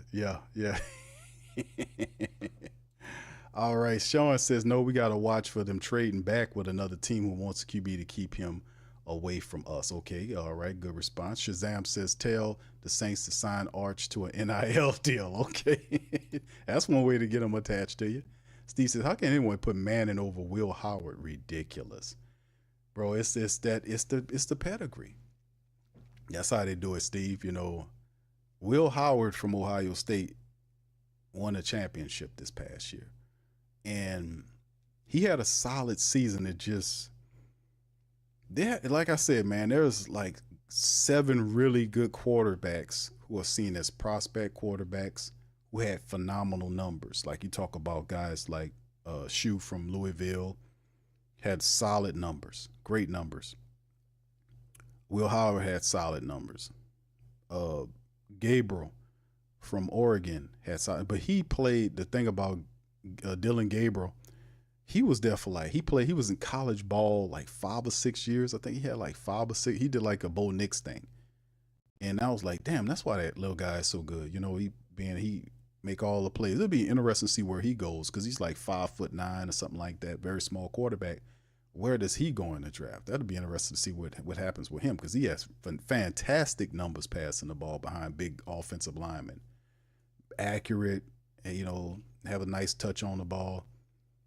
All right, Sean says, no, we got to watch for them trading back with another team who wants QB to keep him away from us. Okay, all right, good response. Shazam says, tell the Saints to sign Arch to an NIL deal. Okay, that's one way to get him attached to you. Steve says, how can anyone put Manning over Will Howard? Ridiculous. Bro, it's the pedigree. That's how they do it, Steve. You know, Will Howard from Ohio State won a championship this past year. And he had a solid season. Like I said, man, there's like 7 really good quarterbacks who are seen as prospect quarterbacks who had phenomenal numbers. Like you talk about guys like Shue from Louisville, had solid numbers, great numbers. Will Howard had solid numbers. Gabriel from Oregon had solid, but he played, the thing about Dylan Gabriel, he was there for he was in college ball like 5 or 6 years. I think he had like 5 or 6. He did like a Bo Nix thing. And I was like, damn, that's why that little guy is so good. You know, he make all the plays. It'll be interesting to see where he goes because he's like 5'9" or something like that. Very small quarterback. Where does he go in the draft? That'll be interesting to see what happens with him because he has fantastic numbers passing the ball behind big offensive linemen. Accurate, you know, have a nice touch on the ball,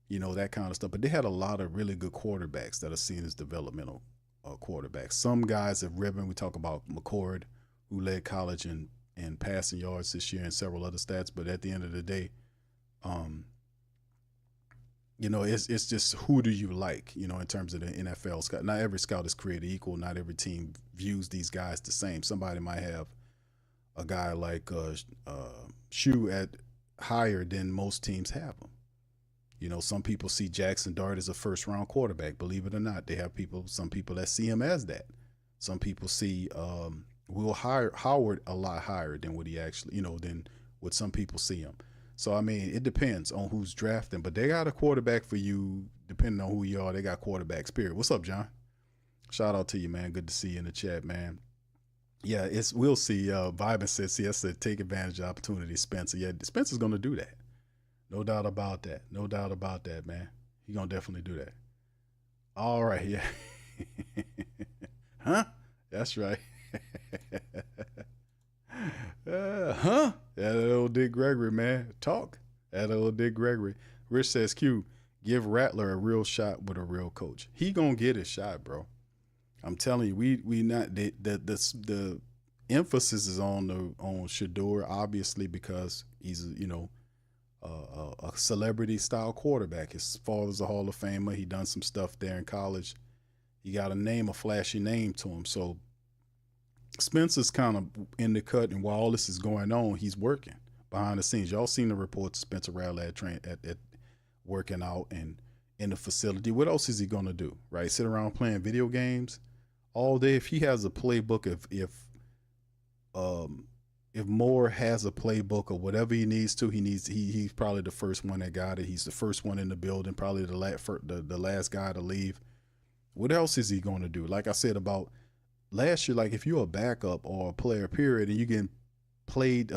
you know, that kind of stuff. But they had a lot of really good quarterbacks that are seen as developmental quarterbacks. Some guys have ribbon. We talk about McCord, who led college in passing yards this year and several other stats. But at the end of the day, you know, it's just who do you like, you know, in terms of the NFL scout. Not every scout is created equal. Not every team views these guys the same. Somebody might have a guy like Shue at higher than most teams have them. You know, some people see Jackson Dart as a first-round quarterback. Believe it or not, they have some people that see him as that. Some people see Will Howard a lot higher than what he actually, you know, than what some people see him. So, I mean, it depends on who's drafting. But they got a quarterback for you, depending on who you are. They got quarterbacks, period. What's up, John? Shout out to you, man. Good to see you in the chat, man. Yeah, we'll see. Vibin says, yes, said take advantage of opportunity, Spencer. Yeah, Spencer's going to do that. No doubt about that. No doubt about that, man. He's going to definitely do that. All right, yeah. Huh? That's right. Huh? That old Dick Gregory, man. Talk. That old Dick Gregory. Rich says, Q, give Rattler a real shot with a real coach. He going to get his shot, bro. I'm telling you, we not the emphasis is on Shador, obviously, because he's a celebrity style quarterback. His father's a Hall of Famer. He done some stuff there in college. You got a flashy name to him. So Spencer's kind of in the cut, and while all this is going on, he's working behind the scenes. Y'all seen the reports of Spencer Rattler at working out and in the facility. What else is he gonna do? Right? Sit around playing video games all day. If he has a playbook, if Moore has a playbook or whatever he needs to, he's probably the first one that got it. He's the first one in the building, probably the last guy to leave. What else is he going to do? Like I said about last year, like if you're a backup or a player, period, and you get paid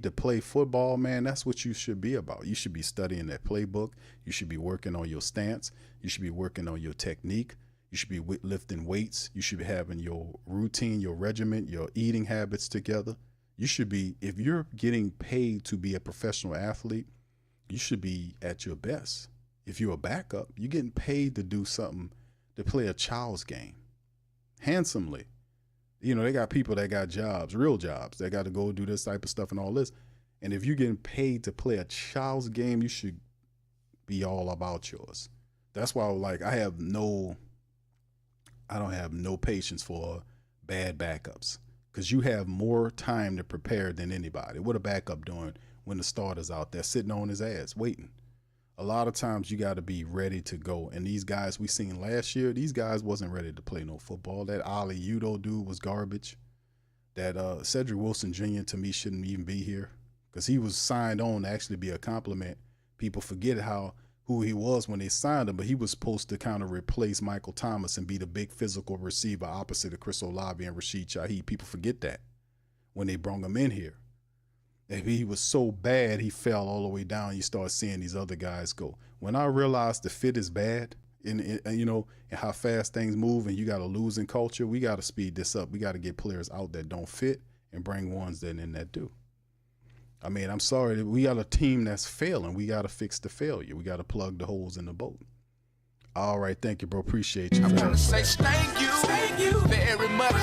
to play football, man, that's what you should be about. You should be studying that playbook. You should be working on your stance. You should be working on your technique. You should be lifting weights. You should be having your routine, your regimen, your eating habits together. You should be, if you're getting paid to be a professional athlete, you should be at your best. If you're a backup, you're getting paid to do something, to play a child's game handsomely. You know, they got people that got jobs, real jobs. They got to go do this type of stuff and all this. And if you're getting paid to play a child's game, you should be all about yours. That's why, like, I don't have no patience for bad backups, because you have more time to prepare than anybody. What a backup doing when the starter's out there sitting on his ass waiting? A lot of times you got to be ready to go. And these guys we seen last year, these guys wasn't ready to play no football. That Ali Udo dude was garbage. That Cedric Wilson Jr. to me shouldn't even be here, because he was signed on to actually be a compliment. People forget who he was when they signed him, but he was supposed to kind of replace Michael Thomas and be the big physical receiver opposite of Chris Olave and Rashid Shaheed. People forget that when they brought him in here. If he was so bad, he fell all the way down. You start seeing these other guys go. When I realized the fit is bad, and how fast things move, and you got a losing culture, we got to speed this up. We got to get players out that don't fit and bring ones that do. I mean, I'm sorry, we got a team that's failing. We got to fix the failure. We got to plug the holes in the boat. All right, thank you, bro. Appreciate you. I want to say thank you very much.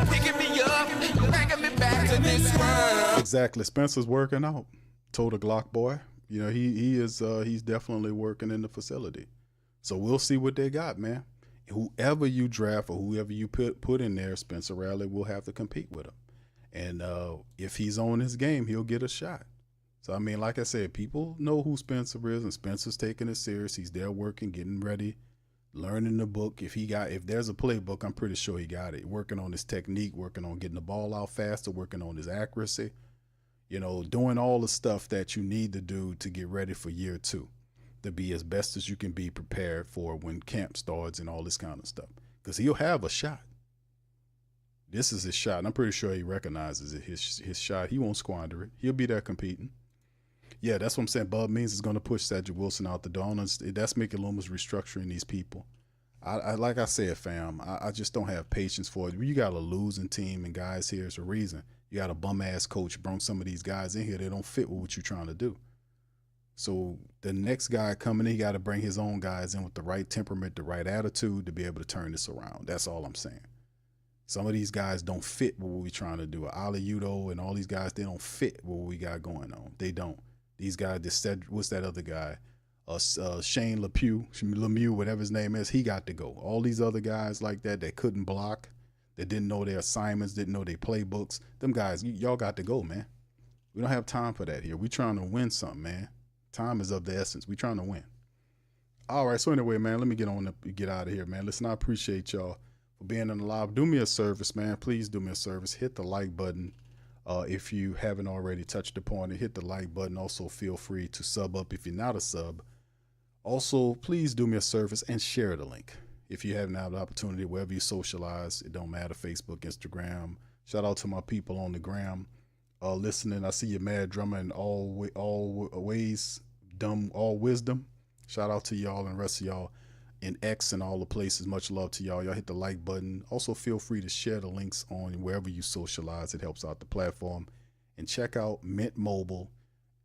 Picking me up, bringing me back to this world. Exactly. Spencer's working out. Told a Glock boy. You know, he's definitely working in the facility. So we'll see what they got, man. Whoever you draft or whoever you put in there, Spencer Rattler will have to compete with him. And if he's on his game, he'll get a shot. So, I mean, like I said, people know who Spencer is, and Spencer's taking it serious. He's there working, getting ready, learning the book. If there's a playbook, I'm pretty sure he got it. Working on his technique, working on getting the ball out faster, working on his accuracy, doing all the stuff that you need to do to get ready for year 2, to be as best as you can be prepared for when camp starts and all this kind of stuff. Because he'll have a shot. This is his shot, and I'm pretty sure he recognizes it. His shot, he won't squander it. He'll be there competing. Yeah, that's what I'm saying. Bub Means is going to push Cedric Wilson out the door. That's Mickey Loomis restructuring these people. I like I said, fam, I just don't have patience for it. You got a losing team and guys here is a reason. You got a bum-ass coach brought some of these guys in here. They don't fit with what you're trying to do. So the next guy coming in, he got to bring his own guys in with the right temperament, the right attitude to be able to turn this around. That's all I'm saying. Some of these guys don't fit with what we're trying to do. Ali Udo and all these guys, they don't fit with what we got going on. They don't. These guys just said, what's that other guy? Shane Lemieux, whatever his name is, he got to go. All these other guys like that couldn't block, that didn't know their assignments, didn't know their playbooks, them guys, y'all got to go, man. We don't have time for that here. We trying to win something, man. Time is of the essence. We trying to win. All right, so anyway, man, let me get out of here, man. Listen, I appreciate y'all for being on the live. Do me a service, man. Please do me a service. Hit the like button. If you haven't already touched upon it, hit the like button. Also, feel free to sub up if you're not a sub. Also, please do me a service and share the link. If you haven't had the opportunity, wherever you socialize, it don't matter, Facebook, Instagram. Shout out to my people on the gram listening. I see you, Mad Drummer, and all ways, dumb, all wisdom. Shout out to y'all and the rest of y'all in X and all the places. Much love to y'all. Y'all hit the like button. Also, feel free to share the links on wherever you socialize. It helps out the platform. And check out Mint Mobile.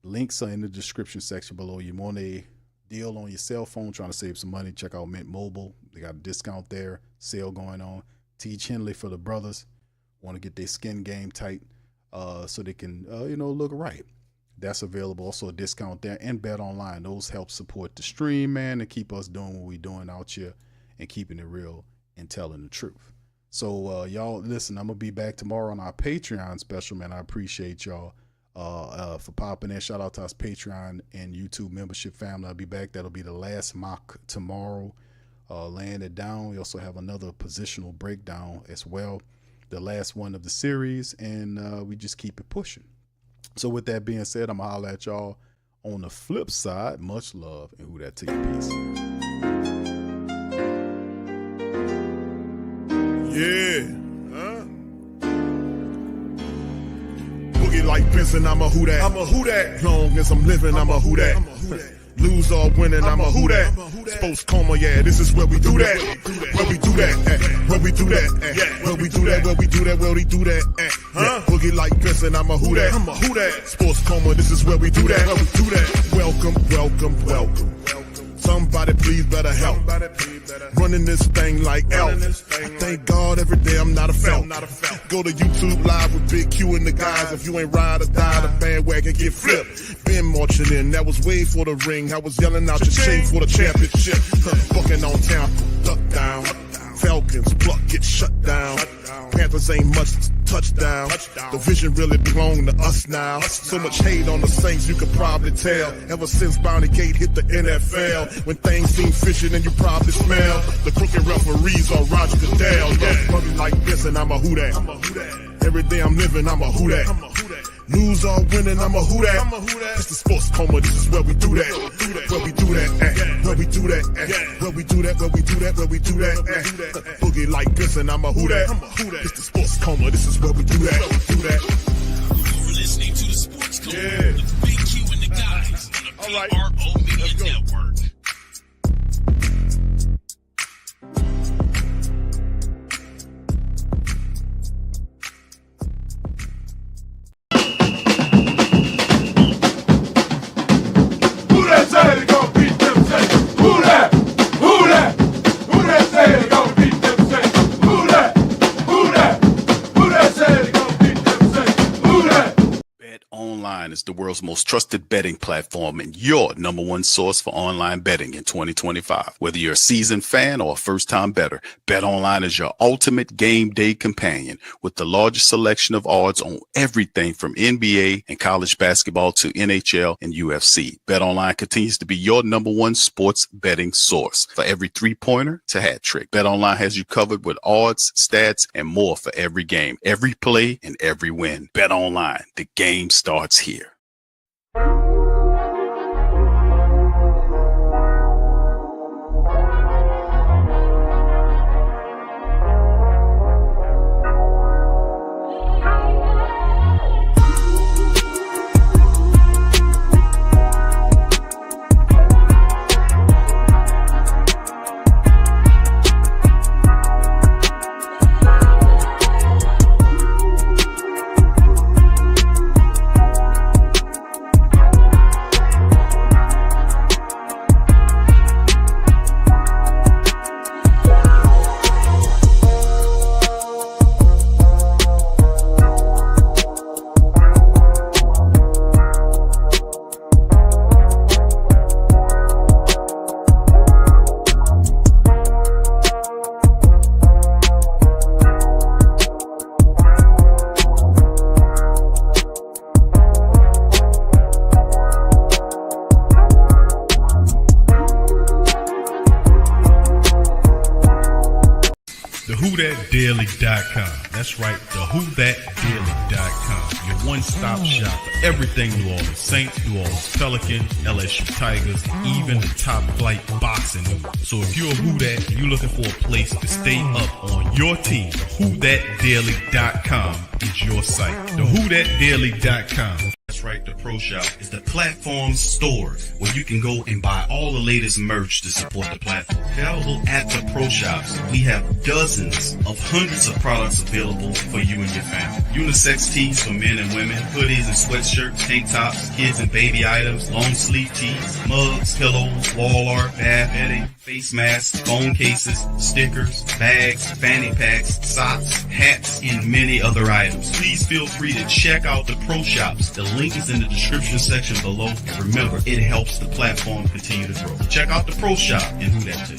Links are in the description section below. You want a deal on your cell phone, trying to save some money, check out Mint Mobile. They got a discount there, sale going on. Teach Henley for the brothers. Want to get their skin game tight so they can, look right. That's available. Also a discount there, and Bet Online. Those help support the stream, man, and keep us doing what we're doing out here and keeping it real and telling the truth. So y'all, listen, I'm going to be back tomorrow on our Patreon special, man. I appreciate y'all for popping in. Shout out to us Patreon and YouTube membership family. I'll be back. That'll be the last mock tomorrow. Laying it down. We also have another positional breakdown as well. The last one of the series, and we just keep it pushing. So with that being said, I'm going to holler at y'all on the flip side. Much love, and who that to your peace. Yeah. Boogie like Benson, I'm a who that. I'm a who that. Long as I'm living, I'm a who that. Lose or winning, I'm a who that. Sports Coma, yeah, this is where we do that. Where we do that, where we do that, where we do that, where we do that, where we do that. Boogie like Benson, I'm a who that. I'm a who that. Sports Coma, this is where we do that. Where we do that. Welcome, welcome, welcome Somebody please better help. Running this thing like Elf. I thank God every day I'm not a felt. Go to YouTube Live with Big Q and the guys. If you ain't ride or die, the bandwagon get flipped. Been marching in, that was way for the ring. I was yelling out your shade for the championship. Bucking on town, duck down. Falcons, pluck, get shut down. Panthers ain't much touchdown. The vision really belong to us now. So much hate on the Saints, you could probably tell. Ever since Bounty Gate hit the NFL, when things seem fishy, then you probably smell the crooked referees or Roger Goodell. Yeah, running like this, and I'm a who that. Every day I'm living, I'm a who that. Lose or winning, I'm a who that. It's the Sports Coma, this is where we do that. Where we do that at. Where we do that at. Where we do that, where we do that, where we do that at. Boogie like this and I'm a who that. It's the Sports Coma, this is where we do that. You're listening to the Sports Coma with Big Q and the guys on the PRO Media Network. Bet-Online is the world's most trusted betting platform and your number one source for online betting in 2025. Whether you're a seasoned fan or a first-time bettor, Bet-Online is your ultimate game day companion with the largest selection of odds on everything from NBA and college basketball to NHL and UFC. Bet-Online continues to be your number one sports betting source for every three-pointer to hat trick. Bet-Online has you covered with odds, stats, and more for every game, every play, and every win. Bet-Online, the game starts here. WhoThatDaily.com. That's right, the WhoThatDaily.com. Your one-stop shop for everything New Orleans Saints, New Orleans Pelicans, LSU Tigers, even the top flight boxing news. So if you're a Who That and you're looking for a place to stay up on your team, WhoThatDaily.com is your site. The WhoThatDaily.com. That's right, the Pro Shop is the platform store where you can go and buy all the latest merch to support the platform. Available at the Pro Shops, we have dozens of hundreds of products available for you and your family. Unisex tees for men and women, hoodies and sweatshirts, tank tops, kids and baby items, long sleeve tees, mugs, pillows, wall art, bath bedding, face masks, phone cases, stickers, bags, fanny packs, socks, hats, and many other items. Please feel free to check out the Pro Shops. The link is in the description section below. Remember, it helps the platform continue to grow. Check out the Pro Shop and Who That too.